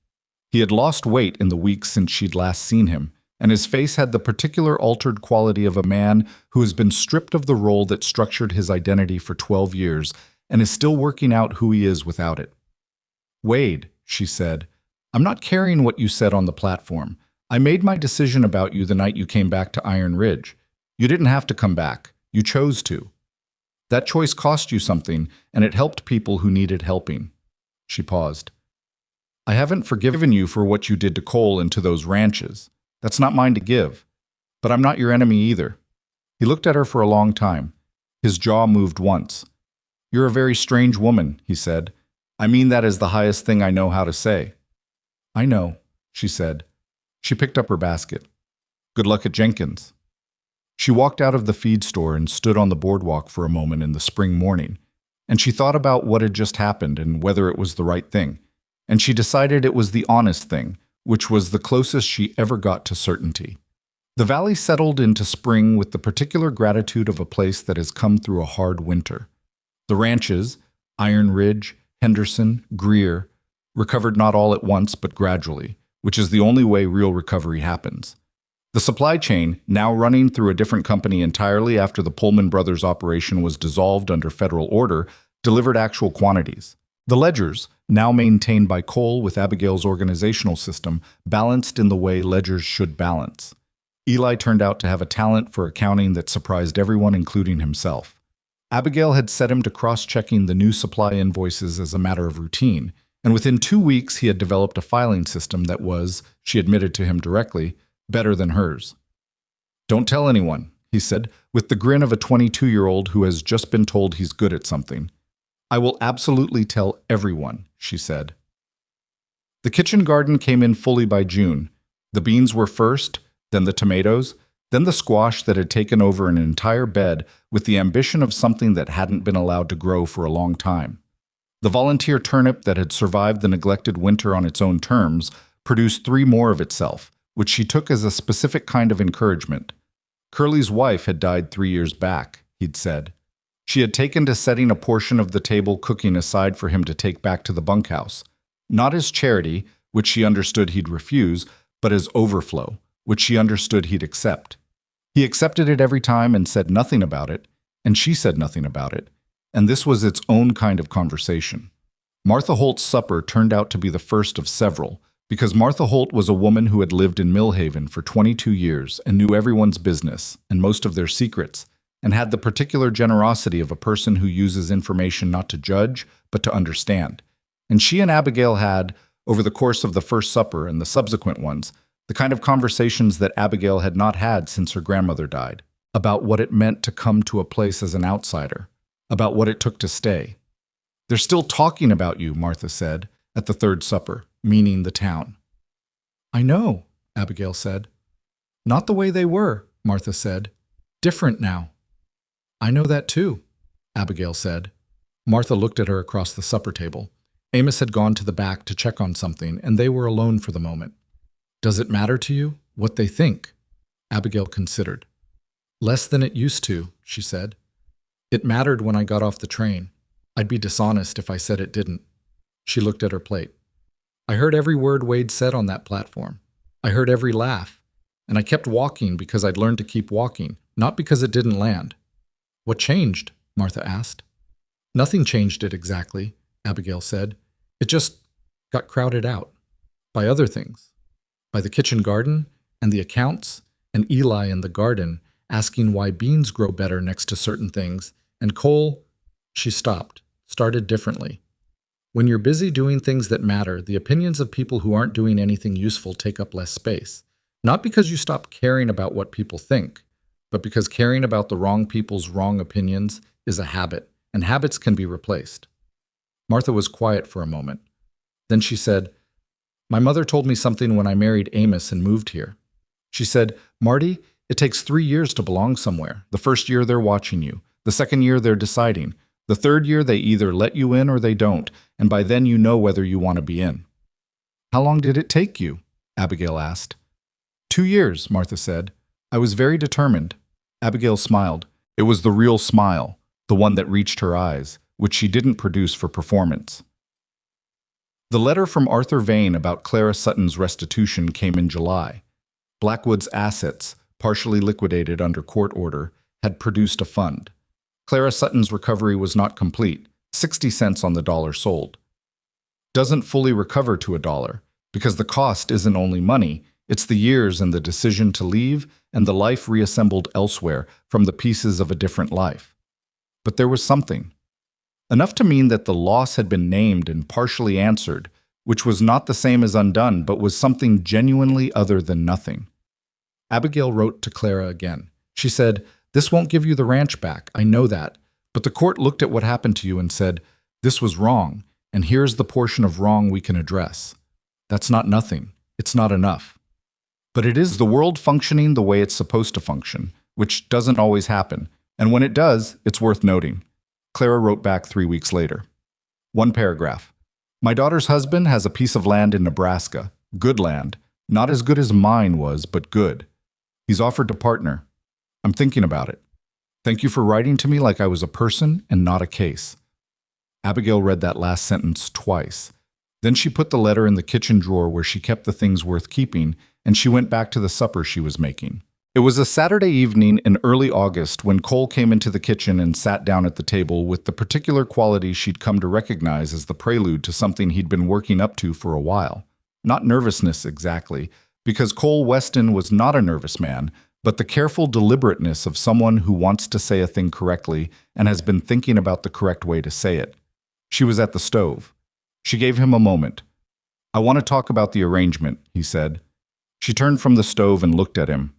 He had lost weight in the weeks since she'd last seen him, and his face had the particular altered quality of a man who has been stripped of the role that structured his identity for 12 years and is still working out who he is without it. "Wade," she said, "I'm not carrying what you said on the platform. I made my decision about you the night you came back to Iron Ridge. You didn't have to come back. You chose to. That choice cost you something, and it helped people who needed helping." She paused. "I haven't forgiven you for what you did to Cole and to those ranches. That's not mine to give. But I'm not your enemy either." He looked at her for a long time. His jaw moved once. "You're a very strange woman," he said. "I mean that as the highest thing I know how to say." "I know," she said. She picked up her basket. "Good luck at Jenkins." She walked out of the feed store and stood on the boardwalk for a moment in the spring morning, and she thought about what had just happened and whether it was the right thing. And she decided it was the honest thing, which was the closest she ever got to certainty. The valley settled into spring with the particular gratitude of a place that has come through a hard winter. The ranches, Iron Ridge, Henderson, Greer, recovered not all at once but gradually, which is the only way real recovery happens. The supply chain, now running through a different company entirely after the Pullman Brothers operation was dissolved under federal order, delivered actual quantities. The ledgers, now maintained by Cole with Abigail's organizational system, balanced in the way ledgers should balance. Eli turned out to have a talent for accounting that surprised everyone, including himself. Abigail had set him to cross-checking the new supply invoices as a matter of routine, and within 2 weeks he had developed a filing system that was, she admitted to him directly, better than hers. "Don't tell anyone," he said, with the grin of a 22-year-old who has just been told he's good at something. "I will absolutely tell everyone," she said. The kitchen garden came in fully by June. The beans were first, then the tomatoes, then the squash that had taken over an entire bed with the ambition of something that hadn't been allowed to grow for a long time. The volunteer turnip that had survived the neglected winter on its own terms produced 3 more of itself, which she took as a specific kind of encouragement. Curly's wife had died 3 years back, he'd said. She had taken to setting a portion of the table cooking aside for him to take back to the bunkhouse, not as charity, which she understood he'd refuse, but as overflow, which she understood he'd accept. He accepted it every time and said nothing about it, and she said nothing about it, and this was its own kind of conversation. Martha Holt's supper turned out to be the first of several, because Martha Holt was a woman who had lived in Millhaven for 22 years and knew everyone's business and most of their secrets, and had the particular generosity of a person who uses information not to judge, but to understand. And she and Abigail had, over the course of the first supper and the subsequent ones, the kind of conversations that Abigail had not had since her grandmother died, about what it meant to come to a place as an outsider, about what it took to stay. "They're still talking about you," Martha said, at the third supper, meaning the town. "I know," Abigail said. "Not the way they were," Martha said. "Different now." "I know that too," Abigail said. Martha looked at her across the supper table. Amos had gone to the back to check on something, and they were alone for the moment. "Does it matter to you, what they think?" Abigail considered. "Less than it used to," she said. "It mattered when I got off the train. I'd be dishonest if I said it didn't." She looked at her plate. I heard every word Wade said on that platform. I heard every laugh. And I kept walking because I'd learned to keep walking, not because it didn't land. What changed? Martha asked. Nothing changed it exactly, Abigail said. It just got crowded out. By other things. By the kitchen garden, and the accounts, and Eli in the garden, asking why beans grow better next to certain things, and Cole. She stopped, started differently. When you're busy doing things that matter, the opinions of people who aren't doing anything useful take up less space. Not because you stop caring about what people think, but because caring about the wrong people's wrong opinions is a habit, and habits can be replaced. Martha was quiet for a moment. Then she said, My mother told me something when I married Amos and moved here. She said, Marty, it takes 3 years to belong somewhere. The first year they're watching you. The second year they're deciding. The third year they either let you in or they don't, and by then you know whether you want to be in. How long did it take you? Abigail asked. 2 years, Martha said. I was very determined. Abigail smiled. It was the real smile, the one that reached her eyes, which she didn't produce for performance. The letter from Arthur Vane about Clara Sutton's restitution came in July. Blackwood's assets, partially liquidated under court order, had produced a fund. Clara Sutton's recovery was not complete, 60 cents on the dollar sold. Doesn't fully recover to $1, because the cost isn't only money, it's the years and the decision to leave and the life reassembled elsewhere from the pieces of a different life. But there was something. Enough to mean that the loss had been named and partially answered, which was not the same as undone, but was something genuinely other than nothing. Abigail wrote to Clara again. She said, This won't give you the ranch back, I know that, but the court looked at what happened to you and said, This was wrong, and here's the portion of wrong we can address. That's not nothing. It's not enough. But it is the world functioning the way it's supposed to function, which doesn't always happen, and when it does, it's worth noting. Clara wrote back 3 weeks later. One paragraph. My daughter's husband has a piece of land in Nebraska. Good land. Not as good as mine was, but good. He's offered to partner. I'm thinking about it. Thank you for writing to me like I was a person and not a case. Abigail read that last sentence twice. Then she put the letter in the kitchen drawer where she kept the things worth keeping, and she went back to the supper she was making. It was a Saturday evening in early August when Cole came into the kitchen and sat down at the table with the particular quality she'd come to recognize as the prelude to something he'd been working up to for a while. Not nervousness exactly, because Cole Weston was not a nervous man, but the careful deliberateness of someone who wants to say a thing correctly and has been thinking about the correct way to say it. She was at the stove. She gave him a moment. I want to talk about the arrangement, he said. She turned from the stove and looked at him.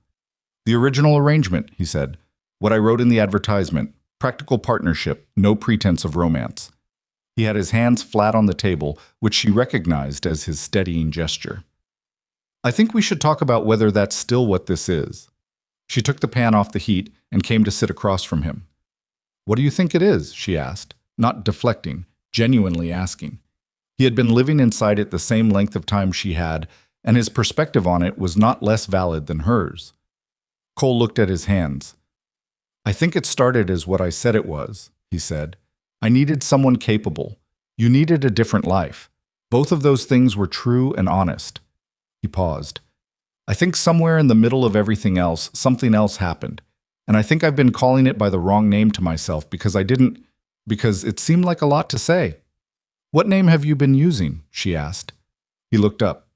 The original arrangement, he said. What I wrote in the advertisement. Practical partnership, no pretense of romance. He had his hands flat on the table, which she recognized as his steadying gesture. I think we should talk about whether that's still what this is. She took the pan off the heat and came to sit across from him. What do you think it is? She asked, not deflecting, genuinely asking. He had been living inside it the same length of time she had, and his perspective on it was not less valid than hers. Cole looked at his hands. I think it started as what I said it was, he said. I needed someone capable. You needed a different life. Both of those things were true and honest. He paused. I think somewhere in the middle of everything else, something else happened. And I think I've been calling it by the wrong name to myself because it seemed like a lot to say. What name have you been using? She asked. He looked up.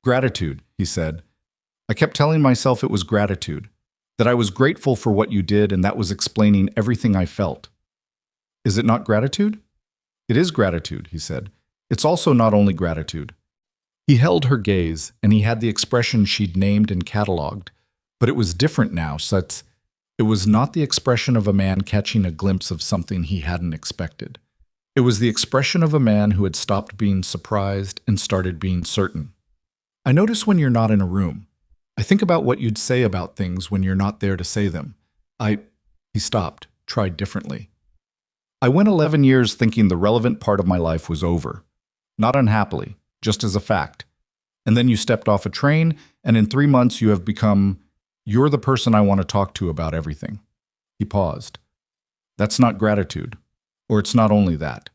Gratitude, he said. I kept telling myself it was gratitude, that I was grateful for what you did and that was explaining everything I felt. Is it not gratitude? It is gratitude, he said. It's also not only gratitude. He held her gaze, and he had the expression she'd named and cataloged, but it was different now, such it was not the expression of a man catching a glimpse of something he hadn't expected. It was the expression of a man who had stopped being surprised and started being certain. I notice when you're not in a room. I think about what you'd say about things when you're not there to say them. He stopped, tried differently. I went 11 years thinking the relevant part of my life was over. Not unhappily, just as a fact. And then you stepped off a train, and in 3 months you have become, you're the person I want to talk to about everything. He paused. That's not gratitude. Or it's not only that.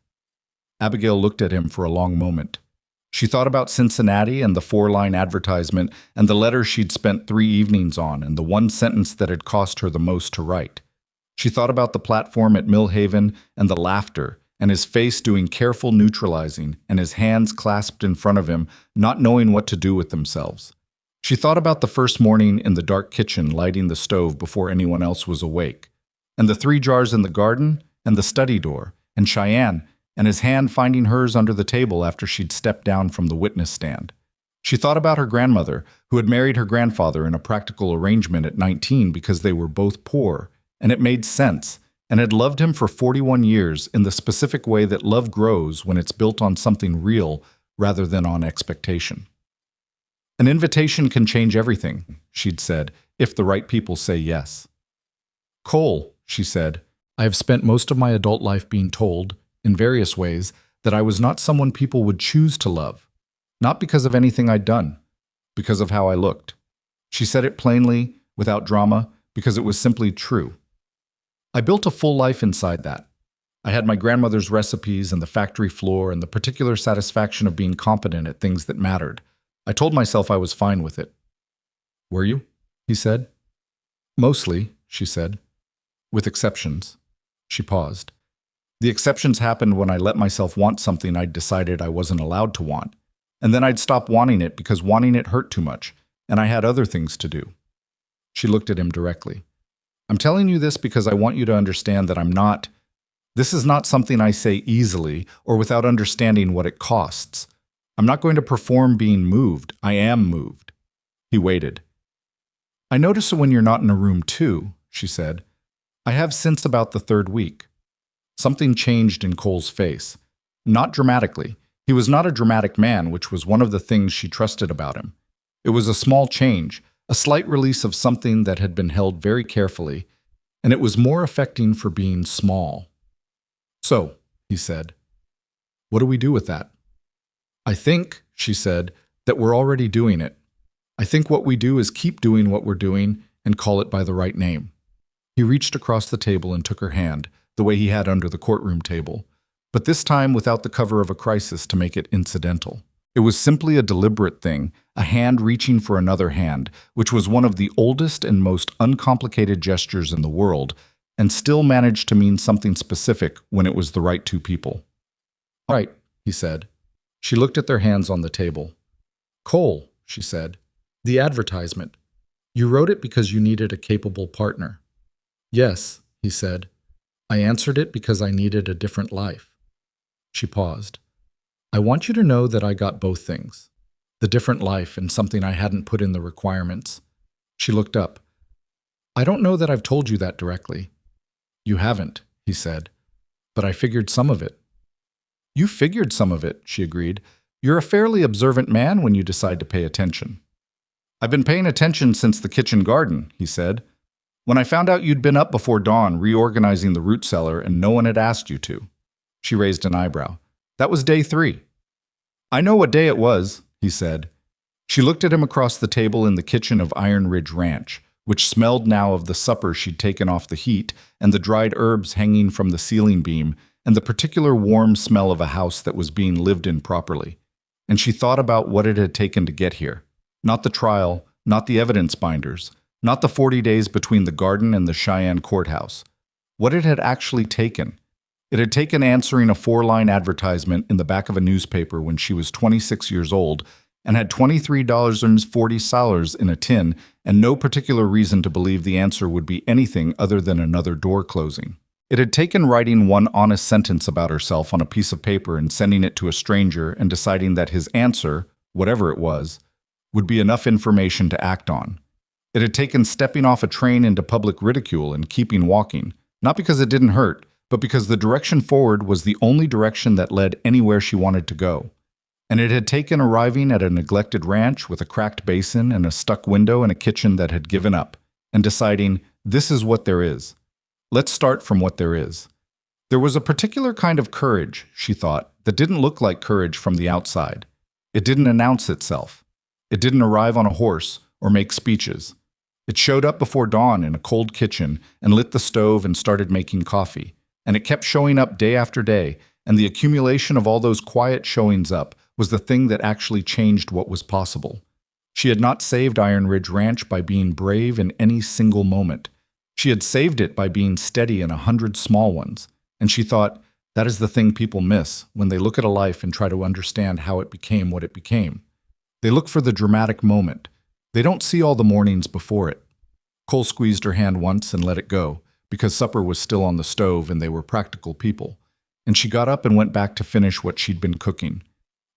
Abigail looked at him for a long moment. She thought about Cincinnati and the four-line advertisement and the letter she'd spent 3 evenings on and the one sentence that had cost her the most to write. She thought about the platform at Millhaven and the laughter and his face doing careful neutralizing and his hands clasped in front of him, not knowing what to do with themselves. She thought about the first morning in the dark kitchen lighting the stove before anyone else was awake, and the 3 jars in the garden and the study door, and Cheyenne, and his hand finding hers under the table after she'd stepped down from the witness stand. She thought about her grandmother, who had married her grandfather in a practical arrangement at 19 because they were both poor, and it made sense, and had loved him for 41 years in the specific way that love grows when it's built on something real rather than on expectation. An invitation can change everything, she'd said, if the right people say yes. Cole, she said, I have spent most of my adult life being told, in various ways, that I was not someone people would choose to love. Not because of anything I'd done, because of how I looked. She said it plainly, without drama, because it was simply true. I built a full life inside that. I had my grandmother's recipes and the factory floor and the particular satisfaction of being competent at things that mattered. I told myself I was fine with it. Were you? He said. Mostly, she said. With exceptions. She paused. The exceptions happened when I let myself want something I'd decided I wasn't allowed to want, and then I'd stop wanting it because wanting it hurt too much, and I had other things to do. She looked at him directly. I'm telling you this because I want you to understand that this is not something I say easily or without understanding what it costs. I'm not going to perform being moved. I am moved. He waited. I notice it when you're not in a room too, she said. I have since about the 3rd week. Something changed in Cole's face. Not dramatically. He was not a dramatic man, which was one of the things she trusted about him. It was a small change, a slight release of something that had been held very carefully, and it was more affecting for being small. So, he said, what do we do with that? I think, she said, that we're already doing it. I think what we do is keep doing what we're doing and call it by the right name. He reached across the table and took her hand, the way he had under the courtroom table, but this time without the cover of a crisis to make it incidental. It was simply a deliberate thing, a hand reaching for another hand, which was one of the oldest and most uncomplicated gestures in the world, and still managed to mean something specific when it was the right 2 people. Right, he said. She looked at their hands on the table. Cole, she said, the advertisement. You wrote it because you needed a capable partner. Yes, he said. I answered it because I needed a different life. She paused. I want you to know that I got both things. The different life and something I hadn't put in the requirements. She looked up. I don't know that I've told you that directly. You haven't, he said, but I figured some of it. You figured some of it, she agreed. You're a fairly observant man when you decide to pay attention. I've been paying attention since the kitchen garden, he said. When I found out you'd been up before dawn reorganizing the root cellar and no one had asked you to. She raised an eyebrow. That was day 3. I know what day it was, he said. She looked at him across the table in the kitchen of Iron Ridge Ranch, which smelled now of the supper she'd taken off the heat and the dried herbs hanging from the ceiling beam and the particular warm smell of a house that was being lived in properly. And she thought about what it had taken to get here. Not the trial, not the evidence binders, not the 40 days between the garden and the Cheyenne courthouse. What it had actually taken. It had taken answering a 4-line advertisement in the back of a newspaper when she was 26 years old and had $23.40 in a tin and no particular reason to believe the answer would be anything other than another door closing. It had taken writing one honest sentence about herself on a piece of paper and sending it to a stranger and deciding that his answer, whatever it was, would be enough information to act on. It had taken stepping off a train into public ridicule and keeping walking, not because it didn't hurt, but because the direction forward was the only direction that led anywhere she wanted to go. And it had taken arriving at a neglected ranch with a cracked basin and a stuck window and a kitchen that had given up, and deciding, this is what there is. Let's start from what there is. There was a particular kind of courage, she thought, that didn't look like courage from the outside. It didn't announce itself. It didn't arrive on a horse or make speeches. It showed up before dawn in a cold kitchen and lit the stove and started making coffee. And it kept showing up day after day, and the accumulation of all those quiet showings up was the thing that actually changed what was possible. She had not saved Iron Ridge Ranch by being brave in any single moment. She had saved it by being steady in 100 small ones, and she thought, that is the thing people miss when they look at a life and try to understand how it became what it became. They look for the dramatic moment. They don't see all the mornings before it. Cole squeezed her hand once and let it go, because supper was still on the stove and they were practical people. And she got up and went back to finish what she'd been cooking.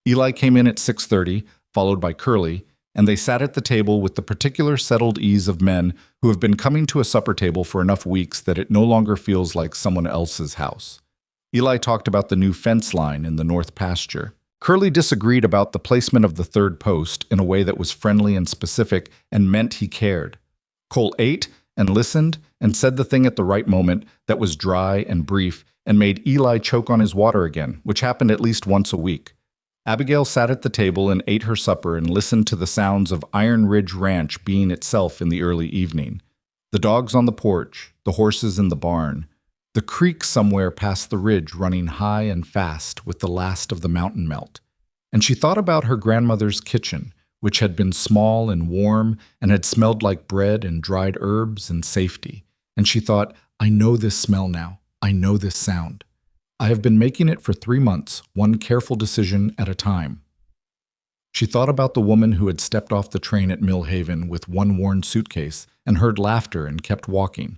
Eli came in at 6:30, followed by Curly, and they sat at the table with the particular settled ease of men who have been coming to a supper table for enough weeks that it no longer feels like someone else's house. Eli talked about the new fence line in the north pasture. Curly disagreed about the placement of the third post in a way that was friendly and specific and meant he cared. Cole ate and listened and said the thing at the right moment that was dry and brief and made Eli choke on his water again, which happened at least once a week. Abigail sat at the table and ate her supper and listened to the sounds of Iron Ridge Ranch being itself in the early evening. The dogs on the porch, the horses in the barn, the creek somewhere past the ridge running high and fast with the last of the mountain melt. And she thought about her grandmother's kitchen, which had been small and warm and had smelled like bread and dried herbs and safety. And she thought, I know this smell now. I know this sound. I have been making it for 3 months, one careful decision at a time. She thought about the woman who had stepped off the train at Millhaven with one worn suitcase and heard laughter and kept walking.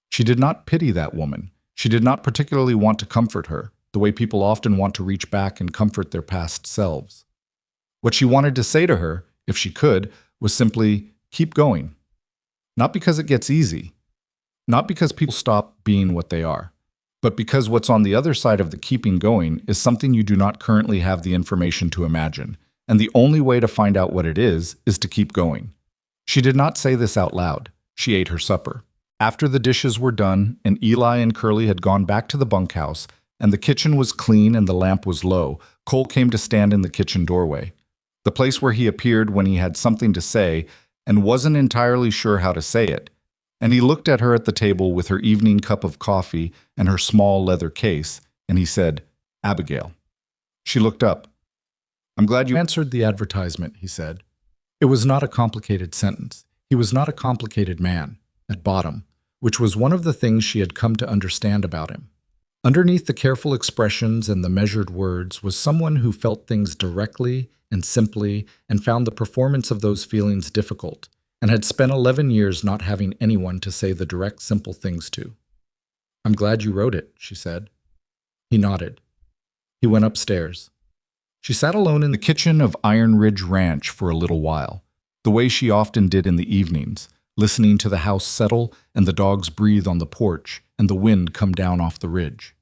She did not pity that woman. She did not particularly want to comfort her, the way people often want to reach back and comfort their past selves. What she wanted to say to her, if she could, was simply, keep going. Not because it gets easy, not because people stop being what they are, but because what's on the other side of the keeping going is something you do not currently have the information to imagine, and the only way to find out what it is to keep going. She did not say this out loud. She ate her supper. After the dishes were done and Eli and Curly had gone back to the bunkhouse and the kitchen was clean and the lamp was low, Cole came to stand in the kitchen doorway, the place where he appeared when he had something to say and wasn't entirely sure how to say it. And he looked at her at the table with her evening cup of coffee and her small leather case, and he said, Abigail. She looked up. I'm glad you answered the advertisement, he said. It was not a complicated sentence. He was not a complicated man, at bottom, which was one of the things she had come to understand about him. Underneath the careful expressions and the measured words was someone who felt things directly and simply and found the performance of those feelings difficult, and had spent 11 years not having anyone to say the direct, simple things to. I'm glad you wrote it, she said. He nodded. He went upstairs. She sat alone in the kitchen of Iron Ridge Ranch for a little while, the way she often did in the evenings, listening to the house settle and the dogs breathe on the porch and the wind come down off the ridge.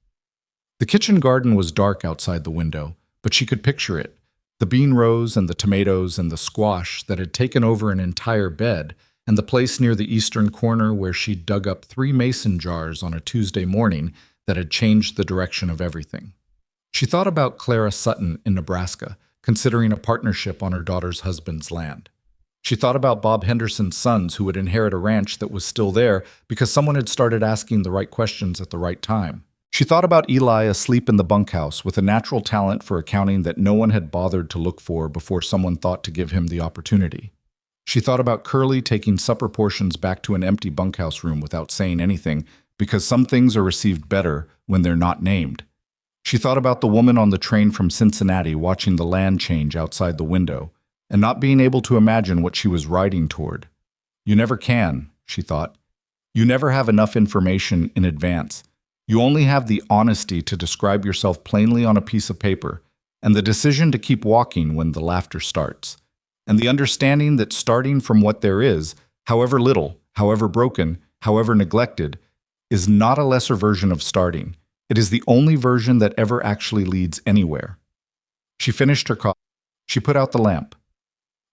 The kitchen garden was dark outside the window, but she could picture it. The bean rows and the tomatoes and the squash that had taken over an entire bed, and the place near the eastern corner where she'd dug up 3 mason jars on a Tuesday morning that had changed the direction of everything. She thought about Clara Sutton in Nebraska, considering a partnership on her daughter's husband's land. She thought about Bob Henderson's sons who would inherit a ranch that was still there because someone had started asking the right questions at the right time. She thought about Eli asleep in the bunkhouse with a natural talent for accounting that no one had bothered to look for before someone thought to give him the opportunity. She thought about Curly taking supper portions back to an empty bunkhouse room without saying anything because some things are received better when they're not named. She thought about the woman on the train from Cincinnati watching the land change outside the window and not being able to imagine what she was riding toward. You never can, she thought. You never have enough information in advance. You only have the honesty to describe yourself plainly on a piece of paper, and the decision to keep walking when the laughter starts, and the understanding that starting from what there is, however little, however broken, however neglected, is not a lesser version of starting. It is the only version that ever actually leads anywhere. She finished her coffee. She put out the lamp.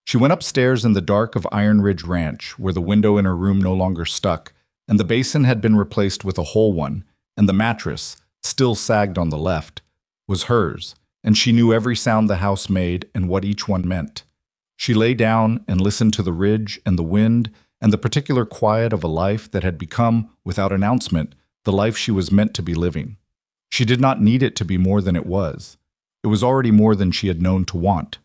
She went upstairs in the dark of Iron Ridge Ranch, where the window in her room no longer stuck, and the basin had been replaced with a whole one, and the mattress, still sagged on the left, was hers, and she knew every sound the house made and what each one meant. She lay down and listened to the ridge and the wind and the particular quiet of a life that had become, without announcement, the life she was meant to be living. She did not need it to be more than it was. It was already more than she had known to want.